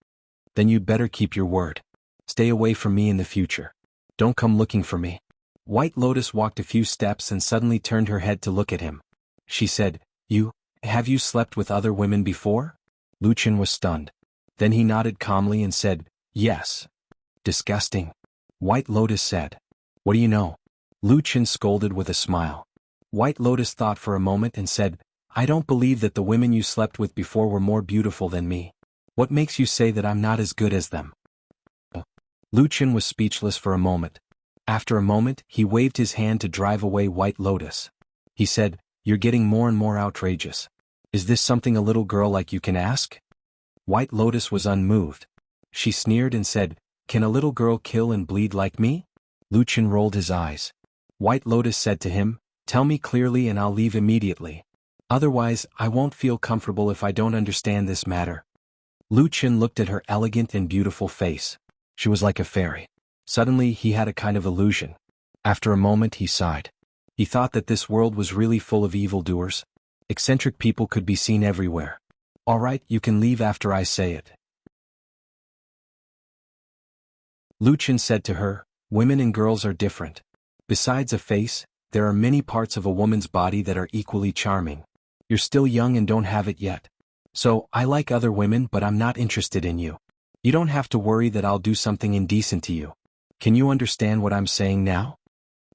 "Then you'd better keep your word. Stay away from me in the future. Don't come looking for me." White Lotus walked a few steps and suddenly turned her head to look at him. She said, Have you slept with other women before?" Lucian was stunned. Then he nodded calmly and said, "Yes." "Disgusting." White Lotus said. "What do you know?" Lucian scolded with a smile. White Lotus thought for a moment and said, "I don't believe that the women you slept with before were more beautiful than me. What makes you say that I'm not as good as them?" Lucian was speechless for a moment. After a moment, he waved his hand to drive away White Lotus. He said, "You're getting more and more outrageous. Is this something a little girl like you can ask?" White Lotus was unmoved. She sneered and said, "Can a little girl kill and bleed like me?" Lucian rolled his eyes. White Lotus said to him, "Tell me clearly and I'll leave immediately. Otherwise, I won't feel comfortable if I don't understand this matter." Lucian looked at her elegant and beautiful face. She was like a fairy. Suddenly he had a kind of illusion. After a moment he sighed. He thought that this world was really full of evildoers. Eccentric people could be seen everywhere. Alright, you can leave after I say it. Lucian said to her, women and girls are different. Besides a face, there are many parts of a woman's body that are equally charming. You're still young and don't have it yet. So, I like other women but I'm not interested in you. You don't have to worry that I'll do something indecent to you. Can you understand what I'm saying now?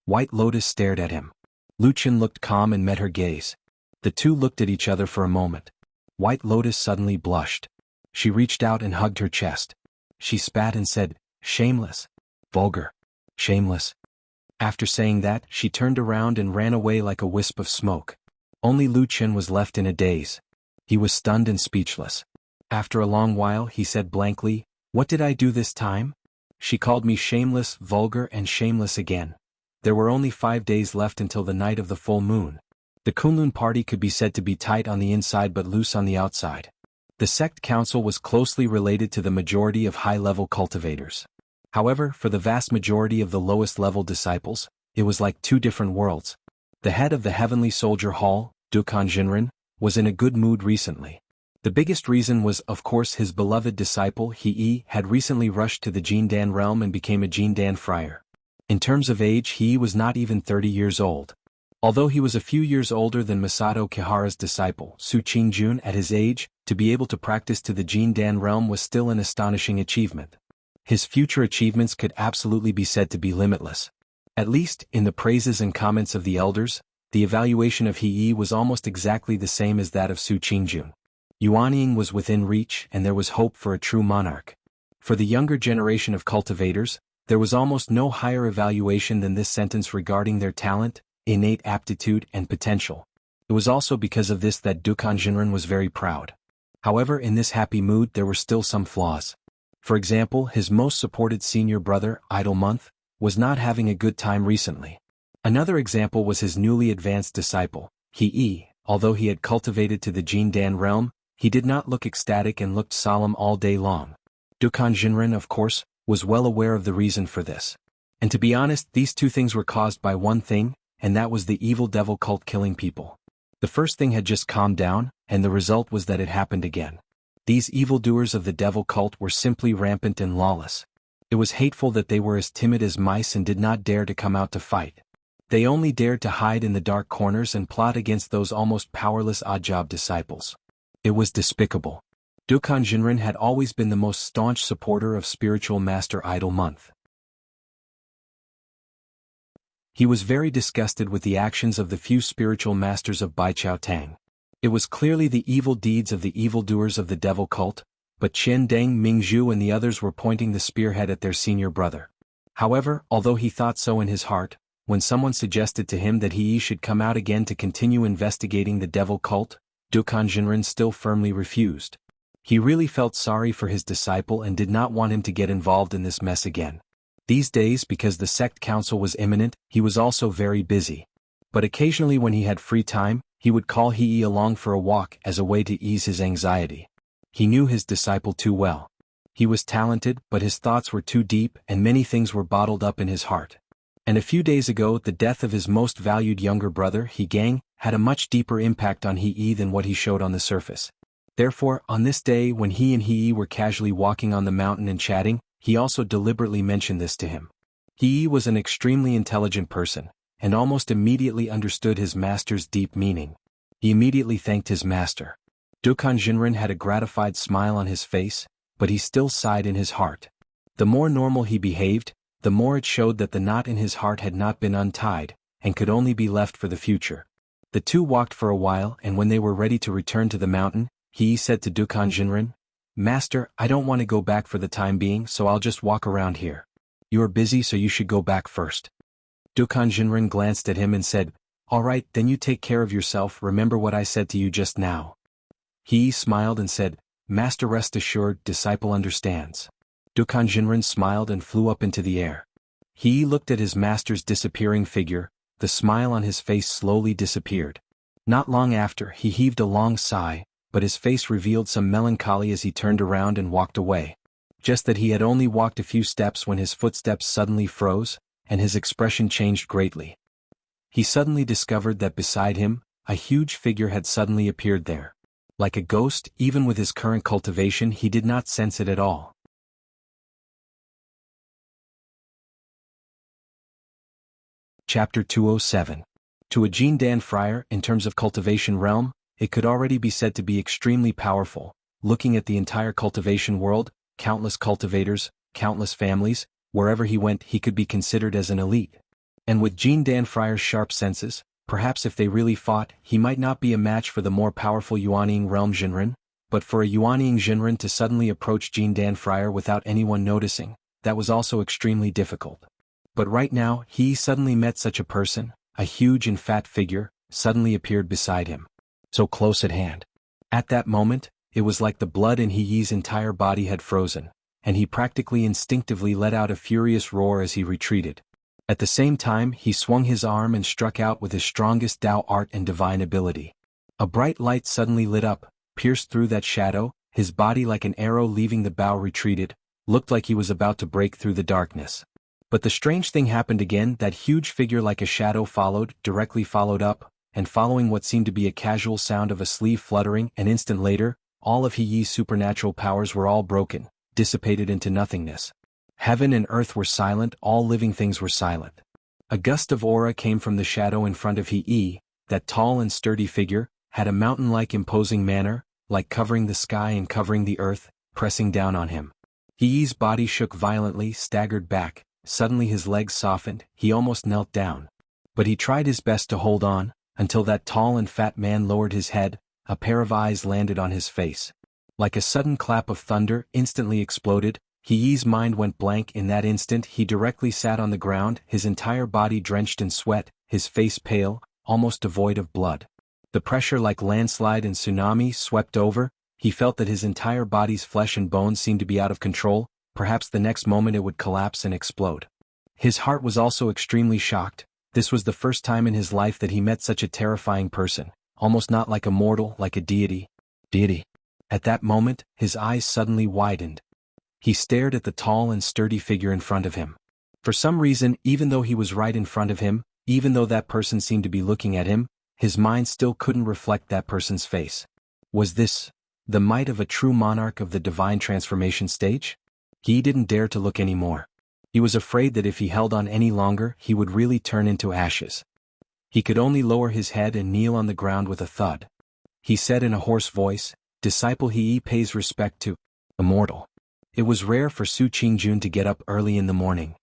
White Lotus stared at him. Lucian looked calm and met her gaze. The two looked at each other for a moment. White Lotus suddenly blushed. She reached out and hugged her chest. She spat and said, shameless. Vulgar. Shameless. After saying that, she turned around and ran away like a wisp of smoke. Only Lucian was left in a daze. He was stunned and speechless. After a long while he said blankly, what did I do this time? She called me shameless, vulgar and shameless again. There were only 5 days left until the night of the full moon. The Kunlun party could be said to be tight on the inside but loose on the outside. The sect council was closely related to the majority of high-level cultivators. However, for the vast majority of the lowest-level disciples, it was like two different worlds. The head of the Heavenly Soldier Hall, Dukan Jinren, was in a good mood recently. The biggest reason was, of course, his beloved disciple Heir had recently rushed to the Jindan realm and became a Jindan friar. In terms of age, Heir was not even 30 years old. Although he was a few years older than Masato Kihara's disciple, Su Qingjun, at his age, to be able to practice to the Jindan realm was still an astonishing achievement. His future achievements could absolutely be said to be limitless. At least, in the praises and comments of the elders, the evaluation of Heir was almost exactly the same as that of Su Qingjun. Yuanying was within reach and there was hope for a true monarch. For the younger generation of cultivators, there was almost no higher evaluation than this sentence regarding their talent, innate aptitude and potential. It was also because of this that Dukan Jinren was very proud. However, in this happy mood there were still some flaws. For example, his most supported senior brother, Idle Month, was not having a good time recently. Another example was his newly advanced disciple, Heir. Although he had cultivated to the Jindan realm, he did not look ecstatic and looked solemn all day long. Dukan Jinren, of course, was well aware of the reason for this. And to be honest, these two things were caused by one thing, and that was the evil devil cult killing people. The first thing had just calmed down, and the result was that it happened again. These evildoers of the devil cult were simply rampant and lawless. It was hateful that they were as timid as mice and did not dare to come out to fight. They only dared to hide in the dark corners and plot against those almost powerless odd-job disciples. It was despicable. Dukan Jinren had always been the most staunch supporter of spiritual master Idle Month. He was very disgusted with the actions of the few spiritual masters of Baichao Tang. It was clearly the evil deeds of the evildoers of the devil cult, but Qian Deng Mingzhu and the others were pointing the spearhead at their senior brother. However, although he thought so in his heart, when someone suggested to him that he should come out again to continue investigating the devil cult, Dukan Jinren still firmly refused. He really felt sorry for his disciple and did not want him to get involved in this mess again. These days, because the sect council was imminent, he was also very busy. But occasionally when he had free time, he would call Heir along for a walk as a way to ease his anxiety. He knew his disciple too well. He was talented, but his thoughts were too deep and many things were bottled up in his heart. And a few days ago, the death of his most valued younger brother, Hegang, had a much deeper impact on Heir than what he showed on the surface. Therefore, on this day when he and Heir were casually walking on the mountain and chatting, he also deliberately mentioned this to him. Heir was an extremely intelligent person, and almost immediately understood his master's deep meaning. He immediately thanked his master. Dukan Jinren had a gratified smile on his face, but he still sighed in his heart. The more normal he behaved, the more it showed that the knot in his heart had not been untied, and could only be left for the future. The two walked for a while, and when they were ready to return to the mountain, he said to Dukan Jinren, "Master, I don't want to go back for the time being, so I'll just walk around here. You are busy, so you should go back first." Dukan Jinren glanced at him and said, "All right, then you take care of yourself, remember what I said to you just now." He smiled and said, "Master, rest assured, disciple understands." Dukan Jinren smiled and flew up into the air. He looked at his master's disappearing figure, the smile on his face slowly disappeared. Not long after, he heaved a long sigh, but his face revealed some melancholy as he turned around and walked away. Just that he had only walked a few steps when his footsteps suddenly froze, and his expression changed greatly. He suddenly discovered that beside him, a huge figure had suddenly appeared there. Like a ghost, even with his current cultivation he did not sense it at all. Chapter 207. To a Jindan friar, in terms of cultivation realm, it could already be said to be extremely powerful. Looking at the entire cultivation world, countless cultivators, countless families, wherever he went he could be considered as an elite. And with Jindan friar's sharp senses, perhaps if they really fought, he might not be a match for the more powerful Yuanying realm Jinren, but for a Yuanying Jinren to suddenly approach Jindan friar without anyone noticing, that was also extremely difficult. But right now, he suddenly met such a person, a huge and fat figure, suddenly appeared beside him. So close at hand. At that moment, it was like the blood in He's entire body had frozen, and he practically instinctively let out a furious roar as he retreated. At the same time he swung his arm and struck out with his strongest Dao art and divine ability. A bright light suddenly lit up, pierced through that shadow, his body like an arrow leaving the bow retreated, looked like he was about to break through the darkness. But the strange thing happened again, that huge figure like a shadow directly followed up, and following what seemed to be a casual sound of a sleeve fluttering, an instant later, all of He's supernatural powers were all broken, dissipated into nothingness. Heaven and earth were silent, all living things were silent. A gust of aura came from the shadow in front of He, that tall and sturdy figure, had a mountain-like imposing manner, like covering the sky and covering the earth, pressing down on him. He's body shook violently, staggered back. Suddenly his legs softened, he almost knelt down. But he tried his best to hold on, until that tall and fat man lowered his head, a pair of eyes landed on his face. Like a sudden clap of thunder, instantly exploded, He's mind went blank. In that instant he directly sat on the ground, his entire body drenched in sweat, his face pale, almost devoid of blood. The pressure like landslide and tsunami swept over, he felt that his entire body's flesh and bones seemed to be out of control. Perhaps the next moment it would collapse and explode. His heart was also extremely shocked. This was the first time in his life that he met such a terrifying person, almost not like a mortal, like a deity. At that moment, his eyes suddenly widened. He stared at the tall and sturdy figure in front of him. For some reason, even though he was right in front of him, even though that person seemed to be looking at him, his mind still couldn't reflect that person's face. Was this the might of a true monarch of the divine transformation stage? He didn't dare to look anymore. He was afraid that if he held on any longer he would really turn into ashes. He could only lower his head and kneel on the ground with a thud. He said in a hoarse voice, "Disciple, He pays respect to immortal." It was rare for Su Qingjun to get up early in the morning.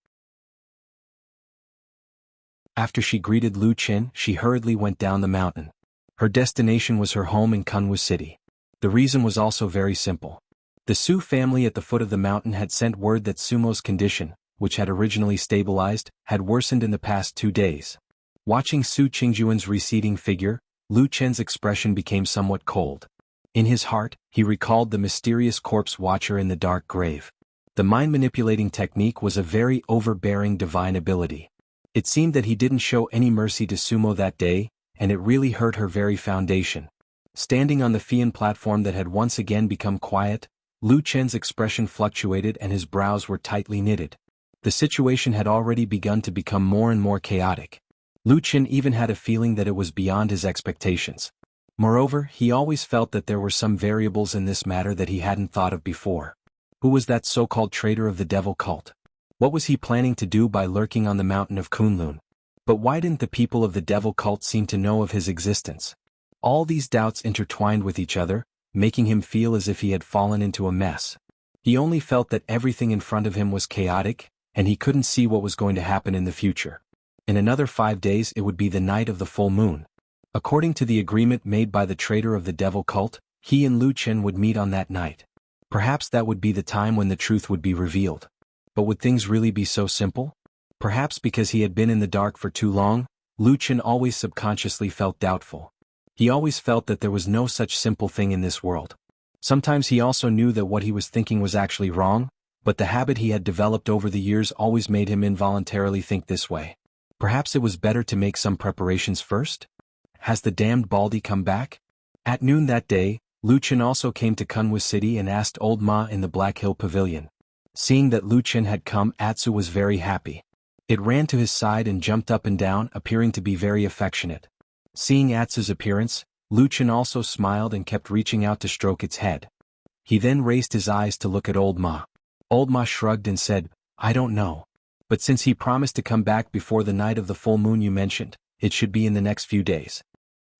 After she greeted Lu Qin, she hurriedly went down the mountain. Her destination was her home in Kunwu City. The reason was also very simple. The Su family at the foot of the mountain had sent word that Sumo's condition, which had originally stabilized, had worsened in the past 2 days. Watching Su Qingjuan's receding figure, Lu Chen's expression became somewhat cold. In his heart, he recalled the mysterious corpse watcher in the dark grave. The mind-manipulating technique was a very overbearing divine ability. It seemed that he didn't show any mercy to Sumo that day, and it really hurt her very foundation. Standing on the Fian platform that had once again become quiet, Lu Chen's expression fluctuated and his brows were tightly knitted. The situation had already begun to become more and more chaotic. Lu Chen even had a feeling that it was beyond his expectations. Moreover, he always felt that there were some variables in this matter that he hadn't thought of before. Who was that so-called traitor of the devil cult? What was he planning to do by lurking on the mountain of Kunlun? But why didn't the people of the devil cult seem to know of his existence? All these doubts intertwined with each other, making him feel as if he had fallen into a mess. He only felt that everything in front of him was chaotic, and he couldn't see what was going to happen in the future. In another 5 days it would be the night of the full moon. According to the agreement made by the traitor of the devil cult, he and Lu Chen would meet on that night. Perhaps that would be the time when the truth would be revealed. But would things really be so simple? Perhaps because he had been in the dark for too long, Lu Chen always subconsciously felt doubtful. He always felt that there was no such simple thing in this world. Sometimes he also knew that what he was thinking was actually wrong, but the habit he had developed over the years always made him involuntarily think this way. Perhaps it was better to make some preparations first? Has the damned Baldy come back? At noon that day, Lu Chen also came to Kunwu City and asked Old Ma in the Black Hill Pavilion. Seeing that Lu Chen had come, Atsu was very happy. It ran to his side and jumped up and down, appearing to be very affectionate. Seeing Atsu's appearance, Luchin also smiled and kept reaching out to stroke its head. He then raised his eyes to look at Old Ma. Old Ma shrugged and said, I don't know. But since he promised to come back before the night of the full moon you mentioned, it should be in the next few days.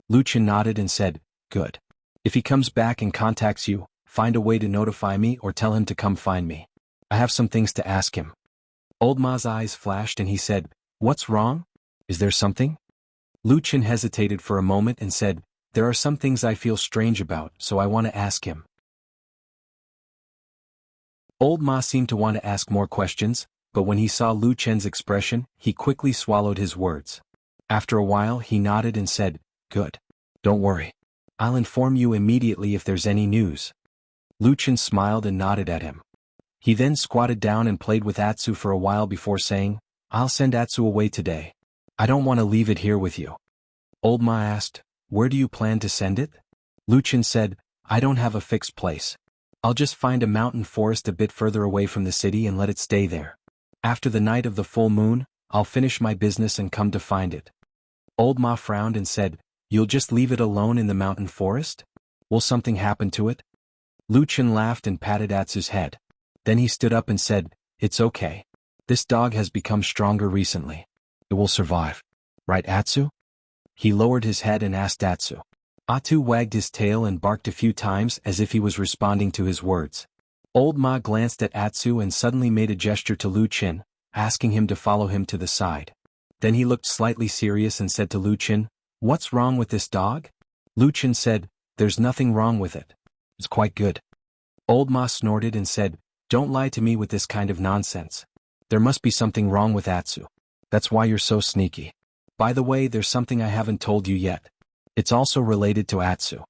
Luchin nodded and said, good. If he comes back and contacts you, find a way to notify me or tell him to come find me. I have some things to ask him. Old Ma's eyes flashed and he said, what's wrong? Is there something? Luchin hesitated for a moment and said, there are some things I feel strange about, so I want to ask him. Old Ma seemed to want to ask more questions, but when he saw Luchin's expression, he quickly swallowed his words. After a while he nodded and said, good. Don't worry. I'll inform you immediately if there's any news. Luchin smiled and nodded at him. He then squatted down and played with Atsu for a while before saying, I'll send Atsu away today. I don't want to leave it here with you. Old Ma asked, where do you plan to send it? Luchin said, I don't have a fixed place. I'll just find a mountain forest a bit further away from the city and let it stay there. After the night of the full moon, I'll finish my business and come to find it. Old Ma frowned and said, you'll just leave it alone in the mountain forest? Will something happen to it? Luchin laughed and patted Atsu's head. Then he stood up and said, it's okay. This dog has become stronger recently. It will survive. Right, Atsu? He lowered his head and asked Atsu. Atsu wagged his tail and barked a few times as if he was responding to his words. Old Ma glanced at Atsu and suddenly made a gesture to Luchin, asking him to follow him to the side. Then he looked slightly serious and said to Luchin, what's wrong with this dog? Luchin said, there's nothing wrong with it. It's quite good. Old Ma snorted and said, don't lie to me with this kind of nonsense. There must be something wrong with Atsu. That's why you're so sneaky. By the way, there's something I haven't told you yet. It's also related to Atsu.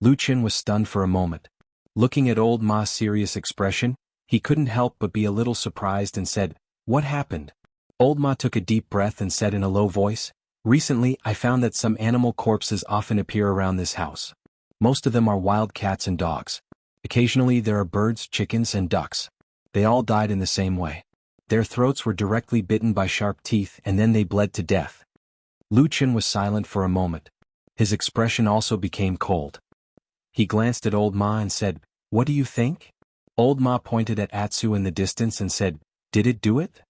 Luchin was stunned for a moment. Looking at Old Ma's serious expression, he couldn't help but be a little surprised and said, what happened? Old Ma took a deep breath and said in a low voice, recently I found that some animal corpses often appear around this house. Most of them are wild cats and dogs. Occasionally there are birds, chickens, and ducks. They all died in the same way. Their throats were directly bitten by sharp teeth and then they bled to death. Luchin was silent for a moment. His expression also became cold. He glanced at Old Ma and said, what do you think? Old Ma pointed at Atsu in the distance and said, did it do it?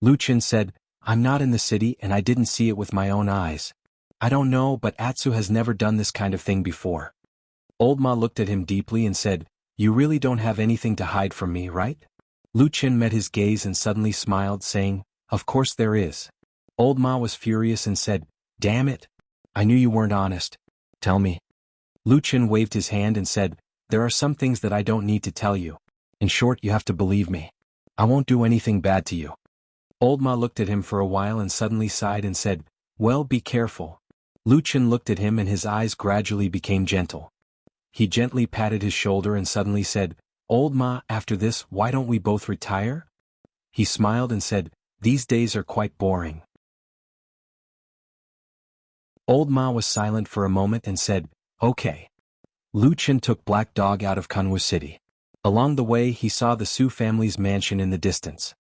Luchin said, I'm not in the city and I didn't see it with my own eyes. I don't know, but Atsu has never done this kind of thing before. Old Ma looked at him deeply and said, you really don't have anything to hide from me, right? Luchin met his gaze and suddenly smiled, saying, of course there is. Old Ma was furious and said, damn it. I knew you weren't honest. Tell me. Luchin waved his hand and said, there are some things that I don't need to tell you. In short, you have to believe me. I won't do anything bad to you. Old Ma looked at him for a while and suddenly sighed and said, well, be careful. Luchin looked at him and his eyes gradually became gentle. He gently patted his shoulder and suddenly said, Old Ma, after this, why don't we both retire? He smiled and said, these days are quite boring. Old Ma was silent for a moment and said, okay. Luchin took Black Dog out of Kunwu City. Along the way he saw the Su family's mansion in the distance.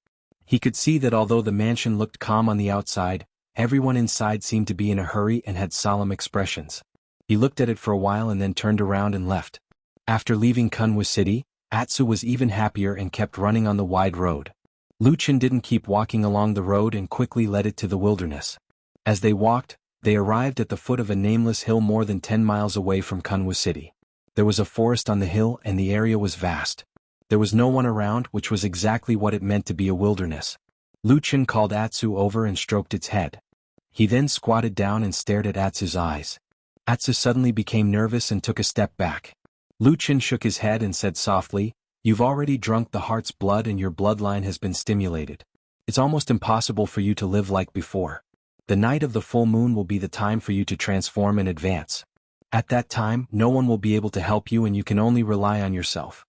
He could see that although the mansion looked calm on the outside, everyone inside seemed to be in a hurry and had solemn expressions. He looked at it for a while and then turned around and left. After leaving Kunwu City, Atsu was even happier and kept running on the wide road. Luchin didn't keep walking along the road and quickly led it to the wilderness. As they walked, they arrived at the foot of a nameless hill more than 10 miles away from Kunwu City. There was a forest on the hill and the area was vast. There was no one around, which was exactly what it meant to be a wilderness. Luchin called Atsu over and stroked its head. He then squatted down and stared at Atsu's eyes. Atsu suddenly became nervous and took a step back. Luchin shook his head and said softly, you've already drunk the heart's blood and your bloodline has been stimulated. It's almost impossible for you to live like before. The night of the full moon will be the time for you to transform and advance. At that time, no one will be able to help you and you can only rely on yourself.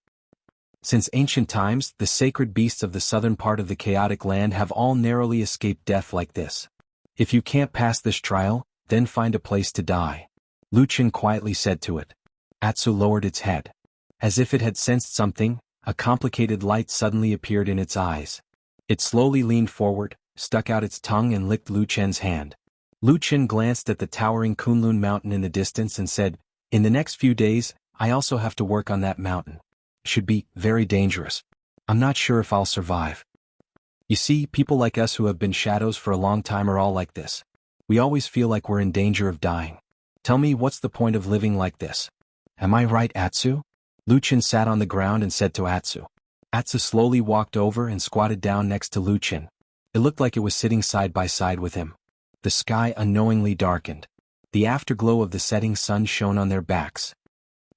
Since ancient times, the sacred beasts of the southern part of the chaotic land have all narrowly escaped death like this. If you can't pass this trial, then find a place to die. Luchin quietly said to it. Atsu lowered its head. As if it had sensed something, a complicated light suddenly appeared in its eyes. It slowly leaned forward, stuck out its tongue and licked Luchin's hand. Lu Qin glanced at the towering Kunlun mountain in the distance and said, "In the next few days, I also have to work on that mountain. Should be very dangerous. I'm not sure if I'll survive." You see, people like us who have been shadows for a long time are all like this. We always feel like we're in danger of dying. Tell me, what's the point of living like this? Am I right, Atsu? Lu Qin sat on the ground and said to Atsu. Atsu slowly walked over and squatted down next to Lu Qin. It looked like it was sitting side by side with him. The sky unknowingly darkened. The afterglow of the setting sun shone on their backs.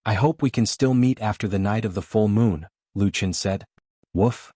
"I hope we can still meet after the night of the full moon," Lu Qin said. Woof.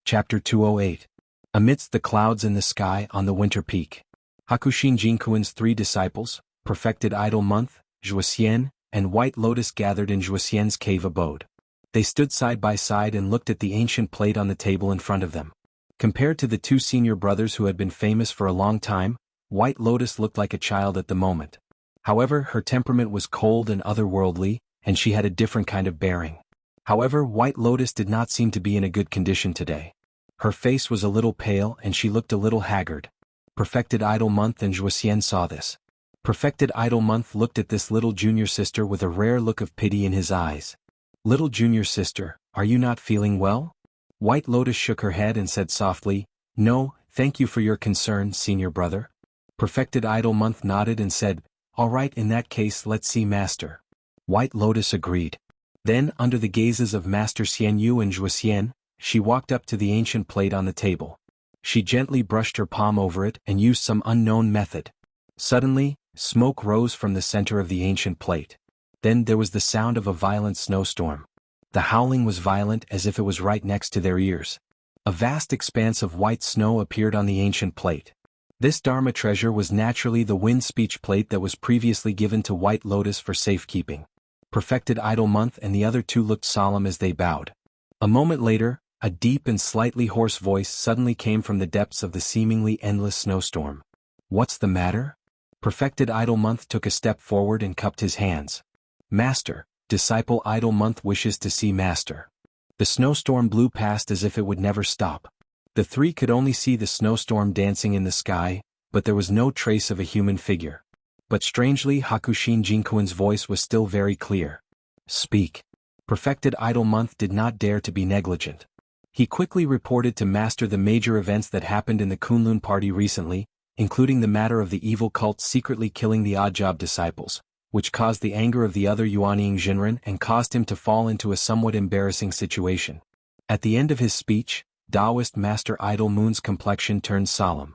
Chapter 208. Amidst the clouds in the sky on the winter peak. Hakushin Jinkuin's 3 disciples, Perfected Idol Month, Zhuoxian, and White Lotus gathered in Zhuoxian's cave abode. They stood side by side and looked at the ancient plate on the table in front of them. Compared to the 2 senior brothers who had been famous for a long time, White Lotus looked like a child at the moment. However, her temperament was cold and otherworldly, and she had a different kind of bearing. However, White Lotus did not seem to be in a good condition today. Her face was a little pale and she looked a little haggard. Perfected Idol Month and Zhuoxian saw this. Perfected Idol Month looked at this little junior sister with a rare look of pity in his eyes. "Little junior sister, are you not feeling well?" White Lotus shook her head and said softly, "No, thank you for your concern, senior brother." Perfected Idol Month nodded and said, "All right, in that case let's see Master." White Lotus agreed. Then, under the gazes of Master Xianyu and Zhuoxian, she walked up to the ancient plate on the table. She gently brushed her palm over it and used some unknown method. Suddenly, smoke rose from the center of the ancient plate. Then there was the sound of a violent snowstorm. The howling was violent as if it was right next to their ears. A vast expanse of white snow appeared on the ancient plate. This Dharma treasure was naturally the wind speech plate that was previously given to White Lotus for safekeeping. Perfected Idol Month and the other 2 looked solemn as they bowed. A moment later, a deep and slightly hoarse voice suddenly came from the depths of the seemingly endless snowstorm. "What's the matter?" Perfected Idol Month took a step forward and cupped his hands. "Master, Disciple Idol Month wishes to see Master." The snowstorm blew past as if it would never stop. The 3 could only see the snowstorm dancing in the sky, but there was no trace of a human figure. But strangely, Hakushin Jinkuin's voice was still very clear. "Speak." Perfected Idol Month did not dare to be negligent. He quickly reported to Master the major events that happened in the Kunlun party recently, including the matter of the evil cult secretly killing the Oddjob disciples, which caused the anger of the other Yuanying Jinren and caused him to fall into a somewhat embarrassing situation. At the end of his speech, Taoist Master Idol Moon's complexion turned solemn.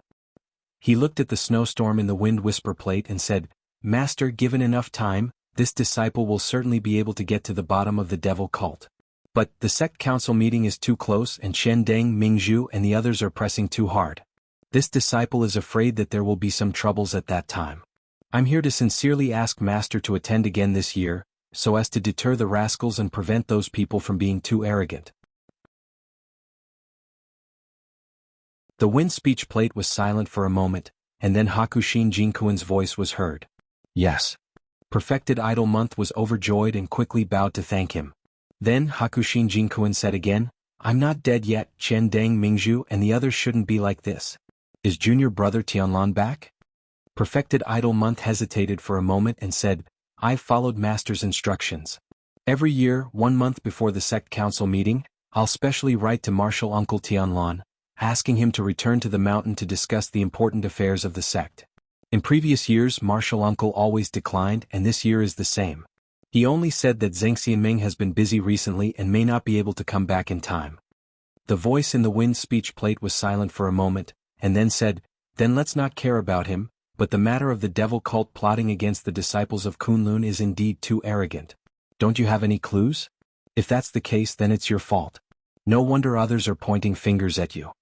He looked at the snowstorm in the wind whisper plate and said, "Master, given enough time, this disciple will certainly be able to get to the bottom of the devil cult. But the sect council meeting is too close and Chen Deng, Mingzhu and the others are pressing too hard. This disciple is afraid that there will be some troubles at that time. I'm here to sincerely ask Master to attend again this year, so as to deter the rascals and prevent those people from being too arrogant." The wind speech plate was silent for a moment, and then Hakushin Jinkuin's voice was heard. "Yes." Perfected Idol Month was overjoyed and quickly bowed to thank him. Then Hakushin Jinkuin said again, "I'm not dead yet, Chen Deng, Mingzhu and the others shouldn't be like this. Is junior brother Tianlan back?" Perfected Idol Month hesitated for a moment and said, "I've followed Master's instructions. Every year, 1 month before the sect council meeting, I'll specially write to Martial Uncle Tianlan, asking him to return to the mountain to discuss the important affairs of the sect. In previous years, Martial Uncle always declined and this year is the same. He only said that Zheng Xianming has been busy recently and may not be able to come back in time." The voice in the wind speech plate was silent for a moment, and then said, "Then let's not care about him, but the matter of the devil cult plotting against the disciples of Kunlun is indeed too arrogant. Don't you have any clues? If that's the case then it's your fault. No wonder others are pointing fingers at you."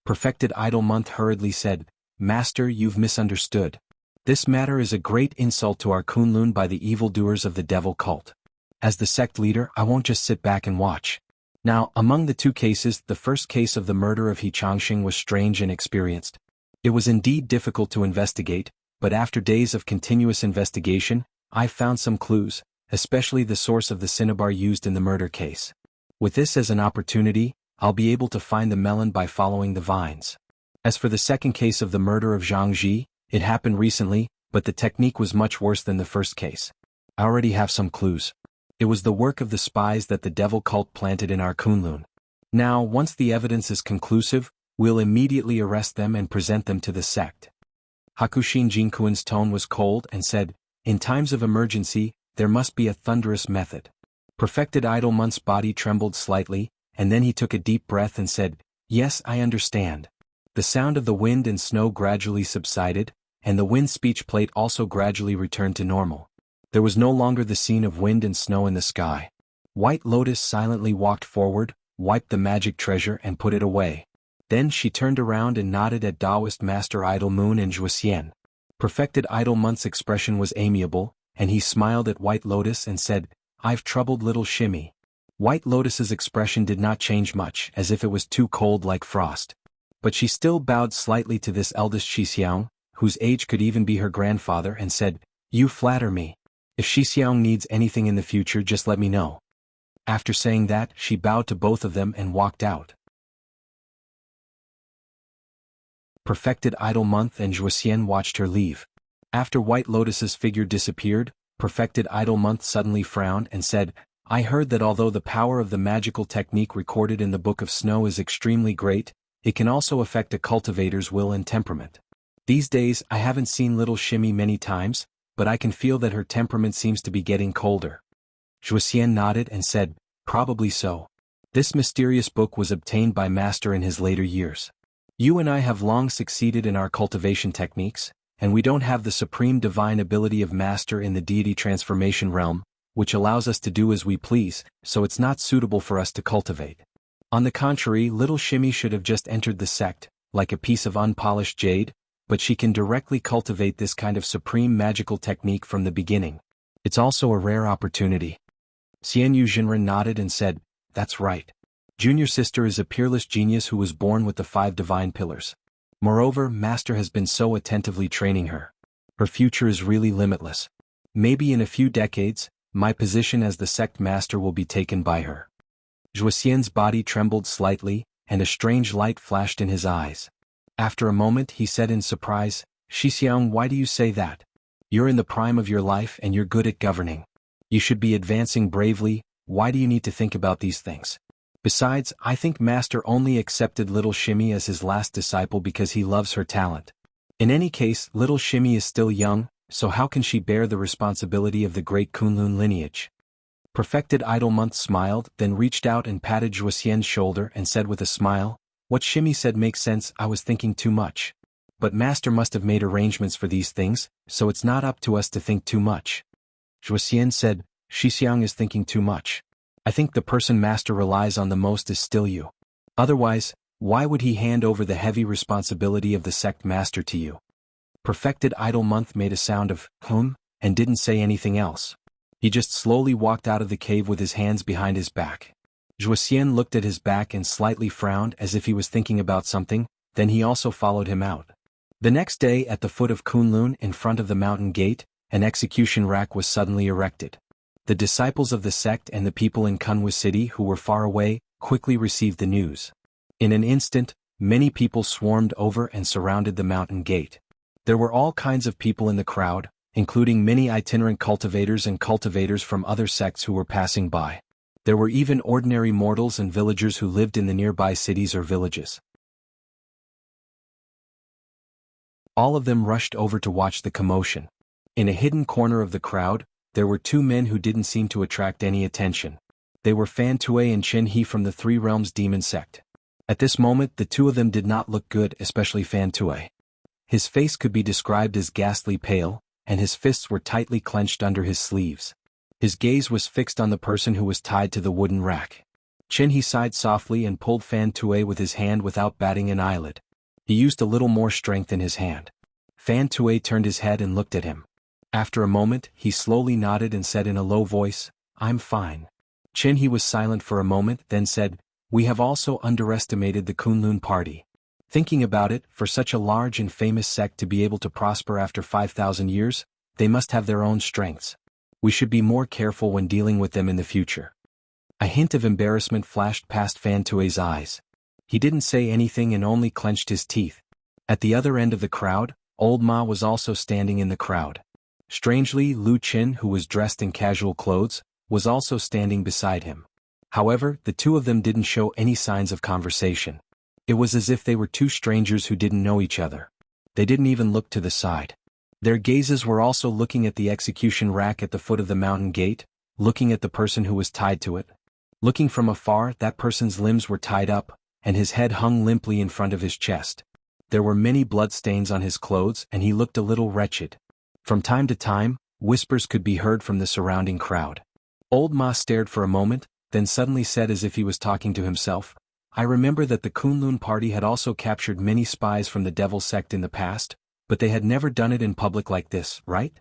Perfected Idol Month hurriedly said, "Master, you've misunderstood. This matter is a great insult to our Kunlun by the evildoers of the devil cult. As the sect leader, I won't just sit back and watch." Now, among the 2 cases, the first case of the murder of He Changxing was strange and experienced. It was indeed difficult to investigate, but after days of continuous investigation, I found some clues, especially the source of the cinnabar used in the murder case. With this as an opportunity, I'll be able to find the melon by following the vines. As for the second case of the murder of Zhang Ji, it happened recently, but the technique was much worse than the first case. I already have some clues. It was the work of the spies that the devil cult planted in our Kunlun. Now, once the evidence is conclusive, we'll immediately arrest them and present them to the sect. Hakushin Jinkuan's tone was cold and said, in times of emergency, there must be a thunderous method. Perfected Idlemont's body trembled slightly, and then he took a deep breath and said, yes, I understand. The sound of the wind and snow gradually subsided, and the wind speech plate also gradually returned to normal. There was no longer the scene of wind and snow in the sky. White Lotus silently walked forward, wiped the magic treasure and put it away. Then she turned around and nodded at Taoist Master Idle Moon and Zhuxian. Perfected Idlemont's expression was amiable, and he smiled at White Lotus and said, I've troubled little Shimmy. White Lotus's expression did not change much, as if it was too cold like frost. But she still bowed slightly to this eldest Shixiang, whose age could even be her grandfather, and said, you flatter me. If Shixiang needs anything in the future, just let me know. After saying that, she bowed to both of them and walked out. Perfected Idlemonth and Zhuxian watched her leave. After White Lotus's figure disappeared, Perfected Idlemonth suddenly frowned and said, I heard that although the power of the magical technique recorded in the Book of Snow is extremely great, it can also affect a cultivator's will and temperament. These days I haven't seen little Shimmy many times, but I can feel that her temperament seems to be getting colder. Zhuxian nodded and said, probably so. This mysterious book was obtained by Master in his later years. You and I have long succeeded in our cultivation techniques, and we don't have the supreme divine ability of Master in the deity transformation realm, which allows us to do as we please, so it's not suitable for us to cultivate. On the contrary, little Shimmy should have just entered the sect, like a piece of unpolished jade, but she can directly cultivate this kind of supreme magical technique from the beginning. It's also a rare opportunity. Xianyu Jinren nodded and said, that's right. Junior sister is a peerless genius who was born with the 5 divine pillars. Moreover, Master has been so attentively training her. Her future is really limitless. Maybe in a few decades, my position as the sect master will be taken by her. Zhuxian's body trembled slightly, and a strange light flashed in his eyes. After a moment he said in surprise, Shixiang, why do you say that? You're in the prime of your life and you're good at governing. You should be advancing bravely, why do you need to think about these things? Besides, I think Master only accepted little Shimmy as his last disciple because he loves her talent. In any case, little Shimmy is still young, so how can she bear the responsibility of the great Kunlun lineage? Perfected Idlemonth smiled, then reached out and patted Zhuxian's shoulder and said with a smile, what Shimmy said makes sense, I was thinking too much. But Master must have made arrangements for these things, so it's not up to us to think too much. Zhuxian said, Shixiang is thinking too much. I think the person Master relies on the most is still you. Otherwise, why would he hand over the heavy responsibility of the sect master to you? Perfected Idlemonth made a sound of, and didn't say anything else. He just slowly walked out of the cave with his hands behind his back. Zhuxian looked at his back and slightly frowned as if he was thinking about something, then he also followed him out. The next day at the foot of Kunlun in front of the mountain gate, an execution rack was suddenly erected. The disciples of the sect and the people in Kunwa city who were far away, quickly received the news. In an instant, many people swarmed over and surrounded the mountain gate. There were all kinds of people in the crowd, including many itinerant cultivators and cultivators from other sects who were passing by. There were even ordinary mortals and villagers who lived in the nearby cities or villages. All of them rushed over to watch the commotion. In a hidden corner of the crowd, there were 2 men who didn't seem to attract any attention. They were Fan Tue and Qin He from the 3 Realms Demon Sect. At this moment the 2 of them did not look good, especially Fan Tue. His face could be described as ghastly pale, and his fists were tightly clenched under his sleeves. His gaze was fixed on the person who was tied to the wooden rack. Qin He sighed softly and pulled Fan Tue with his hand without batting an eyelid. He used a little more strength in his hand. Fan Tue turned his head and looked at him. After a moment, he slowly nodded and said in a low voice, I'm fine. Qin He was silent for a moment, then said, we have also underestimated the Kunlun party. Thinking about it, for such a large and famous sect to be able to prosper after 5,000 years, they must have their own strengths. We should be more careful when dealing with them in the future. A hint of embarrassment flashed past Fan Tue's eyes. He didn't say anything and only clenched his teeth. At the other end of the crowd, Old Ma was also standing in the crowd. Strangely, Lu Qin, who was dressed in casual clothes, was also standing beside him. However, the two of them didn't show any signs of conversation. It was as if they were two strangers who didn't know each other. They didn't even look to the side. Their gazes were also looking at the execution rack at the foot of the mountain gate, looking at the person who was tied to it. Looking from afar, that person's limbs were tied up, and his head hung limply in front of his chest. There were many bloodstains on his clothes and he looked a little wretched. From time to time, whispers could be heard from the surrounding crowd. Old Ma stared for a moment, then suddenly said as if he was talking to himself, "I remember that the Kunlun party had also captured many spies from the devil sect in the past, but they had never done it in public like this, right?"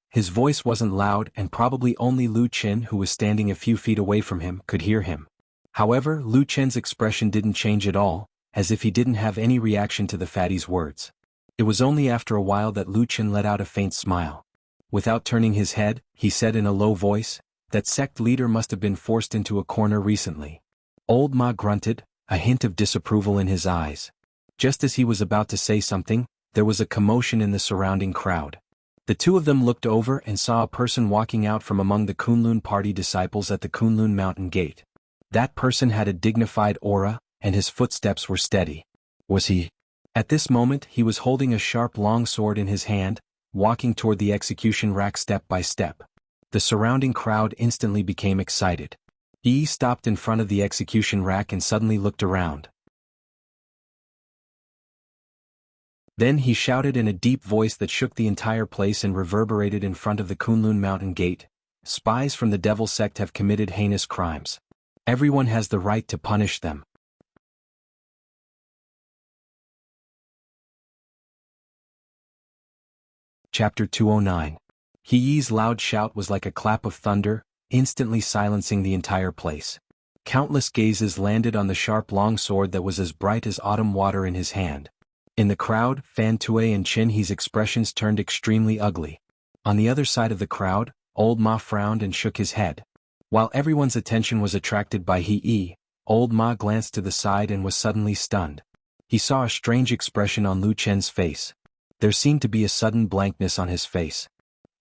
His voice wasn't loud and probably only Lu Qin, who was standing a few feet away from him, could hear him. However, Lu Qin's expression didn't change at all, as if he didn't have any reaction to the fatty's words. It was only after a while that Lu Qin let out a faint smile. Without turning his head, he said in a low voice, "That sect leader must have been forced into a corner recently." Old Ma grunted, a hint of disapproval in his eyes. Just as he was about to say something, there was a commotion in the surrounding crowd. The two of them looked over and saw a person walking out from among the Kunlun party disciples at the Kunlun mountain gate. That person had a dignified aura, and his footsteps were steady. Was he? At this moment he was holding a sharp long sword in his hand, walking toward the execution rack step by step. The surrounding crowd instantly became excited. He stopped in front of the execution rack and suddenly looked around. Then he shouted in a deep voice that shook the entire place and reverberated in front of the Kunlun mountain gate, "Spies from the devil sect have committed heinous crimes. Everyone has the right to punish them." Chapter 209. He's loud shout was like a clap of thunder, instantly silencing the entire place. Countless gazes landed on the sharp long sword that was as bright as autumn water in his hand. In the crowd, Fan Tue and Qin He's expressions turned extremely ugly. On the other side of the crowd, Old Ma frowned and shook his head. While everyone's attention was attracted by He, Old Ma glanced to the side and was suddenly stunned. He saw a strange expression on Lu Chen's face. There seemed to be a sudden blankness on his face.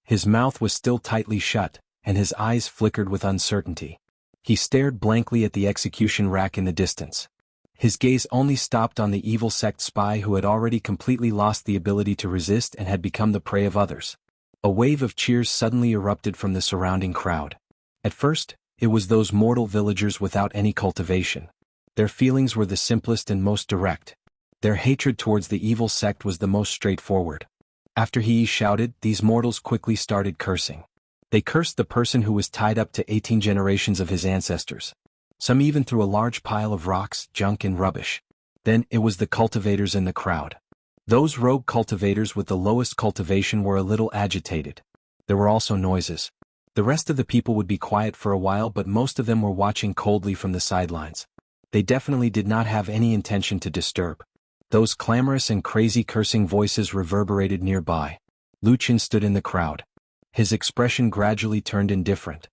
His mouth was still tightly shut, and his eyes flickered with uncertainty. He stared blankly at the execution rack in the distance. His gaze only stopped on the evil sect spy who had already completely lost the ability to resist and had become the prey of others. A wave of cheers suddenly erupted from the surrounding crowd. At first, it was those mortal villagers without any cultivation. Their feelings were the simplest and most direct. Their hatred towards the evil sect was the most straightforward. After he shouted, these mortals quickly started cursing. They cursed the person who was tied up to 18 generations of his ancestors. Some even threw a large pile of rocks, junk and rubbish. Then it was the cultivators in the crowd. Those rogue cultivators with the lowest cultivation were a little agitated. There were also noises. The rest of the people would be quiet for a while, but most of them were watching coldly from the sidelines. They definitely did not have any intention to disturb. Those clamorous and crazy cursing voices reverberated nearby. Lu Qin stood in the crowd. His expression gradually turned indifferent.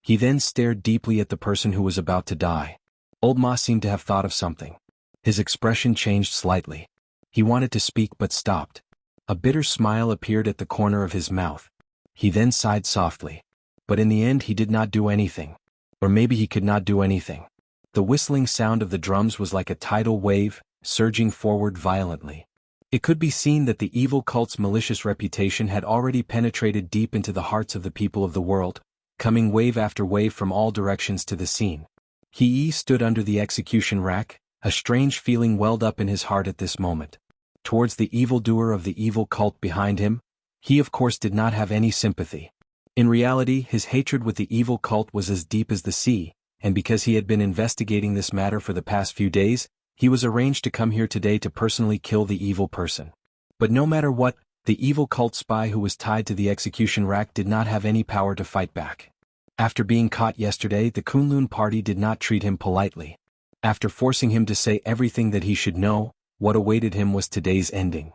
He then stared deeply at the person who was about to die. Old Ma seemed to have thought of something. His expression changed slightly. He wanted to speak but stopped. A bitter smile appeared at the corner of his mouth. He then sighed softly. But in the end he did not do anything. Or maybe he could not do anything. The whistling sound of the drums was like a tidal wave, surging forward violently. It could be seen that the evil cult's malicious reputation had already penetrated deep into the hearts of the people of the world, coming wave after wave from all directions to the scene. He stood under the execution rack, a strange feeling welled up in his heart at this moment. Towards the evildoer of the evil cult behind him, he of course did not have any sympathy. In reality, his hatred with the evil cult was as deep as the sea, and because he had been investigating this matter for the past few days, he was arranged to come here today to personally kill the evil person. But no matter what, the evil cult spy who was tied to the execution rack did not have any power to fight back. After being caught yesterday, the Kunlun party did not treat him politely. After forcing him to say everything that he should know, what awaited him was today's ending.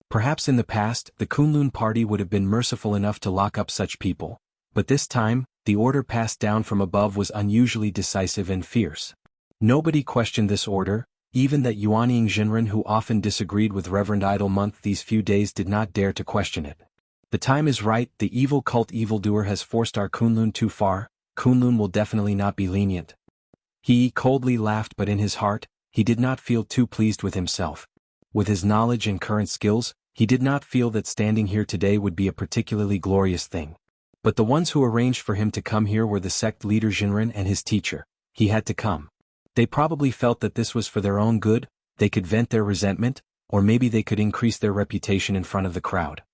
Perhaps in the past, the Kunlun party would have been merciful enough to lock up such people, But this time, the order passed down from above was unusually decisive and fierce. Nobody questioned this order, even that Yuanying Jinren who often disagreed with Reverend Idlemonth these few days did not dare to question it. The time is right, the evil cult evildoer has forced our Kunlun too far, Kunlun will definitely not be lenient. He coldly laughed, but in his heart, he did not feel too pleased with himself. With his knowledge and current skills, he did not feel that standing here today would be a particularly glorious thing. But the ones who arranged for him to come here were the sect leader Jinren and his teacher. He had to come. They probably felt that this was for their own good, they could vent their resentment, or maybe they could increase their reputation in front of the crowd.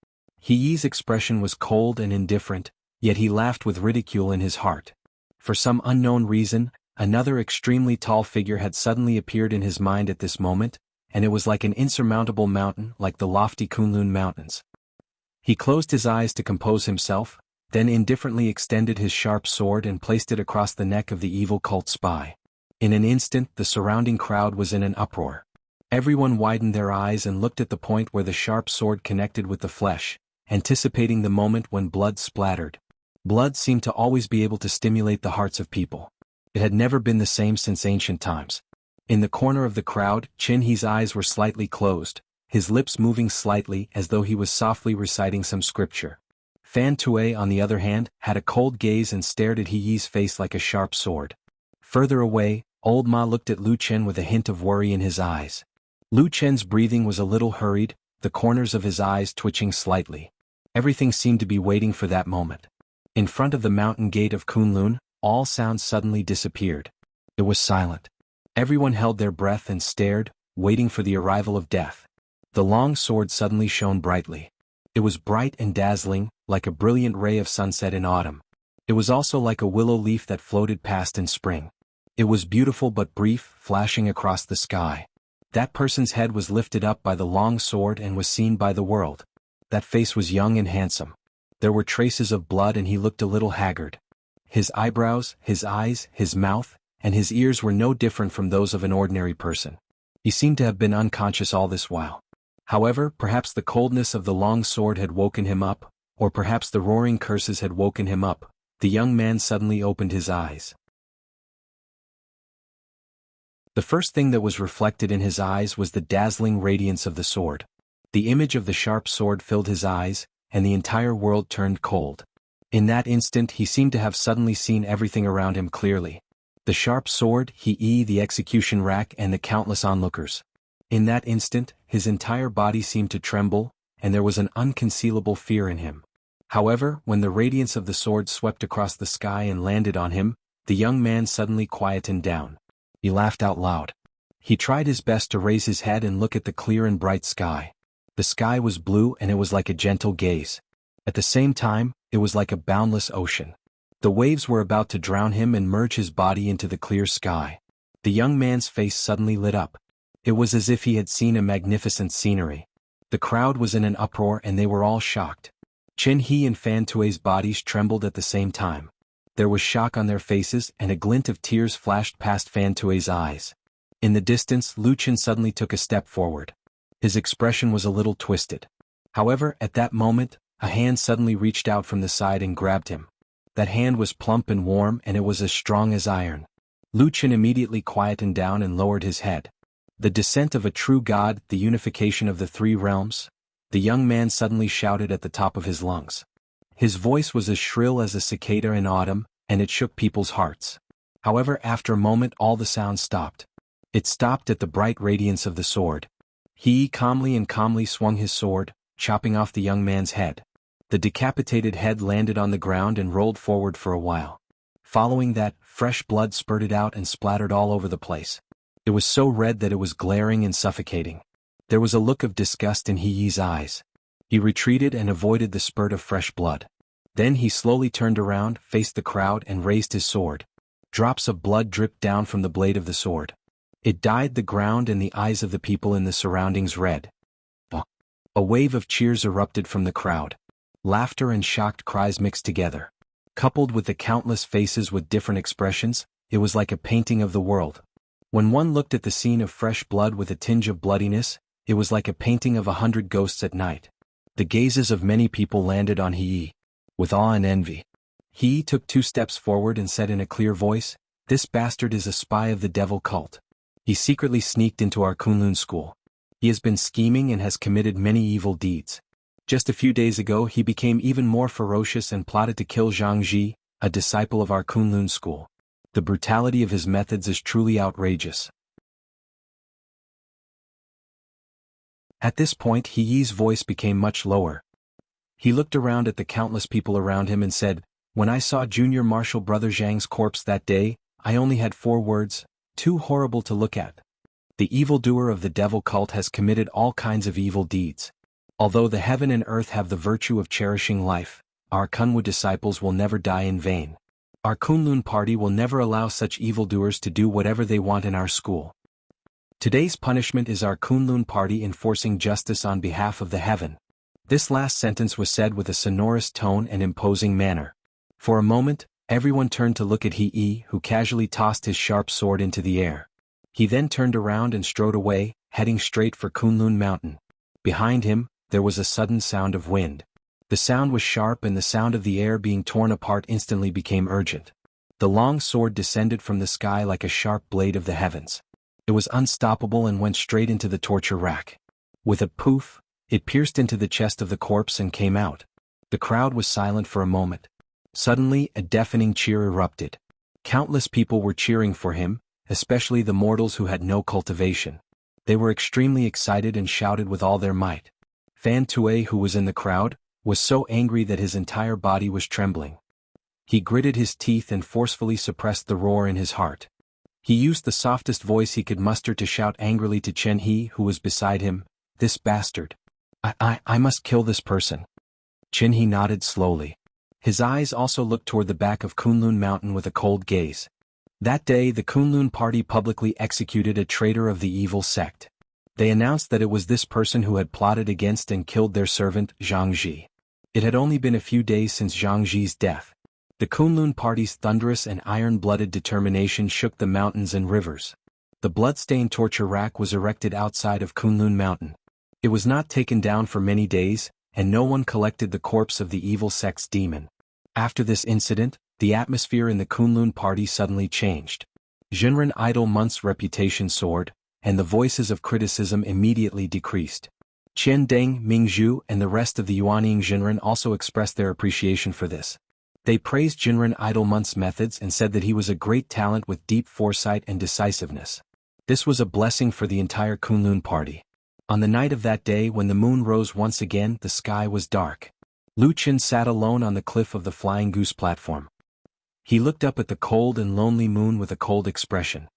He's expression was cold and indifferent, yet he laughed with ridicule in his heart. For some unknown reason, another extremely tall figure had suddenly appeared in his mind at this moment, and it was like an insurmountable mountain, like the lofty Kunlun mountains. He closed his eyes to compose himself, then indifferently extended his sharp sword and placed it across the neck of the evil cult spy. In an instant the surrounding crowd was in an uproar. Everyone widened their eyes and looked at the point where the sharp sword connected with the flesh, anticipating the moment when blood splattered. Blood seemed to always be able to stimulate the hearts of people. It had never been the same since ancient times. In the corner of the crowd, Qin He's eyes were slightly closed, his lips moving slightly as though he was softly reciting some scripture. Fan Tue, on the other hand, had a cold gaze and stared at He Yi's face like a sharp sword. Further away, Old Ma looked at Lu Chen with a hint of worry in his eyes. Lu Chen's breathing was a little hurried, the corners of his eyes twitching slightly. Everything seemed to be waiting for that moment. In front of the mountain gate of Kunlun, all sounds suddenly disappeared. It was silent. Everyone held their breath and stared, waiting for the arrival of death. The long sword suddenly shone brightly. It was bright and dazzling, like a brilliant ray of sunset in autumn. It was also like a willow leaf that floated past in spring. It was beautiful but brief, flashing across the sky. That person's head was lifted up by the long sword and was seen by the world. That face was young and handsome. There were traces of blood and he looked a little haggard. His eyebrows, his eyes, his mouth, and his ears were no different from those of an ordinary person. He seemed to have been unconscious all this while. However, perhaps the coldness of the long sword had woken him up, or perhaps the roaring curses had woken him up. The young man suddenly opened his eyes. The first thing that was reflected in his eyes was the dazzling radiance of the sword. The image of the sharp sword filled his eyes, and the entire world turned cold. In that instant he seemed to have suddenly seen everything around him clearly. The sharp sword, the execution rack and the countless onlookers. In that instant, his entire body seemed to tremble, and there was an unconcealable fear in him. However, when the radiance of the sword swept across the sky and landed on him, the young man suddenly quietened down. He laughed out loud. He tried his best to raise his head and look at the clear and bright sky. The sky was blue and it was like a gentle gaze. At the same time, it was like a boundless ocean. The waves were about to drown him and merge his body into the clear sky. The young man's face suddenly lit up. It was as if he had seen a magnificent scenery. The crowd was in an uproar and they were all shocked. Qin He and Fan Tue's bodies trembled at the same time. There was shock on their faces and a glint of tears flashed past Fan Tue's eyes. In the distance, Lu Chen suddenly took a step forward. His expression was a little twisted. However, at that moment, a hand suddenly reached out from the side and grabbed him. That hand was plump and warm and it was as strong as iron. Lu Chen immediately quietened down and lowered his head. The descent of a true god, the unification of the three realms? The young man suddenly shouted at the top of his lungs. His voice was as shrill as a cicada in autumn, and it shook people's hearts. However, after a moment all the sound stopped. It stopped at the bright radiance of the sword. He calmly swung his sword, chopping off the young man's head. The decapitated head landed on the ground and rolled forward for a while. Following that, fresh blood spurted out and splattered all over the place. It was so red that it was glaring and suffocating. There was a look of disgust in He Yi's eyes. He retreated and avoided the spurt of fresh blood. Then he slowly turned around, faced the crowd and raised his sword. Drops of blood dripped down from the blade of the sword. It dyed the ground and the eyes of the people in the surroundings red. A wave of cheers erupted from the crowd. Laughter and shocked cries mixed together. Coupled with the countless faces with different expressions, it was like a painting of the world. When one looked at the scene of fresh blood with a tinge of bloodiness, it was like a painting of 100 ghosts at night. The gazes of many people landed on He Yi. With awe and envy. He took 2 steps forward and said in a clear voice, "This bastard is a spy of the devil cult. He secretly sneaked into our Kunlun school. He has been scheming and has committed many evil deeds. Just a few days ago he became even more ferocious and plotted to kill Zhang Ji, a disciple of our Kunlun school. The brutality of his methods is truly outrageous." At this point He Yi's voice became much lower. He looked around at the countless people around him and said, "When I saw Junior Marshal Brother Zhang's corpse that day, I only had 4 words, too horrible to look at. The evildoer of the devil cult has committed all kinds of evil deeds. Although the heaven and earth have the virtue of cherishing life, our Kunwu disciples will never die in vain. Our Kunlun party will never allow such evildoers to do whatever they want in our school. Today's punishment is our Kunlun party enforcing justice on behalf of the heaven." This last sentence was said with a sonorous tone and imposing manner. For a moment, everyone turned to look at He Yi, who casually tossed his sharp sword into the air. He then turned around and strode away, heading straight for Kunlun Mountain. Behind him, there was a sudden sound of wind. The sound was sharp and the sound of the air being torn apart instantly became urgent. The long sword descended from the sky like a sharp blade of the heavens. It was unstoppable and went straight into the torture rack. With a poof, it pierced into the chest of the corpse and came out. The crowd was silent for a moment. Suddenly, a deafening cheer erupted. Countless people were cheering for him, especially the mortals who had no cultivation. They were extremely excited and shouted with all their might. Fan Tue, who was in the crowd, was so angry that his entire body was trembling. He gritted his teeth and forcefully suppressed the roar in his heart. He used the softest voice he could muster to shout angrily to Chen He, who was beside him, "This bastard. I must kill this person." Chen He nodded slowly. His eyes also looked toward the back of Kunlun Mountain with a cold gaze. That day the Kunlun party publicly executed a traitor of the evil sect. They announced that it was this person who had plotted against and killed their servant, Zhang Ji. It had only been a few days since Zhang Ji's death. The Kunlun party's thunderous and iron-blooded determination shook the mountains and rivers. The blood-stained torture rack was erected outside of Kunlun Mountain. It was not taken down for many days, and no one collected the corpse of the evil sect's demon. After this incident, the atmosphere in the Kunlun party suddenly changed. Jinren Idle Month's reputation soared, and the voices of criticism immediately decreased. Qian Deng, Mingzhu, and the rest of the Yuanying Jinren also expressed their appreciation for this. They praised Jinren Idle Month's methods and said that he was a great talent with deep foresight and decisiveness. This was a blessing for the entire Kunlun party. On the night of that day when the moon rose once again, the sky was dark. Lu Qin sat alone on the cliff of the Flying Goose platform. He looked up at the cold and lonely moon with a cold expression.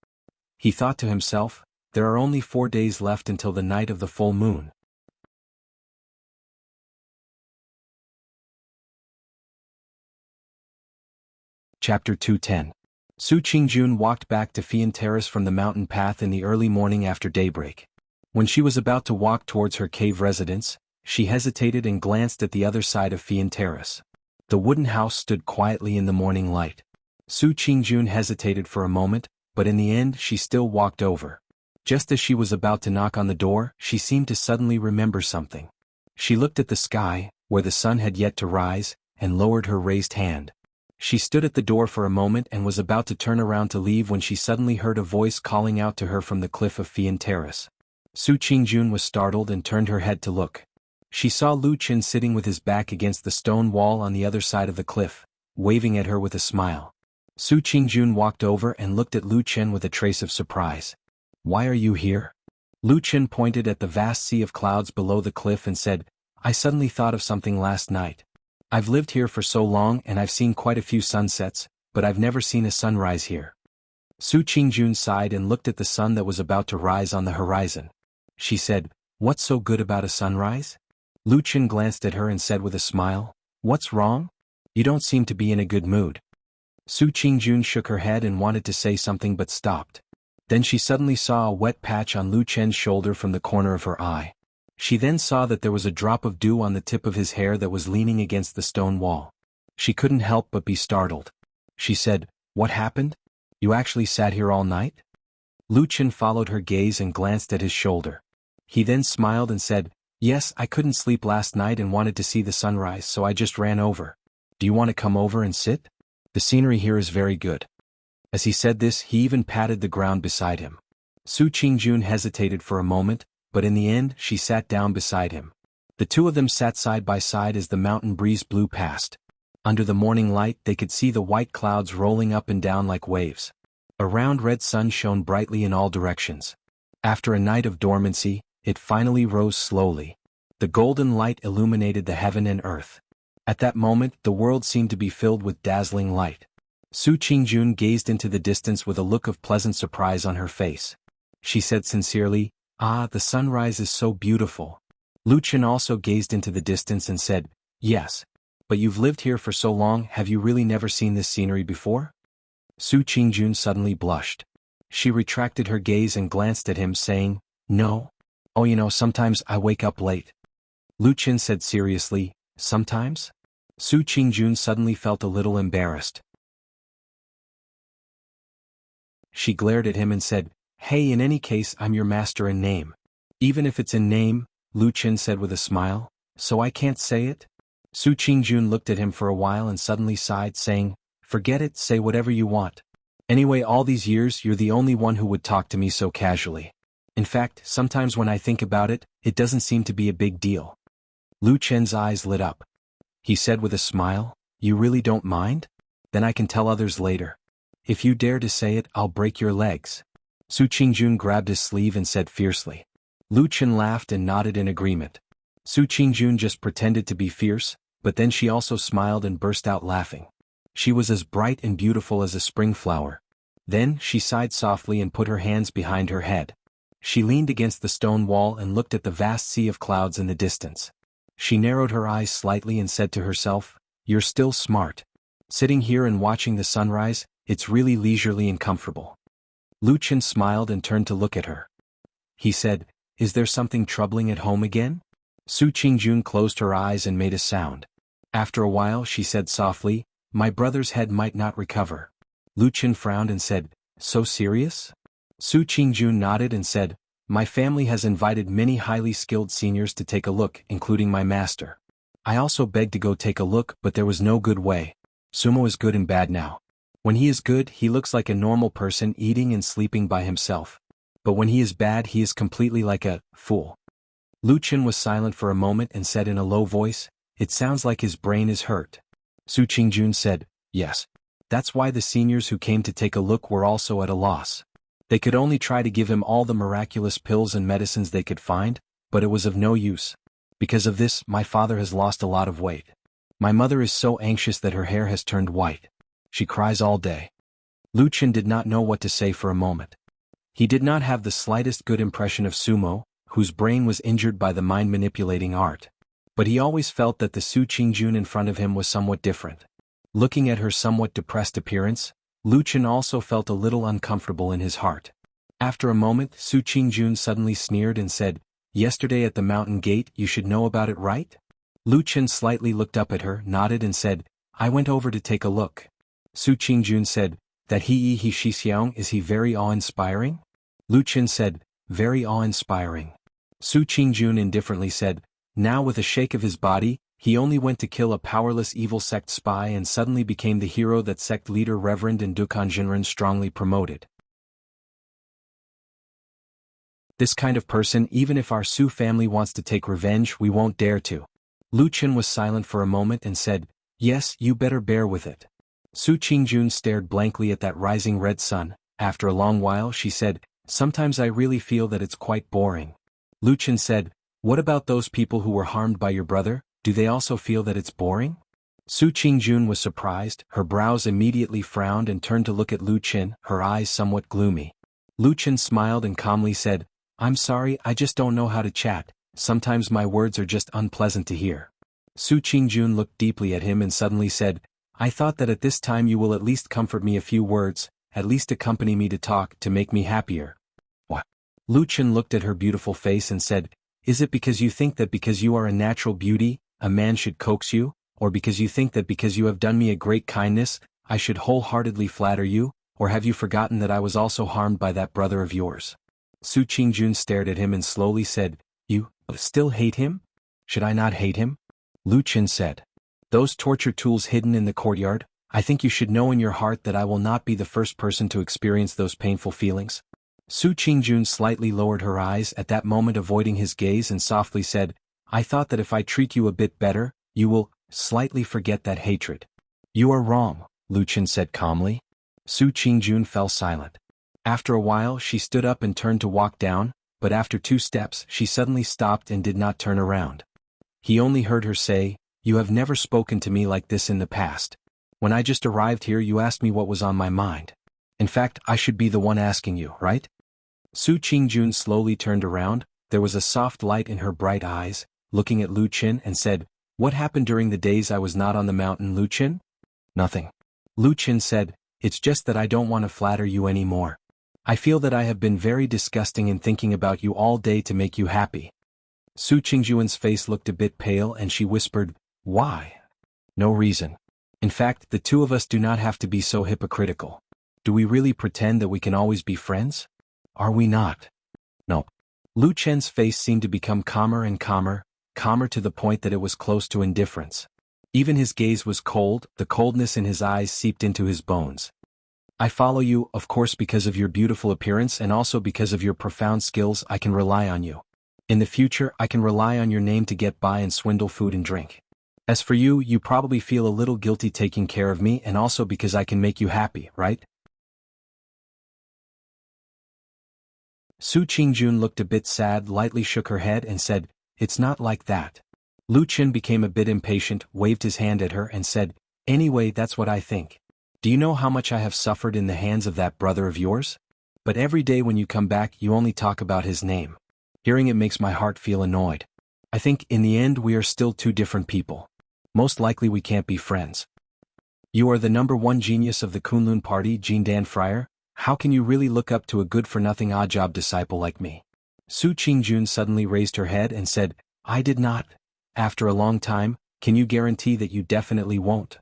He thought to himself, there are only 4 days left until the night of the full moon. Chapter 210. Su Qingjun walked back to Fian Terrace from the mountain path in the early morning after daybreak. When she was about to walk towards her cave residence, she hesitated and glanced at the other side of Fian Terrace. The wooden house stood quietly in the morning light. Su Qingjun hesitated for a moment, but in the end she still walked over. Just as she was about to knock on the door, she seemed to suddenly remember something. She looked at the sky, where the sun had yet to rise, and lowered her raised hand. She stood at the door for a moment and was about to turn around to leave when she suddenly heard a voice calling out to her from the cliff of Fian Terrace. Su Qingjun was startled and turned her head to look. She saw Lu Qin sitting with his back against the stone wall on the other side of the cliff, waving at her with a smile. Su Qingjun walked over and looked at Lu Qin with a trace of surprise. "Why are you here?" Lu Qin pointed at the vast sea of clouds below the cliff and said, "I suddenly thought of something last night. I've lived here for so long and I've seen quite a few sunsets, but I've never seen a sunrise here." Su Qingjun sighed and looked at the sun that was about to rise on the horizon. She said, "What's so good about a sunrise?" Lu Qin glanced at her and said with a smile, "What's wrong? You don't seem to be in a good mood." Su Qingjun shook her head and wanted to say something but stopped. Then she suddenly saw a wet patch on Lu Chen's shoulder from the corner of her eye. She then saw that there was a drop of dew on the tip of his hair that was leaning against the stone wall. She couldn't help but be startled. She said, "What happened? You actually sat here all night?" Lu Chen followed her gaze and glanced at his shoulder. He then smiled and said, "Yes, I couldn't sleep last night and wanted to see the sunrise, so I just ran over." Do you want to come over and sit? The scenery here is very good. As he said this, he even patted the ground beside him. Su Qingjun hesitated for a moment, but in the end she sat down beside him. The two of them sat side by side as the mountain breeze blew past. Under the morning light they could see the white clouds rolling up and down like waves. A round red sun shone brightly in all directions. After a night of dormancy, it finally rose slowly. The golden light illuminated the heaven and earth. At that moment the world seemed to be filled with dazzling light. Su Qingjun gazed into the distance with a look of pleasant surprise on her face. She said sincerely, "Ah, the sunrise is so beautiful." Lu Chen also gazed into the distance and said, "Yes. But you've lived here for so long, have you really never seen this scenery before?" Su Qingjun suddenly blushed. She retracted her gaze and glanced at him saying, "No. Oh, sometimes I wake up late." Lu Chen said seriously, "Sometimes?" Su Qingjun suddenly felt a little embarrassed. She glared at him and said, "Hey, in any case I'm your master in name." "Even if it's in name," Lu Chen said with a smile, "so I can't say it?" Su Qingjun looked at him for a while and suddenly sighed, saying, "Forget it, say whatever you want. Anyway, all these years you're the only one who would talk to me so casually. In fact, sometimes when I think about it, it doesn't seem to be a big deal." Lu Chen's eyes lit up. He said with a smile, "You really don't mind? Then I can tell others later. If you dare to say it, I'll break your legs." Su Qingjun grabbed his sleeve and said fiercely. Lu Chen laughed and nodded in agreement. Su Qingjun just pretended to be fierce, but then she also smiled and burst out laughing. She was as bright and beautiful as a spring flower. Then she sighed softly and put her hands behind her head. She leaned against the stone wall and looked at the vast sea of clouds in the distance. She narrowed her eyes slightly and said to herself, "You're still smart. Sitting here and watching the sunrise, it's really leisurely and comfortable." Lu Chen smiled and turned to look at her. He said, "Is there something troubling at home again?" Su Qingjun closed her eyes and made a sound. After a while she said softly, "My brother's head might not recover." Lu Chen frowned and said, "So serious?" Su Qingjun nodded and said, "My family has invited many highly skilled seniors to take a look, including my master. I also begged to go take a look, but there was no good way. Sumo is good and bad now. When he is good, he looks like a normal person eating and sleeping by himself. But when he is bad, he is completely like a fool." Lu Chen was silent for a moment and said in a low voice, "It sounds like his brain is hurt." Su Qingjun said, "Yes. That's why the seniors who came to take a look were also at a loss. They could only try to give him all the miraculous pills and medicines they could find, but it was of no use. Because of this, my father has lost a lot of weight. My mother is so anxious that her hair has turned white. She cries all day." Lu Chen did not know what to say for a moment. He did not have the slightest good impression of Sumo, whose brain was injured by the mind-manipulating art. But he always felt that the Su Qingjun in front of him was somewhat different. Looking at her somewhat depressed appearance, Lu Chen also felt a little uncomfortable in his heart. After a moment, Su Qingjun suddenly sneered and said, "Yesterday at the mountain gate, you should know about it, right?" Lu Chen slightly looked up at her, nodded and said, "I went over to take a look." Su Qingjun said, "That he shi xiang, is he very awe-inspiring?" Lu Chen said, "Very awe-inspiring." Su Qingjun indifferently said, "Now with a shake of his body, he only went to kill a powerless evil sect spy and suddenly became the hero that sect leader Reverend and Dukan Jinren strongly promoted. This kind of person, even if our Su family wants to take revenge, we won't dare to." Lu Chen was silent for a moment and said, "Yes, you better bear with it." Su Qingjun stared blankly at that rising red sun. After a long while she said, "Sometimes I really feel that it's quite boring." Lu Chen said, "What about those people who were harmed by your brother? Do they also feel that it's boring?" Su Qingjun was surprised, her brows immediately frowned and turned to look at Lu Chen, her eyes somewhat gloomy. Lu Chen smiled and calmly said, "I'm sorry, I just don't know how to chat, sometimes my words are just unpleasant to hear." Su Qingjun looked deeply at him and suddenly said, "I thought that at this time you will at least comfort me a few words, at least accompany me to talk, to make me happier." "What?" Lu Chen looked at her beautiful face and said, "Is it because you think that because you are a natural beauty, a man should coax you, or because you think that because you have done me a great kindness, I should wholeheartedly flatter you, or have you forgotten that I was also harmed by that brother of yours?" Su Qingjun stared at him and slowly said, "You still hate him?" "Should I not hate him?" Lu Chen said. Those torture tools hidden in the courtyard, I think you should know in your heart that I will not be the first person to experience those painful feelings. Su Qingjun slightly lowered her eyes at that moment, avoiding his gaze, and softly said, I thought that if I treat you a bit better, you will slightly forget that hatred. You are wrong, Lu Chen said calmly. Su Qingjun fell silent. After a while she stood up and turned to walk down, but after 2 steps she suddenly stopped and did not turn around. He only heard her say, You have never spoken to me like this in the past. When I just arrived here you asked me what was on my mind. In fact, I should be the one asking you, right? Su Qingjun slowly turned around. There was a soft light in her bright eyes, looking at Lu Chen, and said, What happened during the days I was not on the mountain, Lu Chen? Nothing. Lu Chen said, It's just that I don't want to flatter you anymore. I feel that I have been very disgusting in thinking about you all day to make you happy. Su Qingjun's face looked a bit pale and she whispered, Why? No reason. In fact, the two of us do not have to be so hypocritical. Do we really pretend that we can always be friends? Are we not? No. Lu Chen's face seemed to become calmer and calmer to the point that it was close to indifference. Even his gaze was cold, the coldness in his eyes seeped into his bones. I follow you, of course, because of your beautiful appearance and also because of your profound skills. I can rely on you. In the future, I can rely on your name to get by and swindle food and drink. As for you, you probably feel a little guilty taking care of me, and also because I can make you happy, right? Su Qingjun looked a bit sad, lightly shook her head and said, It's not like that. Lu Chen became a bit impatient, waved his hand at her and said, Anyway, that's what I think. Do you know how much I have suffered in the hands of that brother of yours? But every day when you come back you only talk about his name. Hearing it makes my heart feel annoyed. I think in the end we are still 2 different people. Most likely we can't be friends. You are the #1 genius of the Kunlun party, Jindan Friar. How can you really look up to a good-for-nothing odd-job disciple like me? Su Qingjun suddenly raised her head and said, I did not. After a long time, can you guarantee that you definitely won't?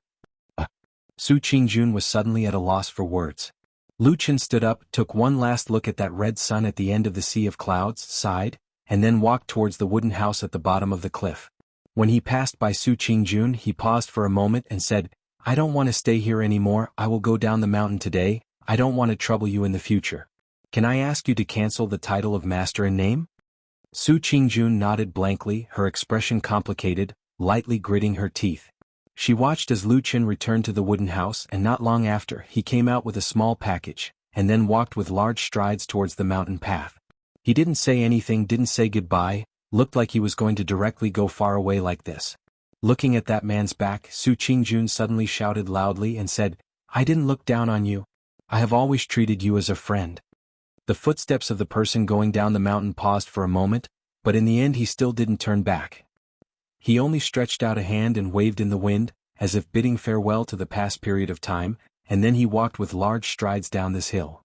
Su Qingjun was suddenly at a loss for words. Lu Chen stood up, took one last look at that red sun at the end of the sea of clouds, sighed, and then walked towards the wooden house at the bottom of the cliff. When he passed by Su Qingjun, he paused for a moment and said, I don't want to stay here anymore. I will go down the mountain today. I don't want to trouble you in the future. Can I ask you to cancel the title of master in name? Su Qingjun nodded blankly, her expression complicated, lightly gritting her teeth. She watched as Lu Chen returned to the wooden house, and not long after, he came out with a small package, and then walked with large strides towards the mountain path. He didn't say anything, didn't say goodbye, looked like he was going to directly go far away like this. Looking at that man's back, Su Qingjun suddenly shouted loudly and said, I didn't look down on you. I have always treated you as a friend. The footsteps of the person going down the mountain paused for a moment, but in the end he still didn't turn back. He only stretched out a hand and waved in the wind, as if bidding farewell to the past period of time, and then he walked with large strides down this hill.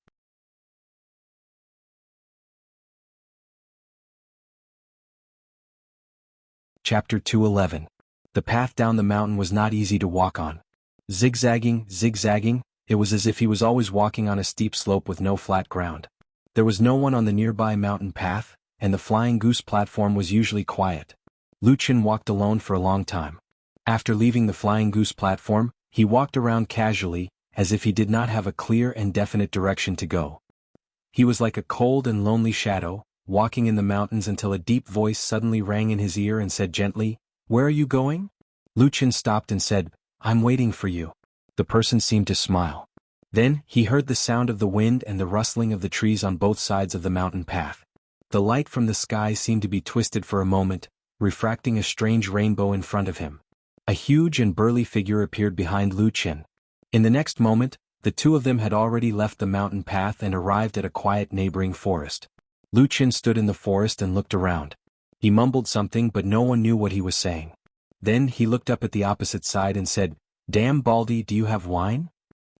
Chapter 211. The path down the mountain was not easy to walk on. Zigzagging, it was as if he was always walking on a steep slope with no flat ground. There was no one on the nearby mountain path, and the flying goose platform was usually quiet. Lu Chen walked alone for a long time. After leaving the flying goose platform, he walked around casually, as if he did not have a clear and definite direction to go. He was like a cold and lonely shadow, walking in the mountains until a deep voice suddenly rang in his ear and said gently, Where are you going? Lu Chen stopped and said, I'm waiting for you. The person seemed to smile. Then, he heard the sound of the wind and the rustling of the trees on both sides of the mountain path. The light from the sky seemed to be twisted for a moment, refracting a strange rainbow in front of him. A huge and burly figure appeared behind Lu Chen. In the next moment, the two of them had already left the mountain path and arrived at a quiet neighboring forest. Lu Chen stood in the forest and looked around. He mumbled something, but no one knew what he was saying. Then he looked up at the opposite side and said, Damn Baldy, do you have wine?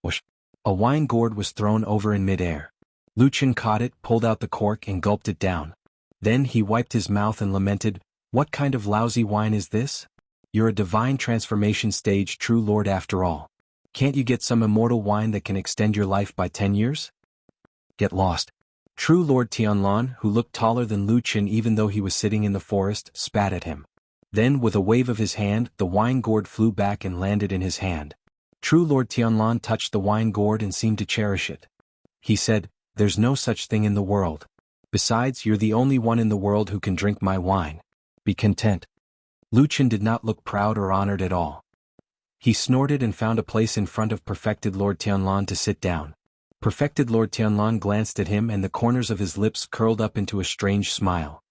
Whoosh. A wine gourd was thrown over in midair. Lu Chen caught it, pulled out the cork and gulped it down. Then he wiped his mouth and lamented, What kind of lousy wine is this? You're a divine transformation stage true lord after all. Can't you get some immortal wine that can extend your life by 10 years? Get lost. True Lord Tianlan, who looked taller than Lu Chen even though he was sitting in the forest, spat at him. Then with a wave of his hand, the wine gourd flew back and landed in his hand. True Lord Tianlan touched the wine gourd and seemed to cherish it. He said, "There's no such thing in the world. Besides, you're the only one in the world who can drink my wine. Be content." Lucian did not look proud or honored at all. He snorted and found a place in front of Perfected Lord Tianlan to sit down. Perfected Lord Tianlan glanced at him and the corners of his lips curled up into a strange smile.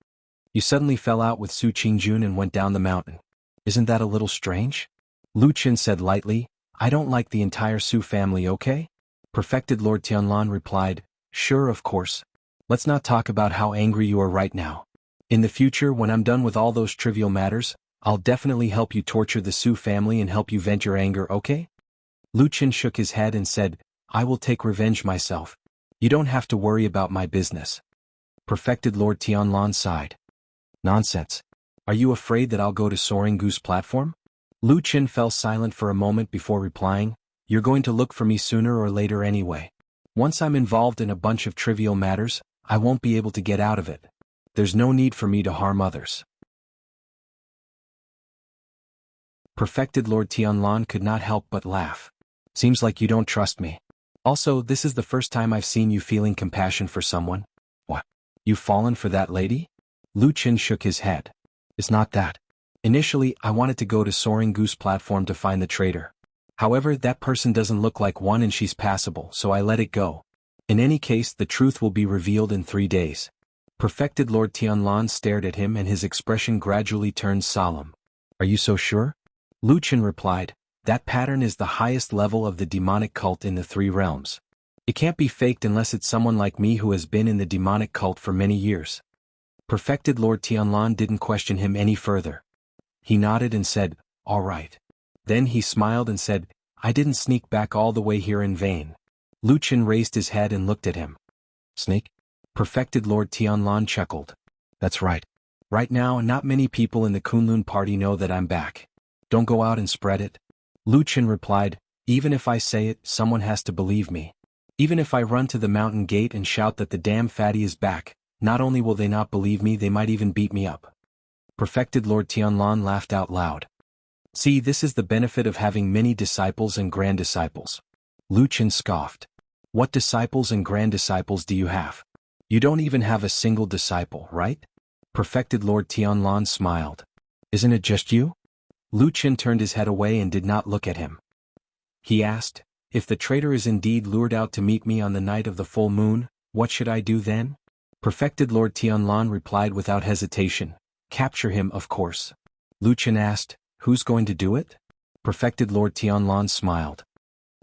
"You suddenly fell out with Su Qingjun and went down the mountain. Isn't that a little strange?" Lucian said lightly, "I don't like the entire Su family, okay?" Perfected Lord Tianlan replied, "Sure, of course. Let's not talk about how angry you are right now. In the future, when I'm done with all those trivial matters, I'll definitely help you torture the Su family and help you vent your anger, okay?" Lucian shook his head and said, "I will take revenge myself. You don't have to worry about my business." Perfected Lord Tianlan sighed. "Nonsense. Are you afraid that I'll go to Soaring Goose platform?" Lucian fell silent for a moment before replying, "You're going to look for me sooner or later anyway. Once I'm involved in a bunch of trivial matters, I won't be able to get out of it. There's no need for me to harm others." Perfected Lord Tianlan could not help but laugh. "Seems like you don't trust me. Also, this is the first time I've seen you feeling compassion for someone." "What? You've fallen for that lady?" Lucian shook his head. "It's not that. Initially, I wanted to go to Soaring Goose platform to find the traitor. However, that person doesn't look like one and she's passable, so I let it go. In any case, the truth will be revealed in 3 days." Perfected Lord Tianlan stared at him and his expression gradually turned solemn. "Are you so sure?" Lucian replied, "That pattern is the highest level of the demonic cult in the 3 realms. It can't be faked unless it's someone like me who has been in the demonic cult for many years." Perfected Lord Tianlan didn't question him any further. He nodded and said, "All right." Then he smiled and said, "I didn't sneak back all the way here in vain." Lucian raised his head and looked at him. "Sneak?" Perfected Lord Tianlan chuckled. "That's right. Right now, not many people in the Kunlun party know that I'm back. Don't go out and spread it." Lucian replied, "Even if I say it, someone has to believe me. Even if I run to the mountain gate and shout that the damn fatty is back, not only will they not believe me, they might even beat me up." Perfected Lord Tianlan laughed out loud. "See, this is the benefit of having many disciples and grand disciples." Lucian scoffed. "What disciples and grand disciples do you have? You don't even have a single disciple, right?" Perfected Lord Tianlan smiled. "Isn't it just you?" Lucian turned his head away and did not look at him. He asked, "If the traitor is indeed lured out to meet me on the night of the full moon, what should I do then?" Perfected Lord Tianlan replied without hesitation, "Capture him, of course." Lucian asked, "Who's going to do it?" Perfected Lord Tianlan smiled.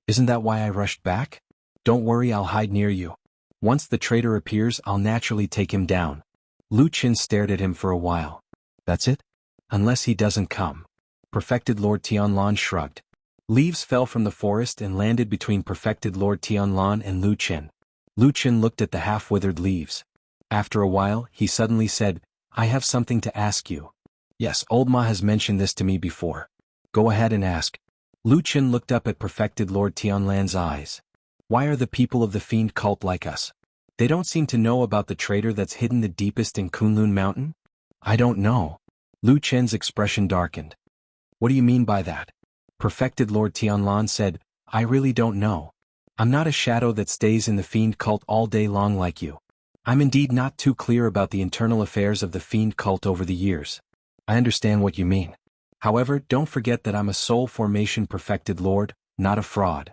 "Isn't that why I rushed back? Don't worry, I'll hide near you. Once the traitor appears, I'll naturally take him down." Lucian stared at him for a while. "That's it? Unless he doesn't come." Perfected Lord Tianlan shrugged. Leaves fell from the forest and landed between Perfected Lord Tianlan and Lucian. Lucian looked at the half-withered leaves. After a while, he suddenly said, "I have something to ask you." "Yes, Old Ma has mentioned this to me before." "Go ahead and ask." Lucian looked up at Perfected Lord Tianlan's eyes. "Why are the people of the fiend cult like us? They don't seem to know about the traitor that's hidden the deepest in Kunlun Mountain?" "I don't know." Lucian's expression darkened. "What do you mean by that?" Perfected Lord Tianlan said, "I really don't know. I'm not a shadow that stays in the fiend cult all day long like you. I'm indeed not too clear about the internal affairs of the fiend cult over the years." "I understand what you mean. However, don't forget that I'm a soul formation perfected lord, not a fraud.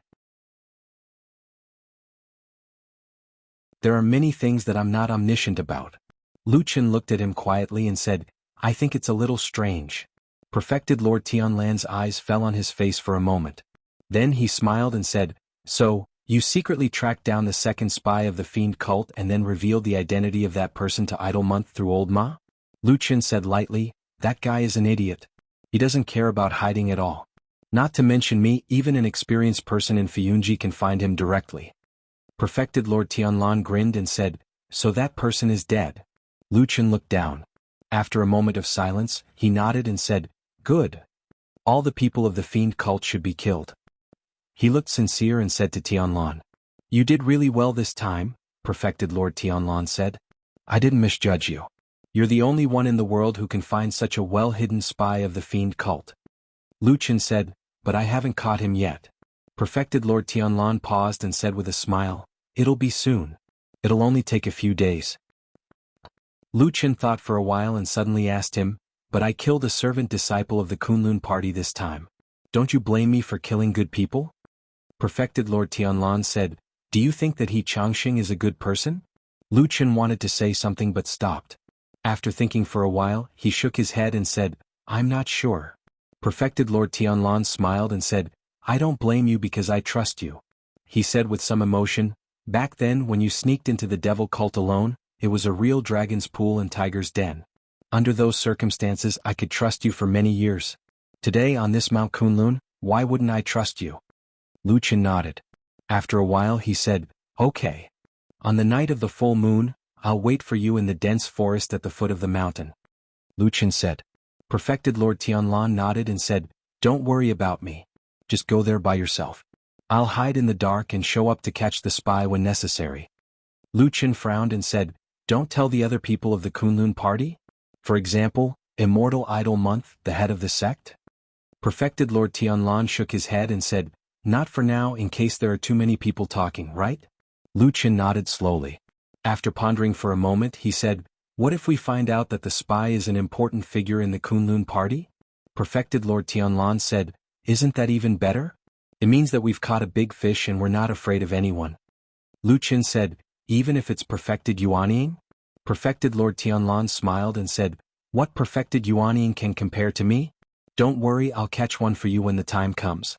There are many things that I'm not omniscient about." Lucian looked at him quietly and said, "I think it's a little strange." Perfected Lord Tianlan's eyes fell on his face for a moment. Then he smiled and said, "So, you secretly tracked down the second spy of the fiend cult and then revealed the identity of that person to Idlemonth through Old Ma?" Lucian said lightly, "That guy is an idiot. He doesn't care about hiding at all. Not to mention me, even an experienced person in Fiyunji can find him directly." Perfected Lord Tianlan grinned and said, "So that person is dead?" Lucian looked down. After a moment of silence, he nodded and said, "Good. All the people of the fiend cult should be killed." He looked sincere and said to Tianlan, "You did really well this time," Perfected Lord Tianlan said. "I didn't misjudge you. You're the only one in the world who can find such a well-hidden spy of the fiend cult. Lu Chen said, but I haven't caught him yet. Perfected Lord Tianlan paused and said with a smile, it'll be soon. It'll only take a few days. Lu Chen thought for a while and suddenly asked him, but I killed a servant disciple of the Kunlun party this time. Don't you blame me for killing good people? Perfected Lord Tianlan said, do you think that He Changxing is a good person? Lu Chen wanted to say something but stopped. After thinking for a while, he shook his head and said, I'm not sure. Perfected Lord Tianlan smiled and said, I don't blame you because I trust you. He said with some emotion, back then when you sneaked into the devil cult alone, it was a real dragon's pool and tiger's den. Under those circumstances I could trust you for many years. Today on this Mount Kunlun, why wouldn't I trust you? Lu Chen nodded. After a while he said, okay. On the night of the full moon, I'll wait for you in the dense forest at the foot of the mountain. Lu Chen said. Perfected Lord Tianlan nodded and said, don't worry about me. Just go there by yourself. I'll hide in the dark and show up to catch the spy when necessary. Lu Chen frowned and said, don't tell the other people of the Kunlun party? For example, Immortal Idol Month, the head of the sect? Perfected Lord Tianlan shook his head and said, not for now in case there are too many people talking, right? Lu Chen nodded slowly. After pondering for a moment he said, what if we find out that the spy is an important figure in the Kunlun party? Perfected Lord Tianlan said, isn't that even better? It means that we've caught a big fish and we're not afraid of anyone. Lu Chen said, even if it's perfected Yuanying? Perfected Lord Tianlan smiled and said, what perfected Yuanying can compare to me? Don't worry, I'll catch one for you when the time comes.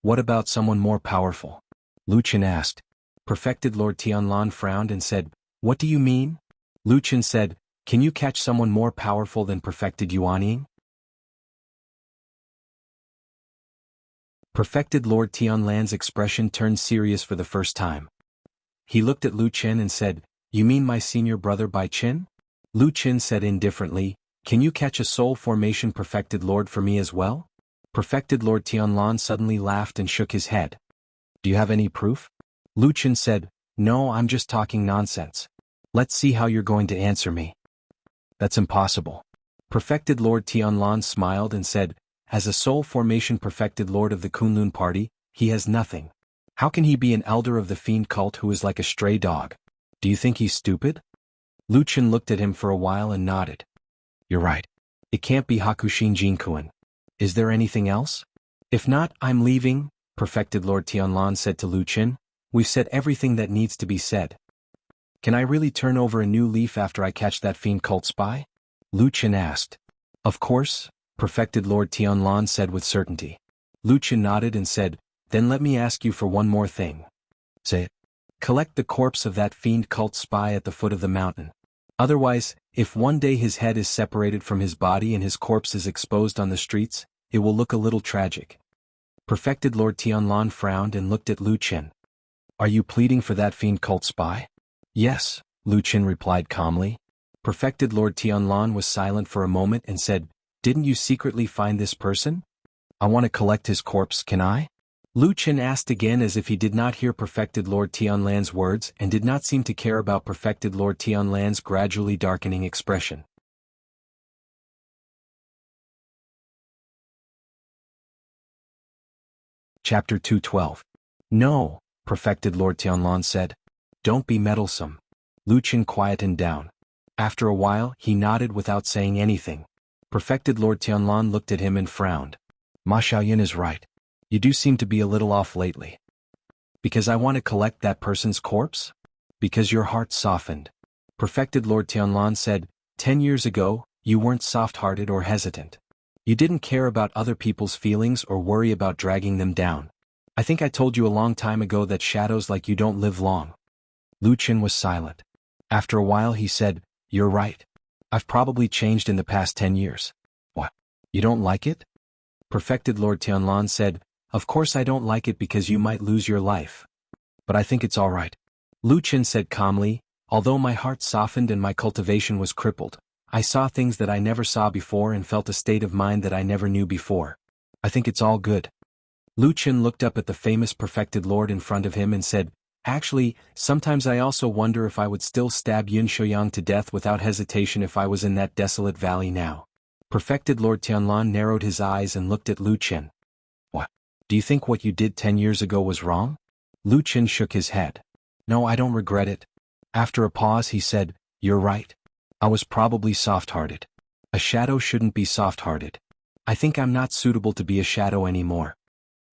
What about someone more powerful? Lu Chen asked. Perfected Lord Tianlan frowned and said, what do you mean? Lu Chen said, can you catch someone more powerful than perfected Yuanying? Perfected Lord Tianlan's expression turned serious for the first time. He looked at Lu Chen and said, you mean my senior brother Bai Qin? Lu Chen said indifferently, can you catch a soul formation perfected lord for me as well? Perfected Lord Tianlan suddenly laughed and shook his head. Do you have any proof? Lu Chen said, no, I'm just talking nonsense. Let's see how you're going to answer me. That's impossible. Perfected Lord Tianlan smiled and said, as a soul formation perfected lord of the Kunlun party, he has nothing. How can he be an elder of the fiend cult who is like a stray dog? Do you think he's stupid? Lu Chen looked at him for a while and nodded. You're right. It can't be Hakushin Jinkuan. Is there anything else? If not, I'm leaving, Perfected Lord Tianlan said to Lu Chen. We've said everything that needs to be said. Can I really turn over a new leaf after I catch that fiend cult spy? Lu Chen asked. Of course, Perfected Lord Tianlan said with certainty. Lu Chen nodded and said, then let me ask you for one more thing. Say it. Collect the corpse of that fiend cult spy at the foot of the mountain. Otherwise, if one day his head is separated from his body and his corpse is exposed on the streets, it will look a little tragic. Perfected Lord Tianlan frowned and looked at Lu Chen. Are you pleading for that fiend cult spy? Yes, Lu Chen replied calmly. Perfected Lord Tianlan was silent for a moment and said, didn't you secretly find this person? I want to collect his corpse, can I? Lu Chen asked again as if he did not hear Perfected Lord Tianlan's words and did not seem to care about Perfected Lord Tianlan's gradually darkening expression. Chapter 212. No, Perfected Lord Tianlan said. Don't be meddlesome. Lu Chen quietened down. After a while, he nodded without saying anything. Perfected Lord Tianlan looked at him and frowned. Ma Xiaoyan is right. You do seem to be a little off lately. Because I want to collect that person's corpse? Because your heart softened. Perfected Lord Tianlan said, 10 years ago, you weren't soft-hearted or hesitant. You didn't care about other people's feelings or worry about dragging them down. I think I told you a long time ago that shadows like you don't live long. Lu Chen was silent. After a while he said, you're right. I've probably changed in the past 10 years. What? You don't like it? Perfected Lord Tianlan said, of course I don't like it because you might lose your life. But I think it's all right. Lu Chen said calmly, although my heart softened and my cultivation was crippled, I saw things that I never saw before and felt a state of mind that I never knew before. I think it's all good. Lu Chen looked up at the famous perfected lord in front of him and said, Actually, sometimes I also wonder if I would still stab Yun Shouyang to death without hesitation if I was in that desolate valley now. Perfected Lord Tianlan narrowed his eyes and looked at Lu Qin. What? Do you think what you did 10 years ago was wrong? Lu Qin shook his head. No, I don't regret it. After a pause he said, You're right. I was probably soft-hearted. A shadow shouldn't be soft-hearted. I think I'm not suitable to be a shadow anymore.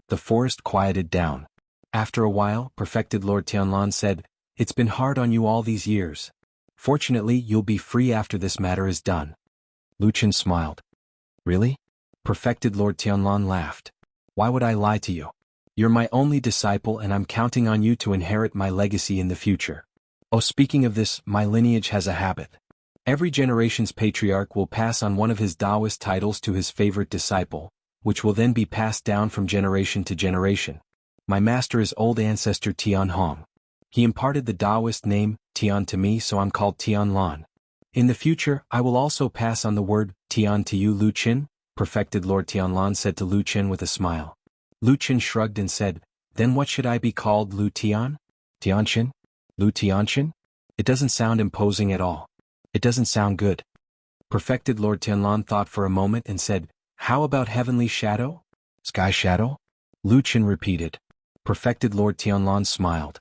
The forest quieted down. After a while, Perfected Lord Tianlan said, It's been hard on you all these years. Fortunately, you'll be free after this matter is done. Lu Qin smiled. Really? Perfected Lord Tianlan laughed. Why would I lie to you? You're my only disciple and I'm counting on you to inherit my legacy in the future. Oh, speaking of this, my lineage has a habit. Every generation's patriarch will pass on one of his Taoist titles to his favorite disciple, which will then be passed down from generation to generation. My master is old ancestor Tian Hong. He imparted the Taoist name, Tian to me, so I'm called Tianlan. In the future, I will also pass on the word, Tian to you, Lu Qin, Perfected Lord Tianlan said to Lu Qin with a smile. Lu Qin shrugged and said, Then what should I be called, Lu Tian? Tianqin? Lu Tianqin? It doesn't sound imposing at all. It doesn't sound good. Perfected Lord Tianlan thought for a moment and said, How about Heavenly Shadow? Sky Shadow? Lu Qin repeated. Perfected Lord Tianlan smiled.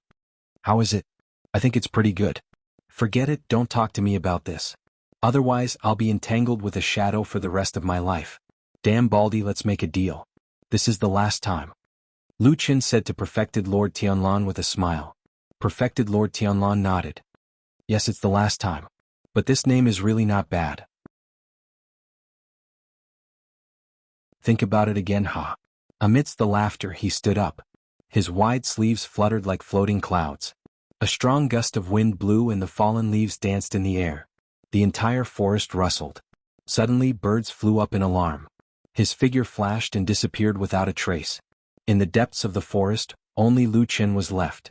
How is it? I think it's pretty good. Forget it, don't talk to me about this. Otherwise, I'll be entangled with a shadow for the rest of my life. Damn Baldy, let's make a deal. This is the last time. Lu Qin said to Perfected Lord Tianlan with a smile. Perfected Lord Tianlan nodded. Yes, it's the last time. But this name is really not bad. Think about it again, ha. Amidst the laughter he stood up. His wide sleeves fluttered like floating clouds. A strong gust of wind blew and the fallen leaves danced in the air. The entire forest rustled. Suddenly birds flew up in alarm. His figure flashed and disappeared without a trace. In the depths of the forest, only Lu Qin was left.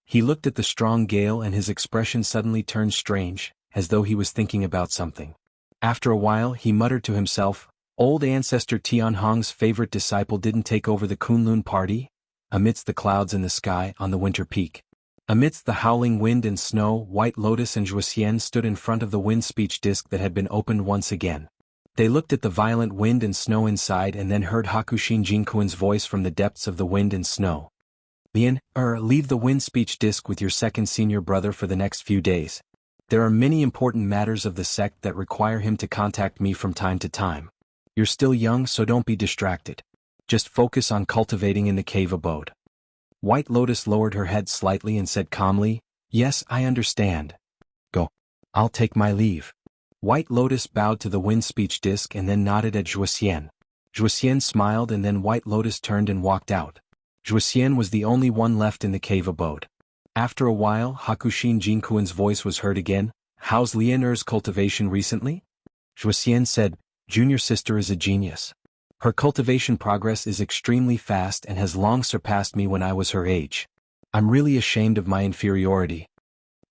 He looked at the strong gale and his expression suddenly turned strange, as though he was thinking about something. After a while he muttered to himself, Old ancestor Tian Hong's favorite disciple didn't take over the Kunlun party? Amidst the clouds in the sky on the winter peak. Amidst the howling wind and snow, White Lotus and Zhuoxian stood in front of the wind speech disc that had been opened once again. They looked at the violent wind and snow inside and then heard Hakushin Jinkuan's voice from the depths of the wind and snow. Lian, leave the wind speech disc with your second senior brother for the next few days. There are many important matters of the sect that require him to contact me from time to time. You're still young, so don't be distracted. Just focus on cultivating in the cave abode. White Lotus lowered her head slightly and said calmly, Yes, I understand. Go. I'll take my leave. White Lotus bowed to the wind speech disc and then nodded at Zhuoxian. Zhuoxian smiled and then White Lotus turned and walked out. Zhuoxian was the only one left in the cave abode. After a while, Hakushin Jinkuan's voice was heard again. How's Lianer's cultivation recently? Zhuoxian said, Junior sister is a genius. Her cultivation progress is extremely fast and has long surpassed me when I was her age. I'm really ashamed of my inferiority.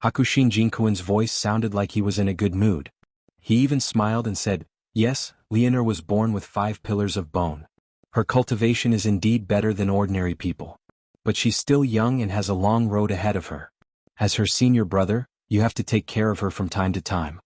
Hakushin Jinkuan's voice sounded like he was in a good mood. He even smiled and said, Yes, Leonor was born with 5 pillars of bone. Her cultivation is indeed better than ordinary people. But she's still young and has a long road ahead of her. As her senior brother, you have to take care of her from time to time.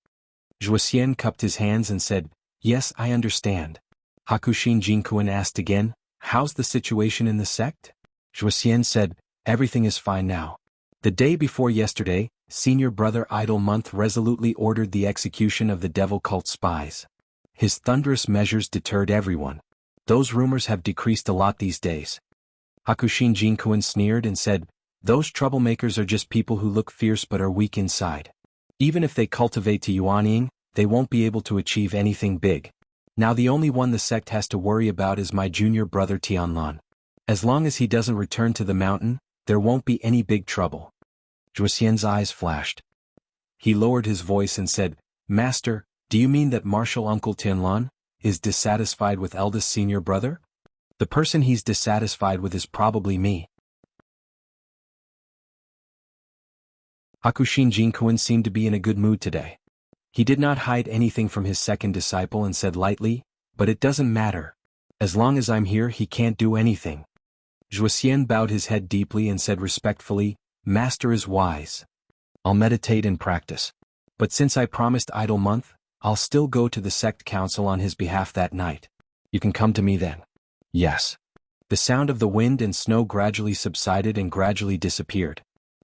Zhuoxian cupped his hands and said, Yes, I understand. Hakushin Jinkuan asked again, How's the situation in the sect? Zhuoxian said, Everything is fine now. The day before yesterday, senior brother Idle Month resolutely ordered the execution of the devil cult spies. His thunderous measures deterred everyone. Those rumors have decreased a lot these days. Hakushin Jinkuan sneered and said, Those troublemakers are just people who look fierce but are weak inside. Even if they cultivate to Yuanying, they won't be able to achieve anything big. Now the only one the sect has to worry about is my junior brother Tianlan. As long as he doesn't return to the mountain, there won't be any big trouble. Zhuoxian's eyes flashed. He lowered his voice and said, Master, do you mean that Martial Uncle Tianlan is dissatisfied with eldest senior brother? The person he's dissatisfied with is probably me. Hakushin Jinkuan seemed to be in a good mood today. He did not hide anything from his second disciple and said lightly, But it doesn't matter. As long as I'm here he can't do anything. Zhuoxian bowed his head deeply and said respectfully, Master is wise. I'll meditate and practice. But since I promised idle month, I'll still go to the sect council on his behalf that night. You can come to me then. Yes. The sound of the wind and snow gradually subsided and gradually disappeared.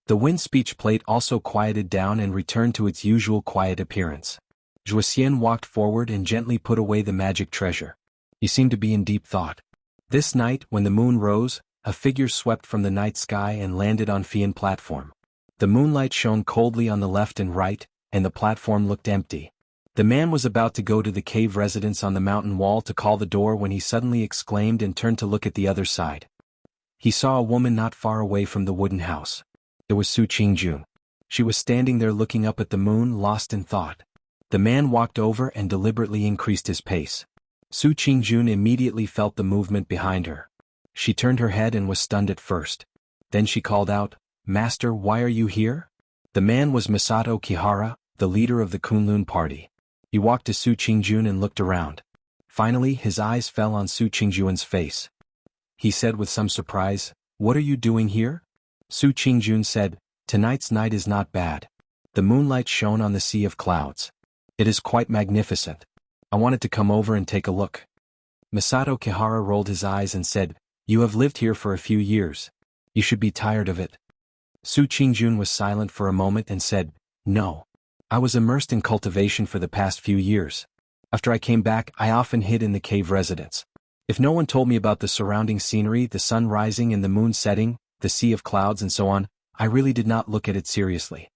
The wind speech plate also quieted down and returned to its usual quiet appearance. Zhuxian walked forward and gently put away the magic treasure. He seemed to be in deep thought. This night, when the moon rose, a figure swept from the night sky and landed on Fian platform. The moonlight shone coldly on the left and right, and the platform looked empty. The man was about to go to the cave residence on the mountain wall to call the door when he suddenly exclaimed and turned to look at the other side. He saw a woman not far away from the wooden house. It was Su Qingjun. She was standing there looking up at the moon, lost in thought. The man walked over and deliberately increased his pace. Su Qingjun immediately felt the movement behind her. She turned her head and was stunned at first. Then she called out, "Master, why are you here?" The man was Masato Kihara, the leader of the Kunlun party. He walked to Su Qingjun and looked around. Finally, his eyes fell on Su Qingjun's face. He said with some surprise, "What are you doing here?" Su Qingjun said, "Tonight's night is not bad. The moonlight shone on the sea of clouds. It is quite magnificent. I wanted to come over and take a look." Masato Kihara rolled his eyes and said, "You have lived here for a few years. You should be tired of it." Su Qingjun was silent for a moment and said, "No. I was immersed in cultivation for the past few years. After I came back, I often hid in the cave residence. If no one told me about the surrounding scenery, the sun rising and the moon setting, the sea of clouds and so on, I really did not look at it seriously."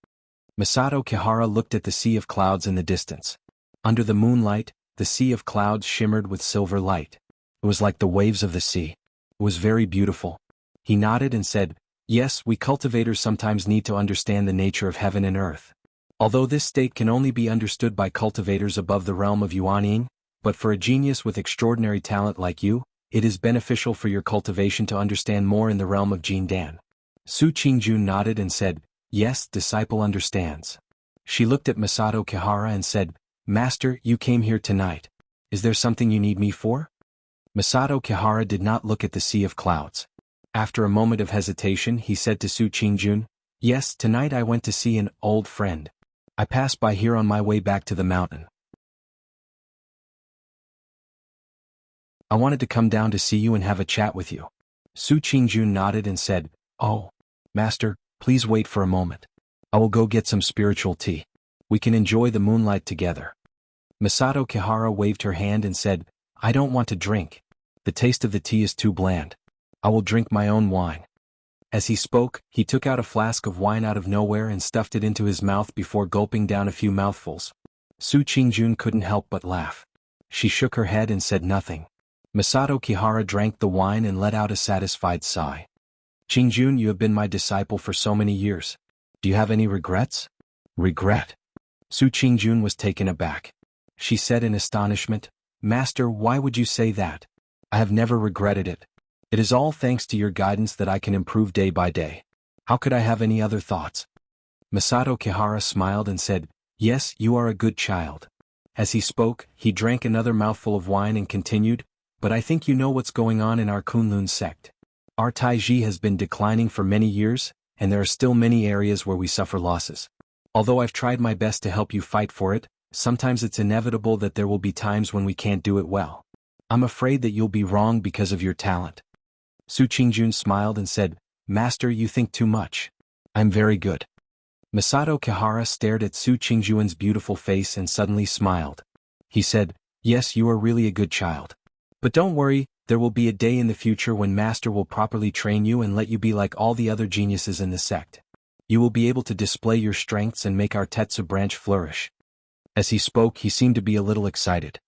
Masato Kihara looked at the sea of clouds in the distance. Under the moonlight, the sea of clouds shimmered with silver light. It was like the waves of the sea. It was very beautiful. He nodded and said, "Yes, we cultivators sometimes need to understand the nature of heaven and earth. Although this state can only be understood by cultivators above the realm of Yuanying, but for a genius with extraordinary talent like you, it is beneficial for your cultivation to understand more in the realm of Jindan." Su Qingjun nodded and said, "Yes, disciple understands." She looked at Masato Kihara and said, "Master, you came here tonight. Is there something you need me for?" Masato Kihara did not look at the sea of clouds. After a moment of hesitation, he said to Su Qingjun, "Yes, tonight I went to see an old friend. I passed by here on my way back to the mountain. I wanted to come down to see you and have a chat with you." Su Qingjun nodded and said, "Oh, Master, please wait for a moment. I will go get some spiritual tea. We can enjoy the moonlight together." Masato Kihara waved her hand and said, "I don't want to drink. The taste of the tea is too bland. I will drink my own wine." As he spoke, he took out a flask of wine out of nowhere and stuffed it into his mouth before gulping down a few mouthfuls. Su Qingjun couldn't help but laugh. She shook her head and said nothing. Masato Kihara drank the wine and let out a satisfied sigh. "Qingjun, you have been my disciple for so many years. Do you have any regrets?" "Regret?" Su Qingjun was taken aback. She said in astonishment, "Master, why would you say that? I have never regretted it. It is all thanks to your guidance that I can improve day by day. How could I have any other thoughts?" Masato Kihara smiled and said, "Yes, you are a good child." As he spoke, he drank another mouthful of wine and continued, "But I think you know what's going on in our Kunlun sect. Our Taiji has been declining for many years, and there are still many areas where we suffer losses. Although I've tried my best to help you fight for it, sometimes it's inevitable that there will be times when we can't do it well. I'm afraid that you'll be wrong because of your talent." Su Qingjun smiled and said, "Master, you think too much. I'm very good." Masato Kihara stared at Su Qingjun's beautiful face and suddenly smiled. He said, "Yes, you are really a good child. But don't worry, there will be a day in the future when Master will properly train you and let you be like all the other geniuses in the sect. You will be able to display your strengths and make our Tetsu branch flourish." As he spoke, he seemed to be a little excited.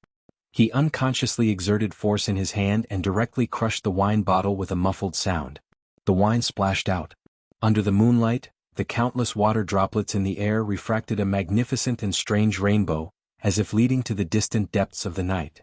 He unconsciously exerted force in his hand and directly crushed the wine bottle with a muffled sound. The wine splashed out. Under the moonlight, the countless water droplets in the air refracted a magnificent and strange rainbow, as if leading to the distant depths of the night.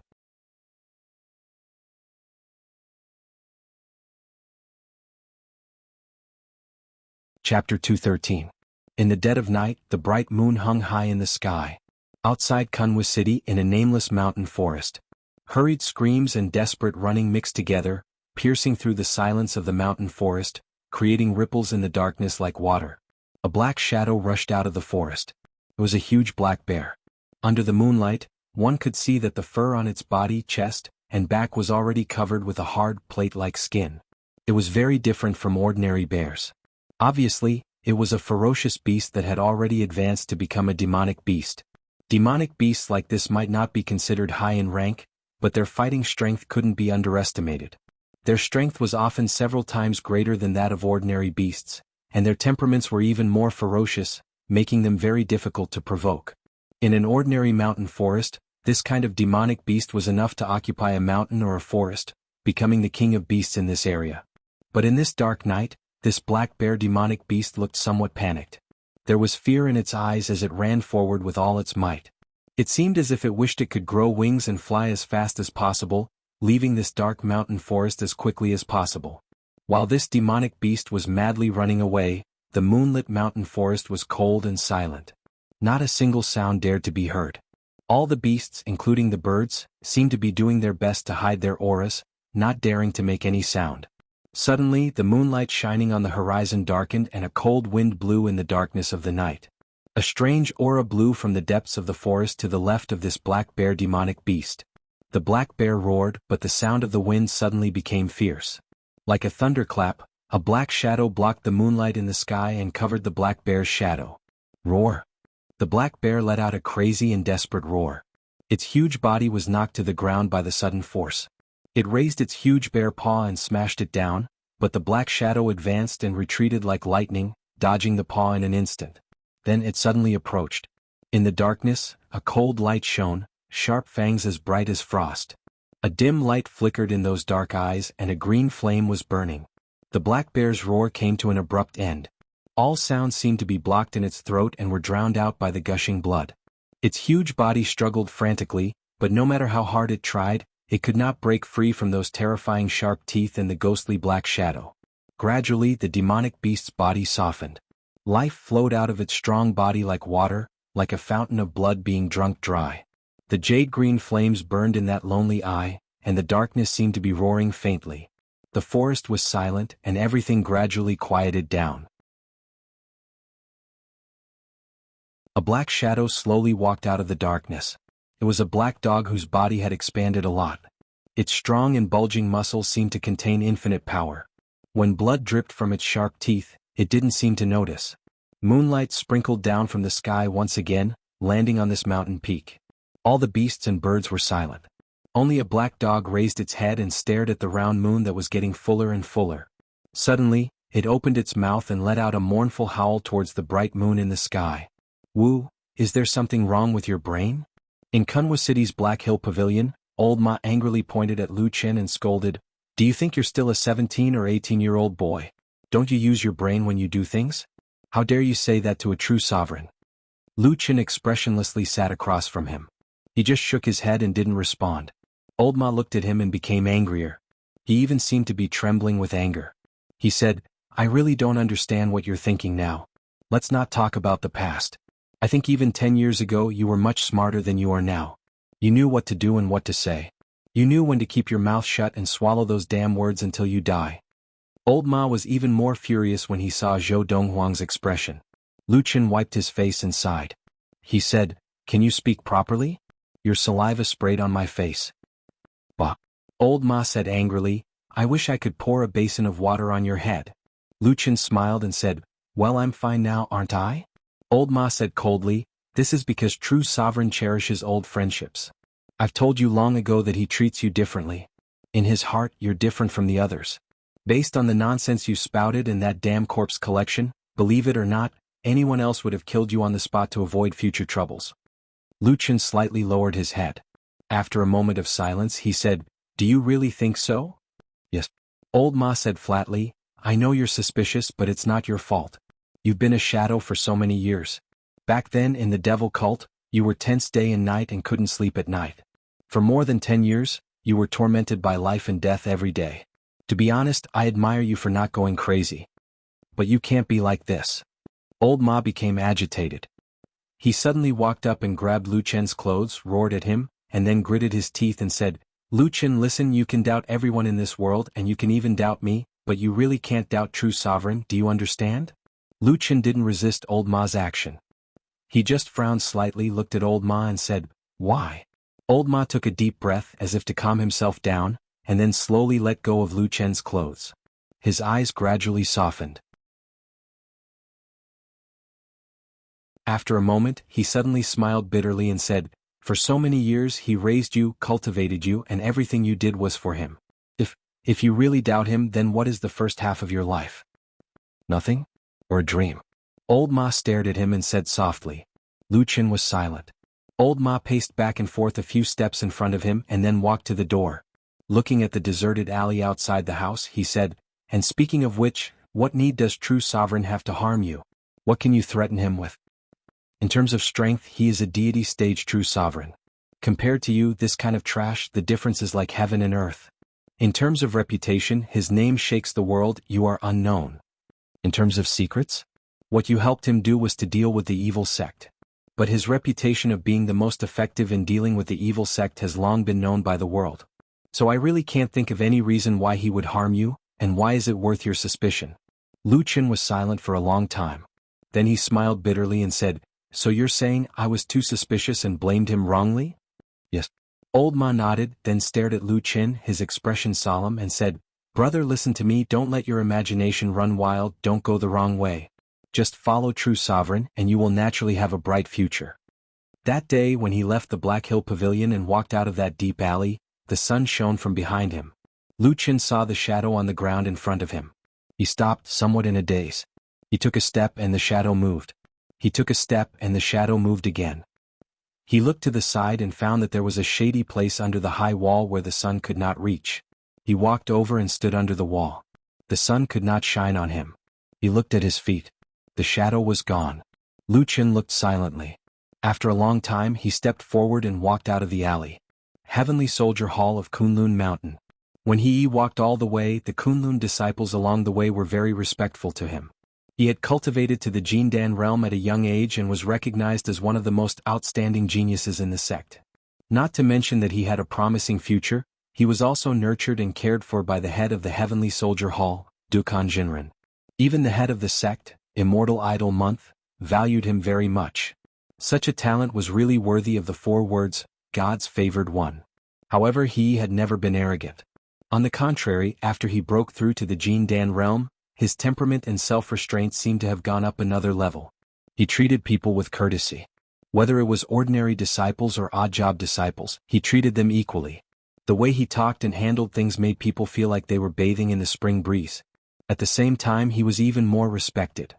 Chapter 213. In the dead of night, the bright moon hung high in the sky. Outside Kunwa City in a nameless mountain forest. Hurried screams and desperate running mixed together, piercing through the silence of the mountain forest, creating ripples in the darkness like water. A black shadow rushed out of the forest. It was a huge black bear. Under the moonlight, one could see that the fur on its body, chest, and back was already covered with a hard, plate-like skin. It was very different from ordinary bears. Obviously, it was a ferocious beast that had already advanced to become a demonic beast. Demonic beasts like this might not be considered high in rank, but their fighting strength couldn't be underestimated. Their strength was often several times greater than that of ordinary beasts, and their temperaments were even more ferocious, making them very difficult to provoke. In an ordinary mountain forest, this kind of demonic beast was enough to occupy a mountain or a forest, becoming the king of beasts in this area. But in this dark night, this black bear demonic beast looked somewhat panicked. There was fear in its eyes as it ran forward with all its might. It seemed as if it wished it could grow wings and fly as fast as possible, leaving this dark mountain forest as quickly as possible. While this demonic beast was madly running away, the moonlit mountain forest was cold and silent. Not a single sound dared to be heard. All the beasts, including the birds, seemed to be doing their best to hide their auras, not daring to make any sound. Suddenly, the moonlight shining on the horizon darkened and a cold wind blew in the darkness of the night. A strange aura blew from the depths of the forest to the left of this black bear demonic beast. The black bear roared, but the sound of the wind suddenly became fierce. Like a thunderclap, a black shadow blocked the moonlight in the sky and covered the black bear's shadow. Roar! The black bear let out a crazy and desperate roar. Its huge body was knocked to the ground by the sudden force. It raised its huge bare paw and smashed it down, but the black shadow advanced and retreated like lightning, dodging the paw in an instant. Then it suddenly approached. In the darkness, a cold light shone, sharp fangs as bright as frost. A dim light flickered in those dark eyes and a green flame was burning. The black bear's roar came to an abrupt end. All sounds seemed to be blocked in its throat and were drowned out by the gushing blood. Its huge body struggled frantically, but no matter how hard it tried, it could not break free from those terrifying sharp teeth and the ghostly black shadow. Gradually, the demonic beast's body softened. Life flowed out of its strong body like water, like a fountain of blood being drunk dry. The jade-green flames burned in that lonely eye, and the darkness seemed to be roaring faintly. The forest was silent and everything gradually quieted down. A black shadow slowly walked out of the darkness. It was a black dog whose body had expanded a lot. Its strong and bulging muscles seemed to contain infinite power. When blood dripped from its sharp teeth, it didn't seem to notice. Moonlight sprinkled down from the sky once again, landing on this mountain peak. All the beasts and birds were silent. Only a black dog raised its head and stared at the round moon that was getting fuller and fuller. Suddenly, it opened its mouth and let out a mournful howl towards the bright moon in the sky. "Wu, is there something wrong with your brain?" In Kunwa City's Black Hill Pavilion, Old Ma angrily pointed at Lu Chen and scolded, "Do you think you're still a 17 or 18-year-old boy? Don't you use your brain when you do things? How dare you say that to a true sovereign?" Lu Chen expressionlessly sat across from him. He just shook his head and didn't respond. Old Ma looked at him and became angrier. He even seemed to be trembling with anger. He said, "I really don't understand what you're thinking now. Let's not talk about the past. I think even 10 years ago you were much smarter than you are now. You knew what to do and what to say. You knew when to keep your mouth shut and swallow those damn words until you die." Old Ma was even more furious when he saw Zhou Donghuang's expression. Lu Chen wiped his face and sighed. He said, "Can you speak properly? Your saliva sprayed on my face." "Bah." Old Ma said angrily, "I wish I could pour a basin of water on your head." Lu Chen smiled and said, "Well, I'm fine now, aren't I?" Old Ma said coldly, "This is because true sovereign cherishes old friendships. I've told you long ago that he treats you differently. In his heart, you're different from the others. Based on the nonsense you spouted in that damn corpse collection, believe it or not, anyone else would have killed you on the spot to avoid future troubles." Lu Chen slightly lowered his head. After a moment of silence, he said, "Do you really think so?" "Yes." Old Ma said flatly, "I know you're suspicious, but it's not your fault. You've been a shadow for so many years. Back then in the devil cult, you were tense day and night and couldn't sleep at night. For more than 10 years, you were tormented by life and death every day. To be honest, I admire you for not going crazy. But you can't be like this." Old Ma became agitated. He suddenly walked up and grabbed Lu Chen's clothes, roared at him, and then gritted his teeth and said, "Lu Chen, listen, you can doubt everyone in this world and you can even doubt me, but you really can't doubt true sovereign, do you understand? Lu Chen didn't resist old Ma's action. He just frowned slightly, looked at old Ma and said, "Why?" Old Ma took a deep breath as if to calm himself down, and then slowly let go of Lu Chen's clothes. His eyes gradually softened. After a moment, he suddenly smiled bitterly and said, "For so many years he raised you, cultivated you, and everything you did was for him. If you really doubt him, then what is the first half of your life? Nothing? Or a dream?" Old Ma stared at him and said softly. Lu Chen was silent. Old Ma paced back and forth a few steps in front of him and then walked to the door. Looking at the deserted alley outside the house, he said, "And speaking of which, what need does true sovereign have to harm you? What can you threaten him with? In terms of strength, he is a deity stage true sovereign. Compared to you, this kind of trash, the difference is like heaven and earth. In terms of reputation, his name shakes the world, you are unknown. In terms of secrets? What you helped him do was to deal with the evil sect. But his reputation of being the most effective in dealing with the evil sect has long been known by the world. So I really can't think of any reason why he would harm you, and why is it worth your suspicion?" Lu Chen was silent for a long time. Then he smiled bitterly and said, "So you're saying I was too suspicious and blamed him wrongly?" "Yes." Old Ma nodded, then stared at Lu Chen, his expression solemn, and said, "Brother, listen to me, don't let your imagination run wild, don't go the wrong way. Just follow true sovereign, and you will naturally have a bright future." That day when he left the Black Hill Pavilion and walked out of that deep alley, the sun shone from behind him. Lu Chen saw the shadow on the ground in front of him. He stopped, somewhat in a daze. He took a step and the shadow moved. He took a step and the shadow moved again. He looked to the side and found that there was a shady place under the high wall where the sun could not reach. He walked over and stood under the wall. The sun could not shine on him. He looked at his feet. The shadow was gone. Lu Chen looked silently. After a long time he stepped forward and walked out of the alley. Heavenly Soldier Hall of Kunlun Mountain. When he walked all the way, the Kunlun disciples along the way were very respectful to him. He had cultivated to the Jindan realm at a young age and was recognized as one of the most outstanding geniuses in the sect. Not to mention that he had a promising future, he was also nurtured and cared for by the head of the Heavenly Soldier Hall, Dukan Jinren. Even the head of the sect, Immortal Idol Month, valued him very much. Such a talent was really worthy of the 4 words, God's favored one. However, he had never been arrogant. On the contrary, after he broke through to the Jindan realm, his temperament and self-restraint seemed to have gone up another level. He treated people with courtesy. Whether it was ordinary disciples or odd-job disciples, he treated them equally. The way he talked and handled things made people feel like they were bathing in the spring breeze. At the same time, he was even more respected.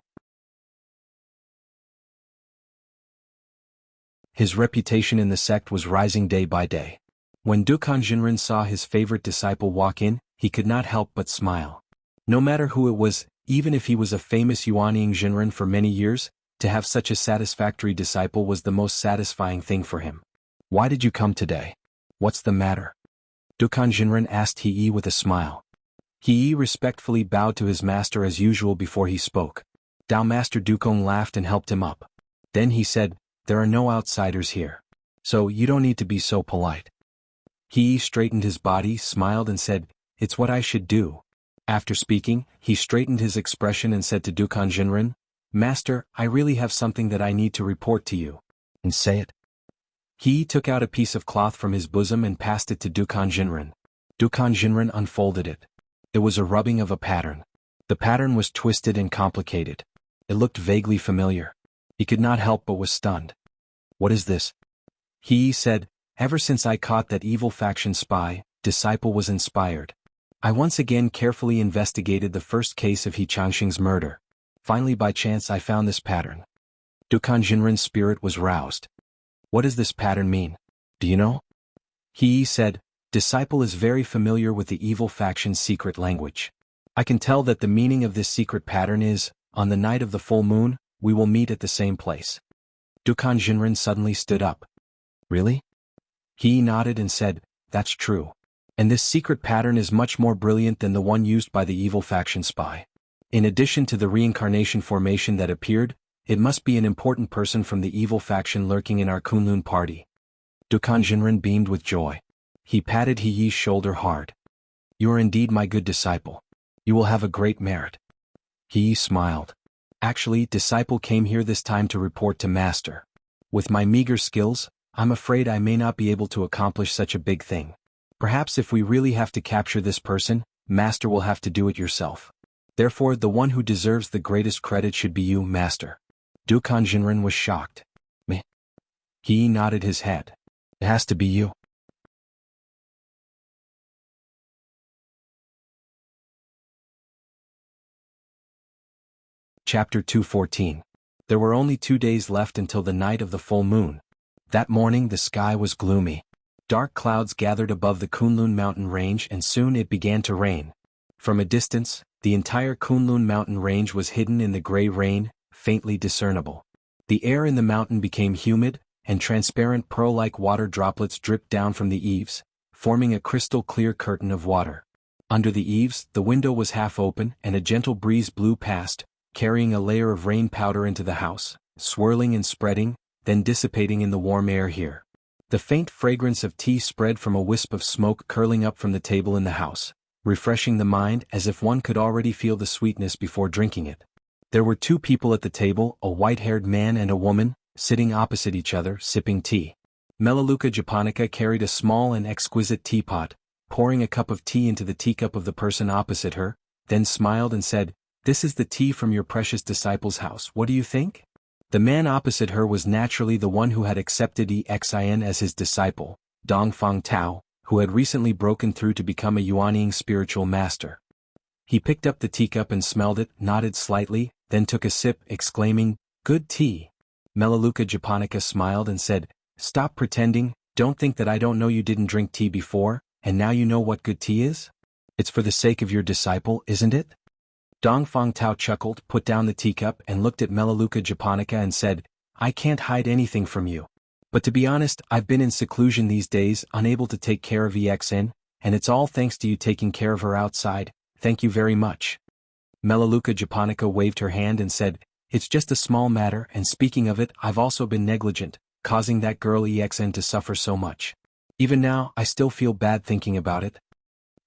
His reputation in the sect was rising day by day. When Dukan Jinren saw his favorite disciple walk in, he could not help but smile. No matter who it was, even if he was a famous Yuanying Jinren for many years, to have such a satisfactory disciple was the most satisfying thing for him. "Why did you come today? What's the matter?" Dukan Jinren asked Hei with a smile. Hei respectfully bowed to his master as usual before he spoke. Dao Master Dukong laughed and helped him up. Then he said, "There are no outsiders here. So you don't need to be so polite." He straightened his body, smiled and said, "It's what I should do." After speaking, he straightened his expression and said to Dukan Jinren, "Master, I really have something that I need to report to you." "And say it." He took out a piece of cloth from his bosom and passed it to Dukan Jinren. Dukan Jinren unfolded it. It was a rubbing of a pattern. The pattern was twisted and complicated. It looked vaguely familiar. He could not help but was stunned. "What is this?" He said, "Ever since I caught that evil faction spy, disciple was inspired. I once again carefully investigated the first case of He Changxing's murder. Finally by chance I found this pattern." Dukan Jinren's spirit was roused. "What does this pattern mean? Do you know?" He said, "Disciple is very familiar with the evil faction's secret language. I can tell that the meaning of this secret pattern is, on the night of the full moon, we will meet at the same place." Dukan Jinren suddenly stood up. "Really?" He nodded and said, "That's true. And this secret pattern is much more brilliant than the one used by the evil faction spy. In addition to the reincarnation formation that appeared, it must be an important person from the evil faction lurking in our Kunlun party." Dukan Jinren beamed with joy. He patted Hei's shoulder hard. "You are indeed my good disciple. You will have a great merit. He smiled. Actually, disciple came here this time to report to master. With my meager skills, I'm afraid I may not be able to accomplish such a big thing. Perhaps if we really have to capture this person, master will have to do it yourself. Therefore, the one who deserves the greatest credit should be you, master. Dukan Jinren was shocked. Me? He nodded his head. It has to be you. Chapter 214. There were only 2 days left until the night of the full moon. That morning the sky was gloomy. Dark clouds gathered above the Kunlun mountain range and soon it began to rain. From a distance, the entire Kunlun mountain range was hidden in the gray rain, faintly discernible. The air in the mountain became humid, and transparent pearl-like water droplets dripped down from the eaves, forming a crystal-clear curtain of water. Under the eaves, the window was half open and a gentle breeze blew past, carrying a layer of rain powder into the house, swirling and spreading, then dissipating in the warm air here. The faint fragrance of tea spread from a wisp of smoke curling up from the table in the house, refreshing the mind as if one could already feel the sweetness before drinking it. There were 2 people at the table, a white-haired man and a woman, sitting opposite each other, sipping tea. Melaleuca japonica carried a small and exquisite teapot, pouring a cup of tea into the teacup of the person opposite her, then smiled and said, "This is the tea from your precious disciple's house. What do you think?" The man opposite her was naturally the one who had accepted Exin as his disciple, Dongfang Tao, who had recently broken through to become a Yuanying spiritual master. He picked up the teacup and smelled it, nodded slightly, then took a sip, exclaiming, "Good tea." Melaleuca japonica smiled and said, "Stop pretending, don't think that I don't know you didn't drink tea before, and now you know what good tea is? It's for the sake of your disciple, isn't it?" Dongfang Tao chuckled, put down the teacup and looked at Melaleuca japonica and said, "I can't hide anything from you. But to be honest, I've been in seclusion these days, unable to take care of EXN, and it's all thanks to you taking care of her outside. Thank you very much." Melaleuca japonica waved her hand and said, "It's just a small matter, and speaking of it, I've also been negligent, causing that girl EXN to suffer so much. Even now, I still feel bad thinking about it."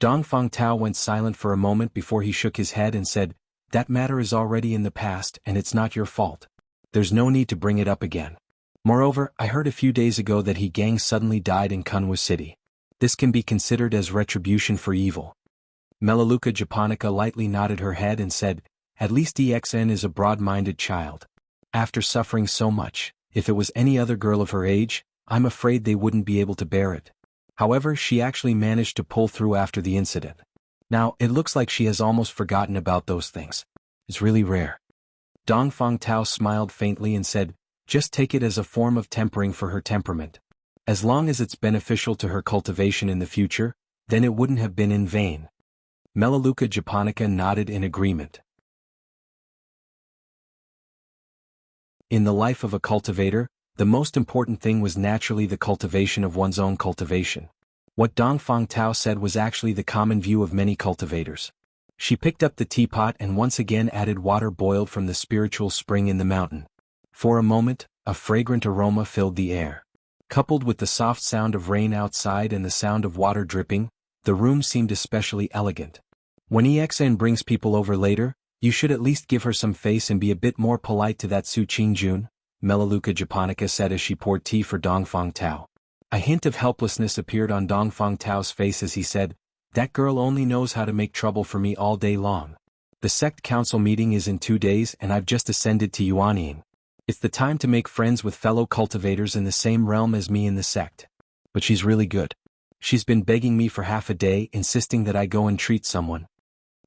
Dongfang Tao went silent for a moment before he shook his head and said, "That matter is already in the past and it's not your fault. There's no need to bring it up again. Moreover, I heard a few days ago that He Gang suddenly died in Kunwa City. This can be considered as retribution for evil." Melaleuca japonica lightly nodded her head and said, "At least EXN is a broad-minded child. After suffering so much, if it was any other girl of her age, I'm afraid they wouldn't be able to bear it. However, she actually managed to pull through after the incident. Now, it looks like she has almost forgotten about those things. It's really rare." Dongfang Tao smiled faintly and said, "Just take it as a form of tempering for her temperament. As long as it's beneficial to her cultivation in the future, then it wouldn't have been in vain." Melaleuca japonica nodded in agreement. In the life of a cultivator, the most important thing was naturally the cultivation of one's own cultivation. What Dongfang Tao said was actually the common view of many cultivators. She picked up the teapot and once again added water boiled from the spiritual spring in the mountain. For a moment, a fragrant aroma filled the air. Coupled with the soft sound of rain outside and the sound of water dripping, the room seemed especially elegant. When EXN brings people over later, you should at least give her some face and be a bit more polite to that Su Qingjun, Melaleuca japonica said as she poured tea for Dongfang Tao. A hint of helplessness appeared on Dongfang Tao's face as he said, "That girl only knows how to make trouble for me all day long. The sect council meeting is in 2 days and I've just ascended to Yuanying. It's the time to make friends with fellow cultivators in the same realm as me in the sect. But she's really good. She's been begging me for half a day, insisting that I go and treat someone."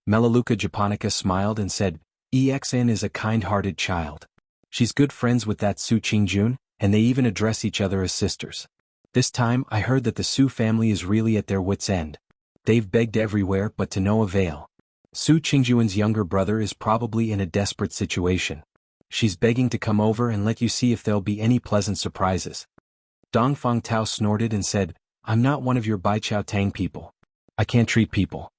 Melaleuca japonica smiled and said, "EXN is a kind-hearted child. She's good friends with that Su Qingjun, and they even address each other as sisters. This time I heard that the Su family is really at their wits' end. They've begged everywhere but to no avail. Su Qingjun's younger brother is probably in a desperate situation. She's begging to come over and let you see if there'll be any pleasant surprises." Dongfang Tao snorted and said, "I'm not one of your Baichao Tang people. I can't treat people."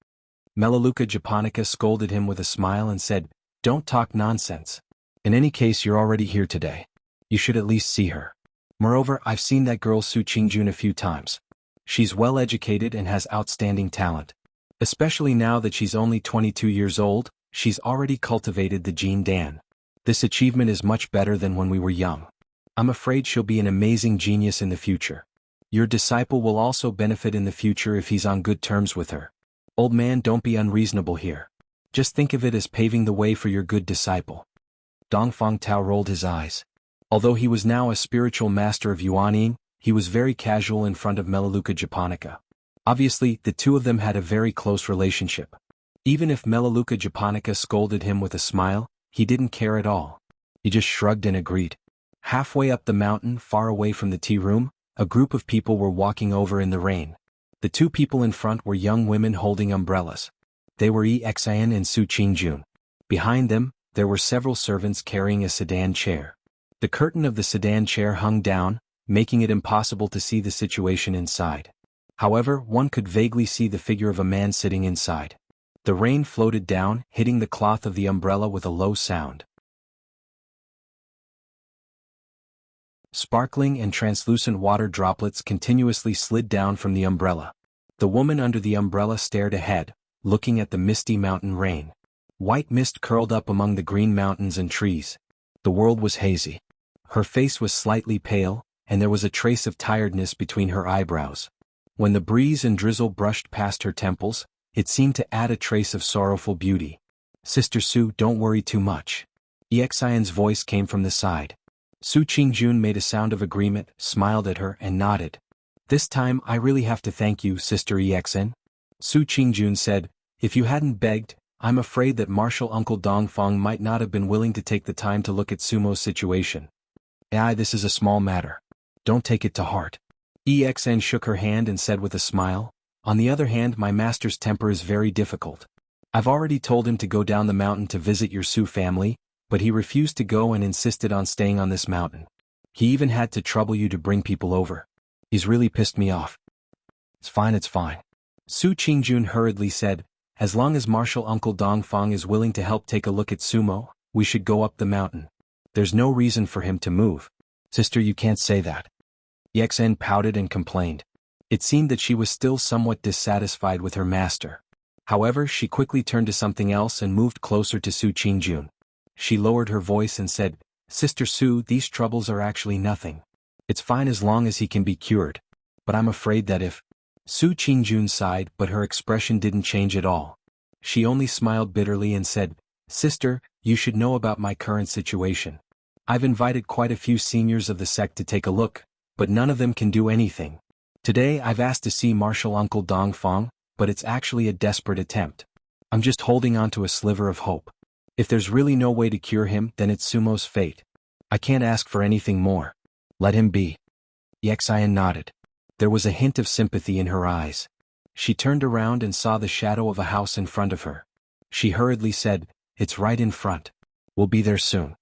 Melaleuca japonica scolded him with a smile and said, "Don't talk nonsense. In any case, you're already here today. You should at least see her. Moreover, I've seen that girl Su Qingjun a few times. She's well educated and has outstanding talent. Especially now that she's only 22 years old, she's already cultivated the gene Dan. This achievement is much better than when we were young. I'm afraid she'll be an amazing genius in the future. Your disciple will also benefit in the future if he's on good terms with her. Old man, don't be unreasonable here. Just think of it as paving the way for your good disciple. Dongfang Tao rolled his eyes. Although he was now a spiritual master of Yuanying, he was very casual in front of Melaleuca japonica. Obviously, the two of them had a very close relationship. Even if Melaleuca japonica scolded him with a smile, he didn't care at all. He just shrugged and agreed. Halfway up the mountain, far away from the tea room, a group of people were walking over in the rain. The two people in front were young women holding umbrellas. They were Exin and Su Qingjun. Behind them, there were several servants carrying a sedan chair. The curtain of the sedan chair hung down, making it impossible to see the situation inside. However, one could vaguely see the figure of a man sitting inside. The rain floated down, hitting the cloth of the umbrella with a low sound. Sparkling and translucent water droplets continuously slid down from the umbrella. The woman under the umbrella stared ahead, looking at the misty mountain rain. White mist curled up among the green mountains and trees. The world was hazy. Her face was slightly pale, and there was a trace of tiredness between her eyebrows. When the breeze and drizzle brushed past her temples, it seemed to add a trace of sorrowful beauty. Sister Su, don't worry too much. Exion's voice came from the side. Su Qingjun made a sound of agreement, smiled at her, and nodded. This time I really have to thank you, Sister Exin. Su Qingjun said, if you hadn't begged, I'm afraid that Martial Uncle Dongfang might not have been willing to take the time to look at Sumo's situation. This is a small matter. Don't take it to heart. Exn shook her hand and said with a smile, on the other hand, my master's temper is very difficult. I've already told him to go down the mountain to visit your Su family, but he refused to go and insisted on staying on this mountain. He even had to trouble you to bring people over. He's really pissed me off. It's fine. Su Qingjun hurriedly said, as long as Martial Uncle Dongfang is willing to help take a look at Sumo, we should go up the mountain. There's no reason for him to move. Sister, you can't say that. Yexen pouted and complained. It seemed that she was still somewhat dissatisfied with her master. However, she quickly turned to something else and moved closer to Su Qingjun. She lowered her voice and said, Sister Su, these troubles are actually nothing. It's fine as long as he can be cured. But I'm afraid that if... Su Qingjun sighed, but her expression didn't change at all. She only smiled bitterly and said, Sister, you should know about my current situation. I've invited quite a few seniors of the sect to take a look, but none of them can do anything. Today I've asked to see Martial Uncle Dongfang, but it's actually a desperate attempt. I'm just holding on to a sliver of hope. If there's really no way to cure him, then it's Sumo's fate. I can't ask for anything more. Let him be. Yexian nodded. There was a hint of sympathy in her eyes. She turned around and saw the shadow of a house in front of her. She hurriedly said, It's right in front. We'll be there soon.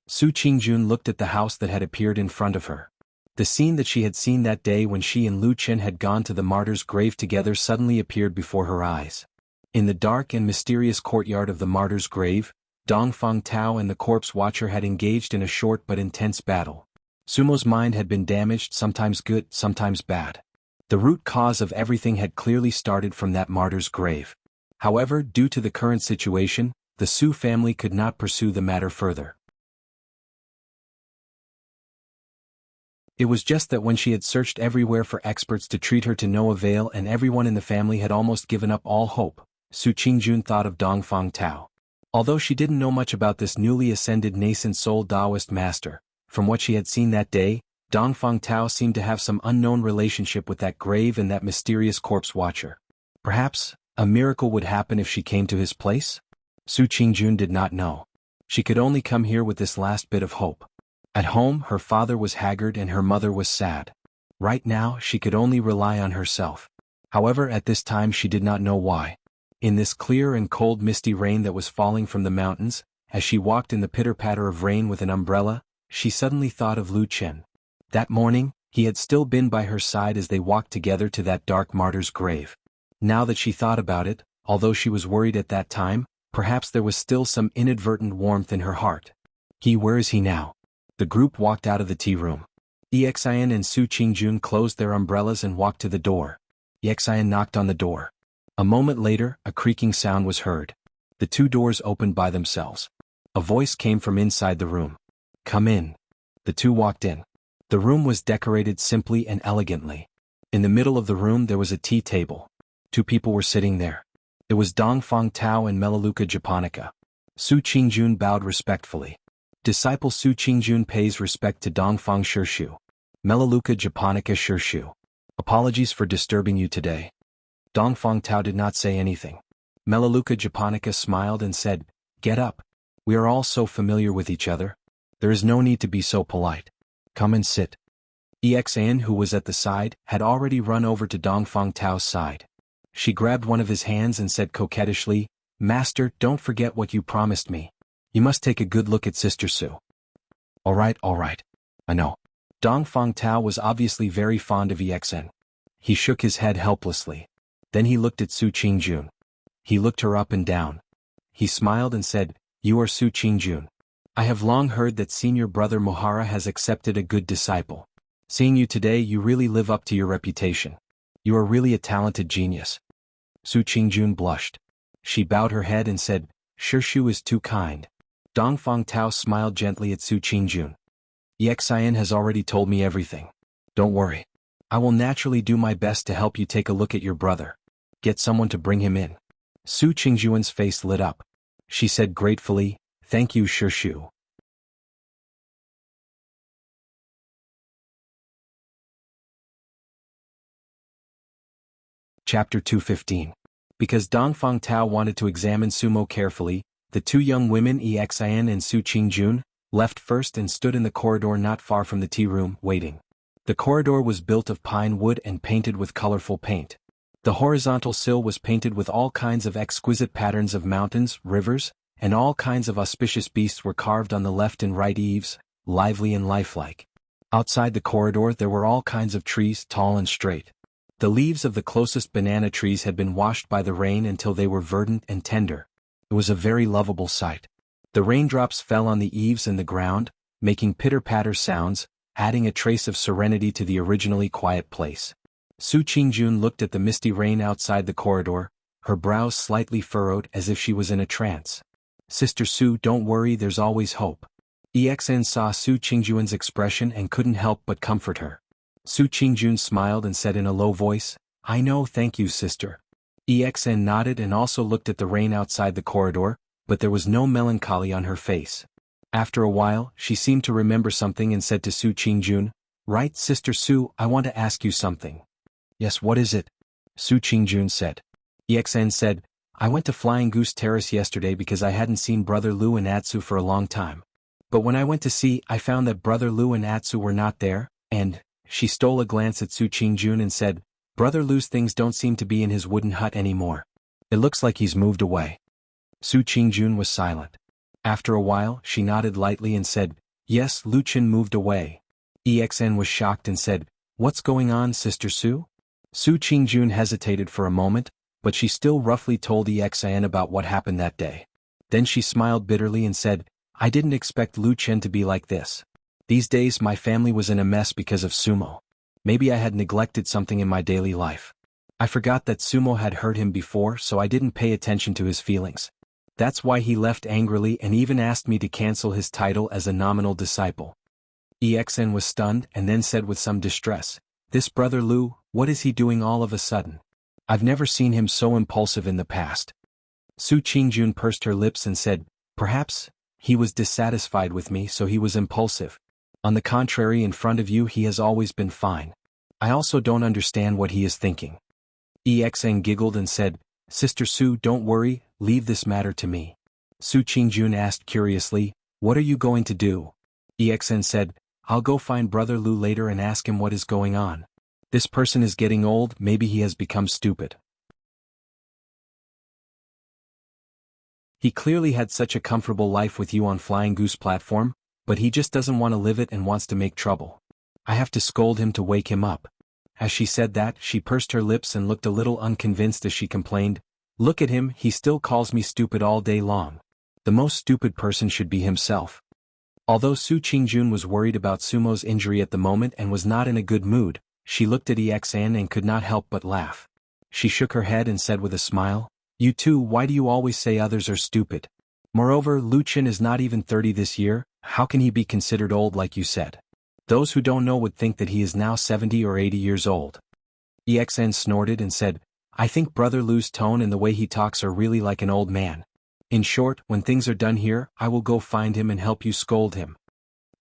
Su Qingjun looked at the house that had appeared in front of her. The scene that she had seen that day when she and Lu Chen had gone to the martyr's grave together suddenly appeared before her eyes. In the dark and mysterious courtyard of the martyr's grave, Dongfang Tao and the corpse watcher had engaged in a short but intense battle. Sumo's mind had been damaged, sometimes good, sometimes bad. The root cause of everything had clearly started from that martyr's grave. However, due to the current situation, the Su family could not pursue the matter further. It was just that when she had searched everywhere for experts to treat her to no avail and everyone in the family had almost given up all hope, Su Qingjun thought of Dongfang Tao. Although she didn't know much about this newly ascended nascent soul Taoist master, from what she had seen that day, Dongfang Tao seemed to have some unknown relationship with that grave and that mysterious corpse watcher. Perhaps, a miracle would happen if she came to his place? Su Qingjun did not know. She could only come here with this last bit of hope. At home, her father was haggard and her mother was sad. Right now, she could only rely on herself. However, at this time she did not know why. In this clear and cold misty rain that was falling from the mountains, as she walked in the pitter-patter of rain with an umbrella, she suddenly thought of Lu Chen. That morning, he had still been by her side as they walked together to that dark martyr's grave. Now that she thought about it, although she was worried at that time, perhaps there was still some inadvertent warmth in her heart. Where is he now? The group walked out of the tea room. Exin and Su Qingjun closed their umbrellas and walked to the door. Exin knocked on the door. A moment later, a creaking sound was heard. The two doors opened by themselves. A voice came from inside the room. "Come in." The two walked in. The room was decorated simply and elegantly. In the middle of the room there was a tea table. Two people were sitting there. It was Dongfang Tao and Melaleuca Japonica. Su Qingjun bowed respectfully. Disciple Su Qingjun pays respect to Dongfang Shirshu. Melaleuca Japonica Shirshu. Apologies for disturbing you today. Dongfang Tao did not say anything. Melaleuca Japonica smiled and said, "Get up. We are all so familiar with each other. There is no need to be so polite. Come and sit." Exan, who was at the side, had already run over to Dongfang Tao's side. She grabbed one of his hands and said coquettishly, "Master, don't forget what you promised me. You must take a good look at Sister Su." All right. I know." Dongfang Tao was obviously very fond of Exan. He shook his head helplessly. Then he looked at Su Qingjun. He looked her up and down. He smiled and said, "You are Su Qingjun. I have long heard that senior brother Mohara has accepted a good disciple. Seeing you today, you really live up to your reputation. You are really a talented genius." Su Qingjun blushed. She bowed her head and said, "Shirshu is too kind." Dongfang Tao smiled gently at Su Qingjun. "Yexian has already told me everything. Don't worry. I will naturally do my best to help you take a look at your brother. Get someone to bring him in." Su Qingjun's face lit up. She said gratefully, "Thank you, Shirshu." Chapter 215. Because Dongfang Tao wanted to examine Sumo carefully, the two young women Exan and Su Qingjun left first and stood in the corridor not far from the tea room, waiting. The corridor was built of pine wood and painted with colorful paint. The horizontal sill was painted with all kinds of exquisite patterns of mountains, rivers, and all kinds of auspicious beasts were carved on the left and right eaves, lively and lifelike. Outside the corridor there were all kinds of trees, tall and straight. The leaves of the closest banana trees had been washed by the rain until they were verdant and tender. It was a very lovable sight. The raindrops fell on the eaves and the ground, making pitter-patter sounds, adding a trace of serenity to the originally quiet place. Su Qingjun looked at the misty rain outside the corridor, her brows slightly furrowed as if she was in a trance. "Sister Su, don't worry, there's always hope." Exan saw Su Qingjun's expression and couldn't help but comfort her. Su Qingjun smiled and said in a low voice, "I know, thank you, sister." Exan nodded and also looked at the rain outside the corridor, but there was no melancholy on her face. After a while, she seemed to remember something and said to Su Qingjun, "Right, Sister Su, I want to ask you something." "Yes, what is it?" Su Qingjun said. Exan said, "I went to Flying Goose Terrace yesterday because I hadn't seen Brother Lu and Atsu for a long time. But when I went to see, I found that Brother Lu and Atsu were not there, and..." She stole a glance at Su Qingjun and said, "Brother Lu's things don't seem to be in his wooden hut anymore. It looks like he's moved away." Su Qingjun was silent. After a while, she nodded lightly and said, "Yes, Luchin moved away." Exan was shocked and said, "What's going on, Sister Su?" Su Qingjun hesitated for a moment, but she still roughly told Exan about what happened that day. Then she smiled bitterly and said, "I didn't expect Luchin to be like this. These days my family was in a mess because of Sumo. Maybe I had neglected something in my daily life. I forgot that Sumo had hurt him before, so I didn't pay attention to his feelings. That's why he left angrily and even asked me to cancel his title as a nominal disciple." Exan was stunned and then said with some distress, "This Brother Lu, what is he doing all of a sudden? I've never seen him so impulsive in the past." Su Qingjun pursed her lips and said, "Perhaps he was dissatisfied with me, so he was impulsive. On the contrary, in front of you he has always been fine. I also don't understand what he is thinking." Exan giggled and said, "Sister Su, don't worry, leave this matter to me." Su Qingjun asked curiously, "What are you going to do?" Exan said, "I'll go find Brother Lu later and ask him what is going on. This person is getting old, maybe he has become stupid. He clearly had such a comfortable life with you on Flying Goose platform, but he just doesn't want to live it and wants to make trouble. I have to scold him to wake him up." As she said that, she pursed her lips and looked a little unconvinced as she complained, "Look at him, he still calls me stupid all day long. The most stupid person should be himself." Although Su Qingjun was worried about Sumo's injury at the moment and was not in a good mood, she looked at Exan and could not help but laugh. She shook her head and said with a smile, "You too, why do you always say others are stupid? Moreover, Luchin is not even 30 this year, how can he be considered old like you said? Those who don't know would think that he is now 70 or 80 years old." EXN snorted and said, "I think Brother Lu's tone and the way he talks are really like an old man. In short, when things are done here, I will go find him and help you scold him."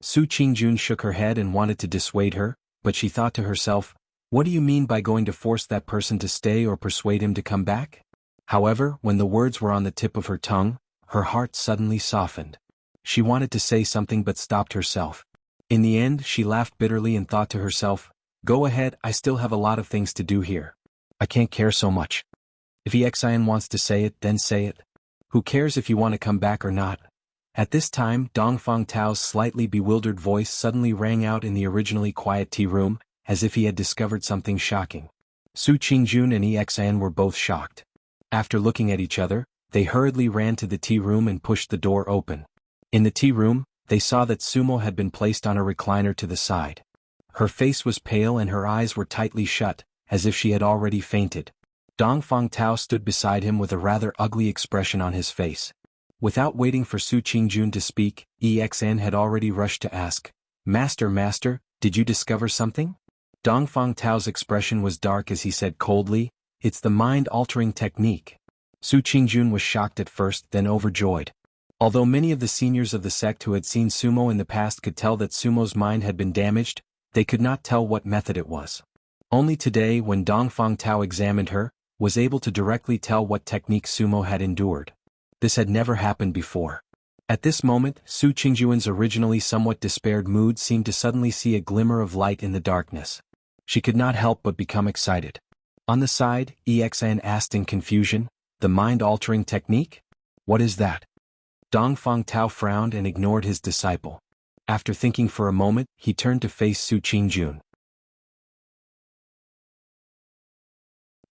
Su Qingjun shook her head and wanted to dissuade her, but she thought to herself, "What do you mean by going to force that person to stay or persuade him to come back?" However, when the words were on the tip of her tongue, her heart suddenly softened. She wanted to say something but stopped herself. In the end, she laughed bitterly and thought to herself, "Go ahead, I still have a lot of things to do here. I can't care so much. If EXIN wants to say it, then say it. Who cares if you want to come back or not?" At this time, Dongfang Tao's slightly bewildered voice suddenly rang out in the originally quiet tea room, as if he had discovered something shocking. Su Qingjun and EXIN were both shocked. After looking at each other, they hurriedly ran to the tea room and pushed the door open. In the tea room, they saw that Sumo had been placed on a recliner to the side. Her face was pale and her eyes were tightly shut, as if she had already fainted. Dongfang Tao stood beside him with a rather ugly expression on his face. Without waiting for Su Qingjun to speak, EXN had already rushed to ask, Master, did you discover something?" Dongfang Tao's expression was dark as he said coldly, "It's the mind-altering technique." Su Qingjun was shocked at first, then overjoyed. Although many of the seniors of the sect who had seen Sumo in the past could tell that Sumo's mind had been damaged, they could not tell what method it was. Only today, when Dongfang Tao examined her, was able to directly tell what technique Sumo had endured. This had never happened before. At this moment, Su Qingjuan's originally somewhat despaired mood seemed to suddenly see a glimmer of light in the darkness. She could not help but become excited. On the side, EXN asked in confusion, "The mind-altering technique? What is that?" Dongfang Tao frowned and ignored his disciple. After thinking for a moment, he turned to face Su Qingjun.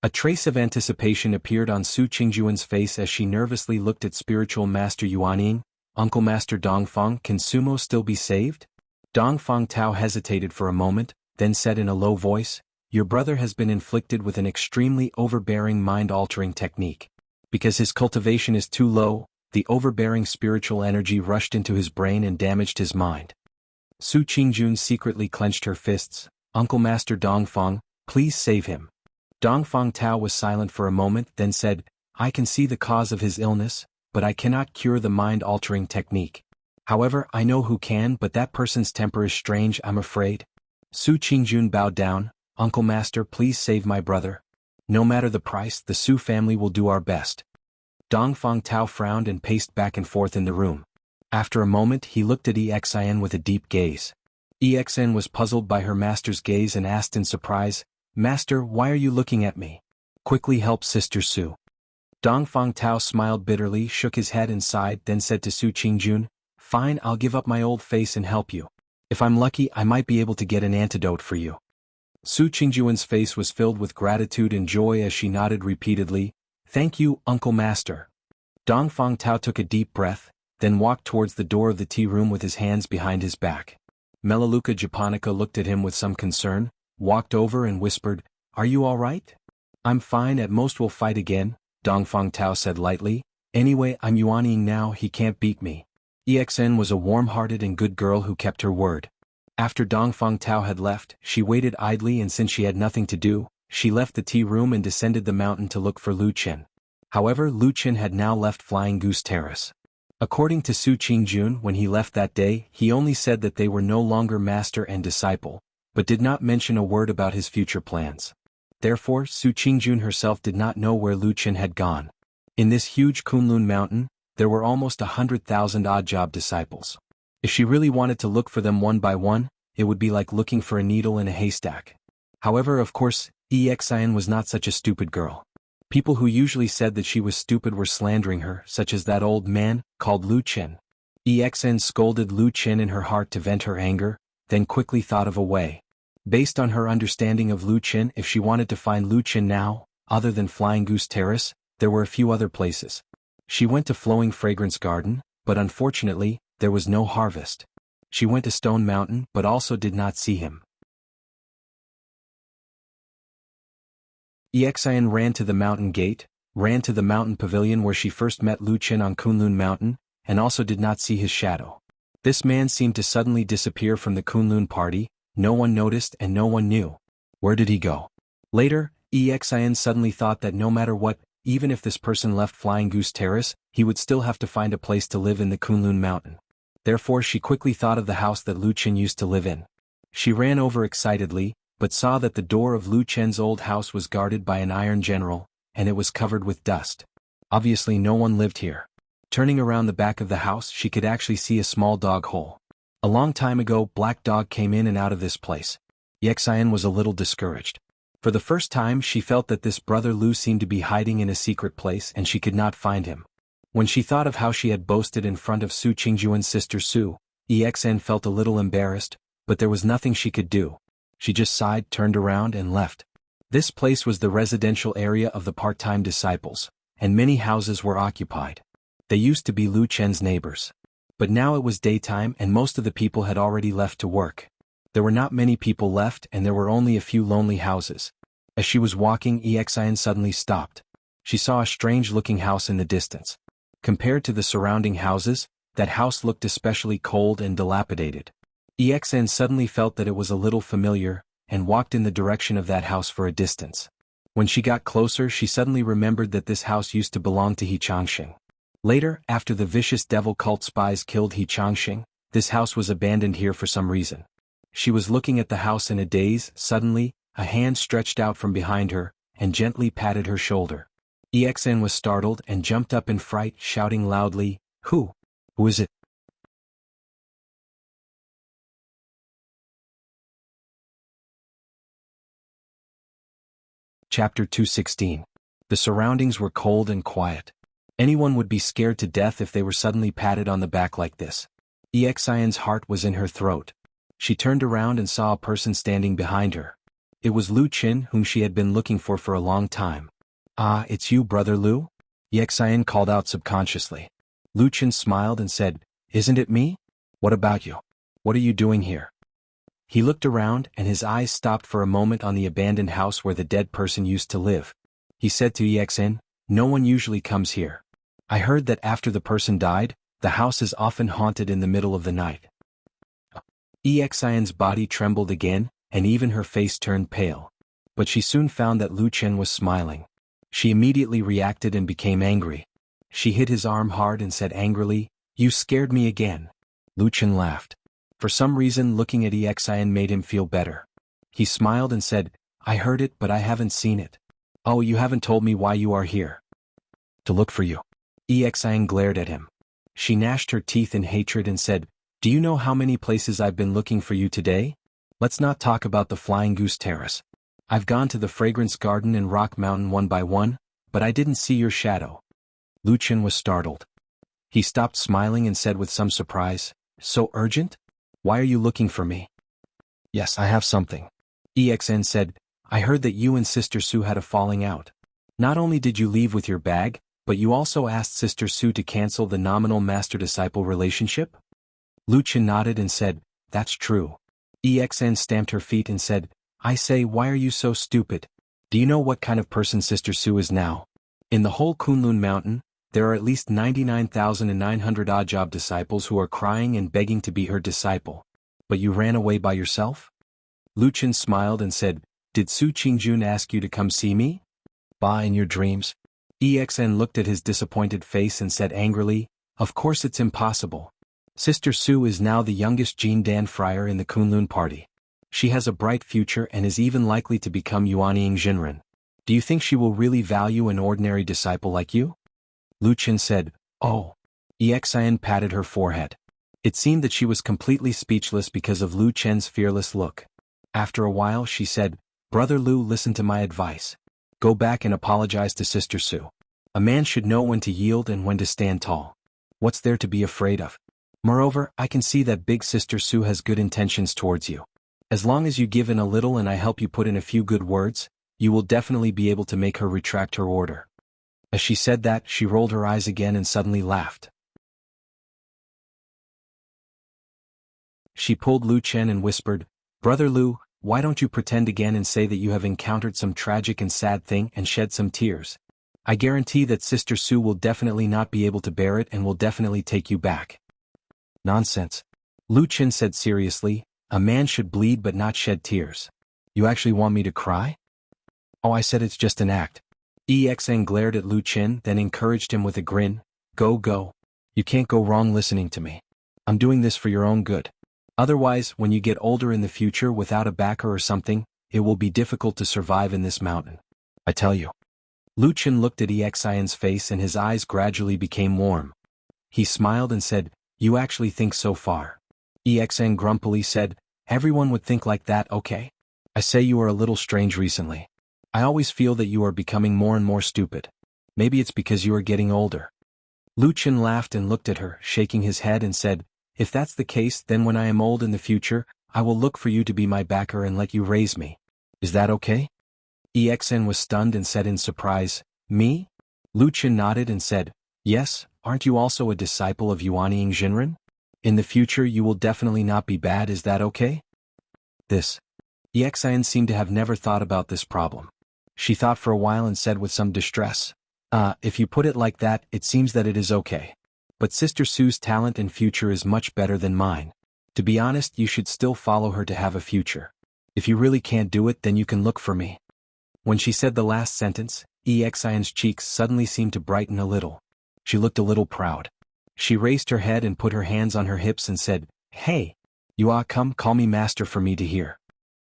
A trace of anticipation appeared on Su Qingjuan's face as she nervously looked at spiritual master Yuanying. "Uncle Master Dongfang, can Sumo still be saved?" Dongfang Tao hesitated for a moment, then said in a low voice, "Your brother has been inflicted with an extremely overbearing mind-altering technique. Because his cultivation is too low, the overbearing spiritual energy rushed into his brain and damaged his mind." Su Qingjun secretly clenched her fists. "Uncle Master Dongfang, please save him." Dongfang Tao was silent for a moment, then said, "I can see the cause of his illness, but I cannot cure the mind-altering technique. However, I know who can, but that person's temper is strange, I'm afraid." Su Qingjun bowed down. "Uncle Master, please save my brother. No matter the price, the Su family will do our best." Dongfang Tao frowned and paced back and forth in the room. After a moment, he looked at EXIN with a deep gaze. EXIN was puzzled by her master's gaze and asked in surprise, "Master, why are you looking at me? Quickly help Sister Su." Dongfang Tao smiled bitterly, shook his head and sighed, then said to Su Qingjun, "Fine, I'll give up my old face and help you. If I'm lucky, I might be able to get an antidote for you." Su Qingjuan's face was filled with gratitude and joy as she nodded repeatedly, "Thank you, Uncle Master." Dongfang Tao took a deep breath, then walked towards the door of the tea room with his hands behind his back. Melaleuca Japonica looked at him with some concern, walked over and whispered, "Are you all right?" "I'm fine, at most we'll fight again," Dongfang Tao said lightly. "Anyway, I'm Yuanying now, he can't beat me." EXN was a warm-hearted and good girl who kept her word. After Dongfang Tao had left, she waited idly, and since she had nothing to do, she left the tea room and descended the mountain to look for Luchin. However, Luchin had now left Flying Goose Terrace. According to Su Qingjun, when he left that day, he only said that they were no longer master and disciple, but did not mention a word about his future plans. Therefore, Su Qingjun herself did not know where Luchin had gone. In this huge Kunlun mountain, there were almost 100,000 odd-job disciples. If she really wanted to look for them one by one, it would be like looking for a needle in a haystack. However, of course, EXIN was not such a stupid girl. People who usually said that she was stupid were slandering her, such as that old man, called Luchin. EXIN scolded Luchin in her heart to vent her anger, then quickly thought of a way. Based on her understanding of Luchin, if she wanted to find Luchin now, other than Flying Goose Terrace, there were a few other places. She went to Flowing Fragrance Garden, but unfortunately, there was no harvest. She went to Stone Mountain, but also did not see him. Exin ran to the mountain gate, ran to the mountain pavilion where she first met Lu Chen on Kunlun Mountain, and also did not see his shadow. This man seemed to suddenly disappear from the Kunlun party, no one noticed and no one knew. Where did he go? Later, Exin suddenly thought that no matter what, even if this person left Flying Goose Terrace, he would still have to find a place to live in the Kunlun Mountain. Therefore she quickly thought of the house that Lu Chen used to live in. She ran over excitedly, but saw that the door of Lu Chen's old house was guarded by an iron general, and it was covered with dust. Obviously no one lived here. Turning around the back of the house she could actually see a small dog hole. A long time ago Black Dog came in and out of this place. Exin was a little discouraged. For the first time she felt that this brother Lu seemed to be hiding in a secret place and she could not find him. When she thought of how she had boasted in front of Su Qingjuan's sister Su, Exin felt a little embarrassed, but there was nothing she could do. She just sighed, turned around and left. This place was the residential area of the part-time disciples, and many houses were occupied. They used to be Lu Chen's neighbors. But now it was daytime and most of the people had already left to work. There were not many people left and there were only a few lonely houses. As she was walking, Exin suddenly stopped. She saw a strange-looking house in the distance. Compared to the surrounding houses, that house looked especially cold and dilapidated. Exin suddenly felt that it was a little familiar, and walked in the direction of that house for a distance. When she got closer she suddenly remembered that this house used to belong to He Changxing. Later, after the vicious devil cult spies killed He Changxing, this house was abandoned here for some reason. She was looking at the house in a daze. Suddenly, a hand stretched out from behind her, and gently patted her shoulder. Exin was startled and jumped up in fright, shouting loudly, "Who? Who is it?" Chapter 216. The surroundings were cold and quiet. Anyone would be scared to death if they were suddenly patted on the back like this. Exin's heart was in her throat. She turned around and saw a person standing behind her. It was Lu Chen, whom she had been looking for a long time. "Ah, it's you, brother Lu?" Exin called out subconsciously. Lu Chen smiled and said, "Isn't it me? What about you? What are you doing here?" He looked around and his eyes stopped for a moment on the abandoned house where the dead person used to live. He said to Exin, "No one usually comes here. I heard that after the person died, the house is often haunted in the middle of the night." Exin's body trembled again, and even her face turned pale. But she soon found that Lu Chen was smiling. She immediately reacted and became angry. She hit his arm hard and said angrily, "You scared me again." Lu Chen laughed. For some reason looking at Exin made him feel better. He smiled and said, "I heard it but I haven't seen it." "Oh, you haven't told me why you are here." "To look for you." Exin glared at him. She gnashed her teeth in hatred and said, "Do you know how many places I've been looking for you today? Let's not talk about the Flying Goose Terrace. I've gone to the Fragrance Garden and Rock Mountain one by one, but I didn't see your shadow." Lu Chen was startled. He stopped smiling and said with some surprise, "So urgent? Why are you looking for me?" "Yes, I have something." Exin said, "I heard that you and Sister Su had a falling out. Not only did you leave with your bag, but you also asked Sister Su to cancel the nominal master-disciple relationship?" Lu Chen nodded and said, "That's true." Exin stamped her feet and said, "I say, why are you so stupid? Do you know what kind of person Sister Su is now? In the whole Kunlun Mountain, there are at least 99,900 odd job disciples who are crying and begging to be her disciple. But you ran away by yourself?" Lu Chen smiled and said, "Did Su Qingjun ask you to come see me?" "Bah, in your dreams." Exin looked at his disappointed face and said angrily, "Of course it's impossible. Sister Su is now the youngest Jin Dan friar in the Kunlun party. She has a bright future and is even likely to become Yuanying Jinren. Do you think she will really value an ordinary disciple like you?" Lu Chen said, "Oh." Exin patted her forehead. It seemed that she was completely speechless because of Lu Chen's fearless look. After a while she said, "Brother Lu, listen to my advice. Go back and apologize to Sister Su. A man should know when to yield and when to stand tall. What's there to be afraid of? Moreover, I can see that big Sister Su has good intentions towards you. As long as you give in a little and I help you put in a few good words, you will definitely be able to make her retract her order." As she said that, she rolled her eyes again and suddenly laughed. She pulled Lu Chen and whispered, "Brother Lu, why don't you pretend again and say that you have encountered some tragic and sad thing and shed some tears? I guarantee that Sister Sue will definitely not be able to bear it and will definitely take you back. Nonsense. Lu Qin said seriously, a man should bleed but not shed tears. You actually want me to cry? Oh, I said it's just an act. EXN glared at Lu Qin, then encouraged him with a grin. Go. You can't go wrong listening to me. I'm doing this for your own good. Otherwise, when you get older in the future without a backer or something, it will be difficult to survive in this mountain. I tell you. Lu Qin looked at EXIN's face and his eyes gradually became warm. He smiled and said, you actually think so far. EXN grumpily said, everyone would think like that, okay? I say you are a little strange recently. I always feel that you are becoming more and more stupid. Maybe it's because you are getting older. Lu Qin laughed and looked at her, shaking his head and said, if that's the case, then when I am old in the future, I will look for you to be my backer and let you raise me. Is that okay? EXN was stunned and said in surprise, me? Lu Qin nodded and said, yes, aren't you also a disciple of Yuanying Jinren? In the future you will definitely not be bad, is that okay? This. EXN seemed to have never thought about this problem. She thought for a while and said with some distress, if you put it like that, it seems that it is okay. But Sister Sue's talent and future is much better than mine. To be honest, you should still follow her to have a future. If you really can't do it, then you can look for me. When she said the last sentence, EXIN's cheeks suddenly seemed to brighten a little. She looked a little proud. She raised her head and put her hands on her hips and said, hey, you come call me master for me to hear.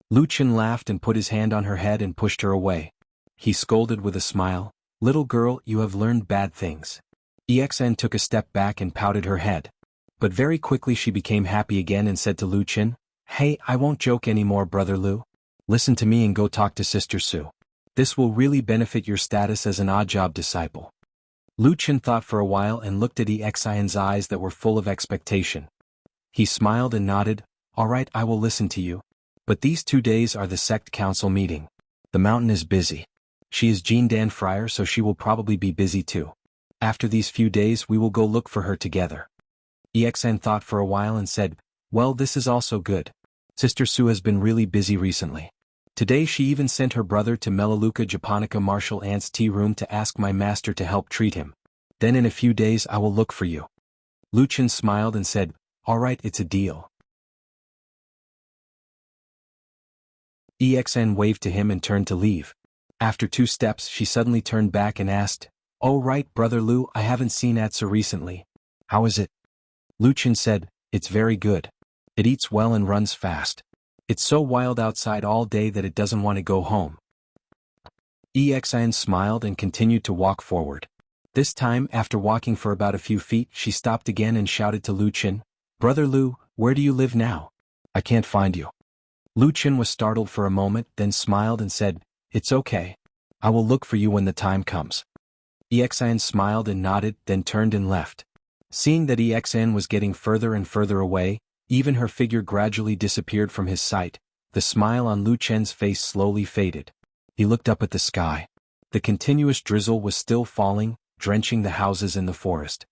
Lu Qin laughed and put his hand on her head and pushed her away. He scolded with a smile, little girl, you have learned bad things. EXN took a step back and pouted her head. But very quickly she became happy again and said to Lu Qin, hey, I won't joke anymore, brother Lu. Listen to me and go talk to Sister Sue. This will really benefit your status as an odd job disciple. Lu Qin thought for a while and looked at EXIN's eyes that were full of expectation. He smiled and nodded, all right, I will listen to you. But these 2 days are the sect council meeting. The mountain is busy. She is Jean Dan Friar, so she will probably be busy too. After these few days we will go look for her together. EXN thought for a while and said, well, this is also good. Sister Sue has been really busy recently. Today she even sent her brother to Melaleuca Japonica Martial Ant's tea room to ask my master to help treat him. Then in a few days I will look for you. Lu Qin smiled and said, all right, it's a deal. EXN waved to him and turned to leave. After 2 steps she suddenly turned back and asked, oh right, brother Lu, I haven't seen Atsu recently. How is it? Lu Qin said, it's very good. It eats well and runs fast. It's so wild outside all day that it doesn't want to go home. EXN smiled and continued to walk forward. This time, after walking for about a few feet, she stopped again and shouted to Lu Qin, brother Lu, where do you live now? I can't find you. Lu Qin was startled for a moment, then smiled and said, it's okay. I will look for you when the time comes. EXN smiled and nodded, then turned and left. Seeing that EXN was getting further and further away, even her figure gradually disappeared from his sight. The smile on Lu Qin's face slowly faded. He looked up at the sky. The continuous drizzle was still falling, drenching the houses in the forest.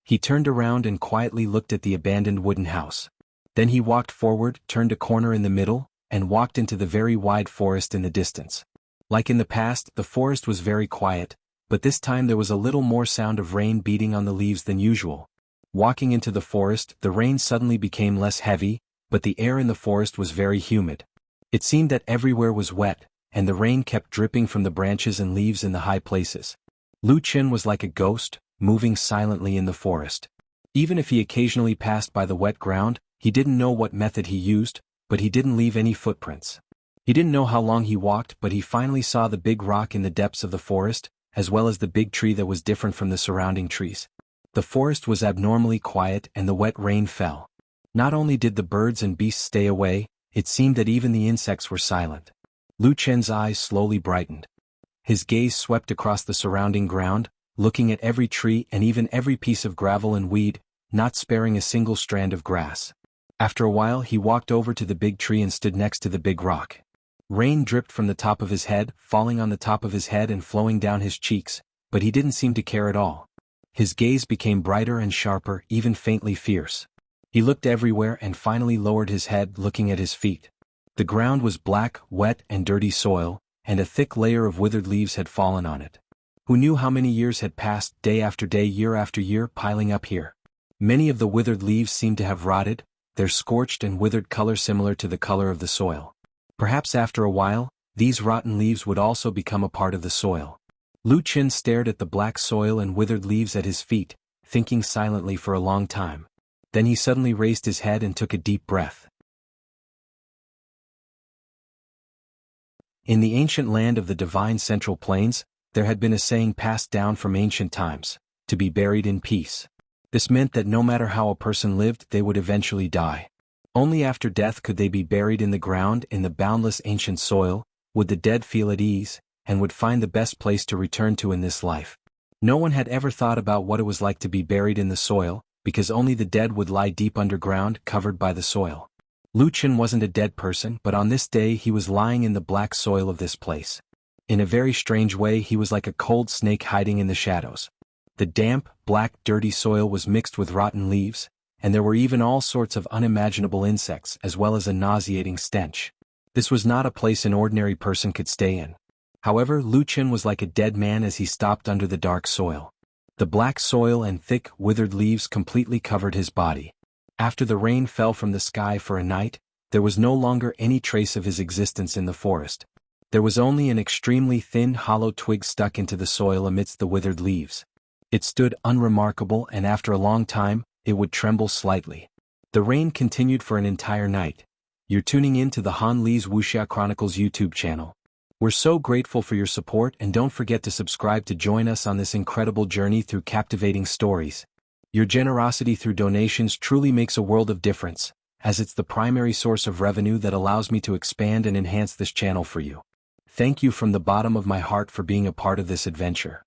He turned around and quietly looked at the abandoned wooden house. Then he walked forward, turned a corner in the middle, and walked into the very wide forest in the distance. Like in the past, the forest was very quiet, but this time there was a little more sound of rain beating on the leaves than usual. Walking into the forest, the rain suddenly became less heavy, but the air in the forest was very humid. It seemed that everywhere was wet, and the rain kept dripping from the branches and leaves in the high places. Lu Qin was like a ghost, moving silently in the forest. Even if he occasionally passed by the wet ground, he didn't know what method he used, but he didn't leave any footprints. He didn't know how long he walked, but he finally saw the big rock in the depths of the forest, as well as the big tree that was different from the surrounding trees. The forest was abnormally quiet and the wet rain fell. Not only did the birds and beasts stay away, it seemed that even the insects were silent. Lu Qin's eyes slowly brightened. His gaze swept across the surrounding ground, looking at every tree and even every piece of gravel and weed, not sparing a single strand of grass. After a while he walked over to the big tree and stood next to the big rock. Rain dripped from the top of his head, falling on the top of his head and flowing down his cheeks, but he didn't seem to care at all. His gaze became brighter and sharper, even faintly fierce. He looked everywhere and finally lowered his head, looking at his feet. The ground was black, wet and dirty soil, and a thick layer of withered leaves had fallen on it. Who knew how many years had passed, day after day, year after year, piling up here? Many of the withered leaves seemed to have rotted, their scorched and withered color similar to the color of the soil. Perhaps after a while, these rotten leaves would also become a part of the soil. Lu Qin stared at the black soil and withered leaves at his feet, thinking silently for a long time. Then he suddenly raised his head and took a deep breath. In the ancient land of the divine Central Plains, there had been a saying passed down from ancient times, to be buried in peace. This meant that no matter how a person lived, they would eventually die. Only after death could they be buried in the ground in the boundless ancient soil, would the dead feel at ease, and would find the best place to return to in this life. No one had ever thought about what it was like to be buried in the soil, because only the dead would lie deep underground, covered by the soil. Lu Qin wasn't a dead person, but on this day he was lying in the black soil of this place. In a very strange way, he was like a cold snake hiding in the shadows. The damp, black, dirty soil was mixed with rotten leaves, and there were even all sorts of unimaginable insects as well as a nauseating stench. This was not a place an ordinary person could stay in. However, Lu Qin was like a dead man as he stopped under the dark soil. The black soil and thick, withered leaves completely covered his body. After the rain fell from the sky for a night, there was no longer any trace of his existence in the forest. There was only an extremely thin, hollow twig stuck into the soil amidst the withered leaves. It stood unremarkable, and after a long time, it would tremble slightly. The rain continued for an entire night. You're tuning in to the Han Li's Wuxia Chronicles YouTube channel. We're so grateful for your support, and don't forget to subscribe to join us on this incredible journey through captivating stories. Your generosity through donations truly makes a world of difference, as it's the primary source of revenue that allows me to expand and enhance this channel for you. Thank you from the bottom of my heart for being a part of this adventure.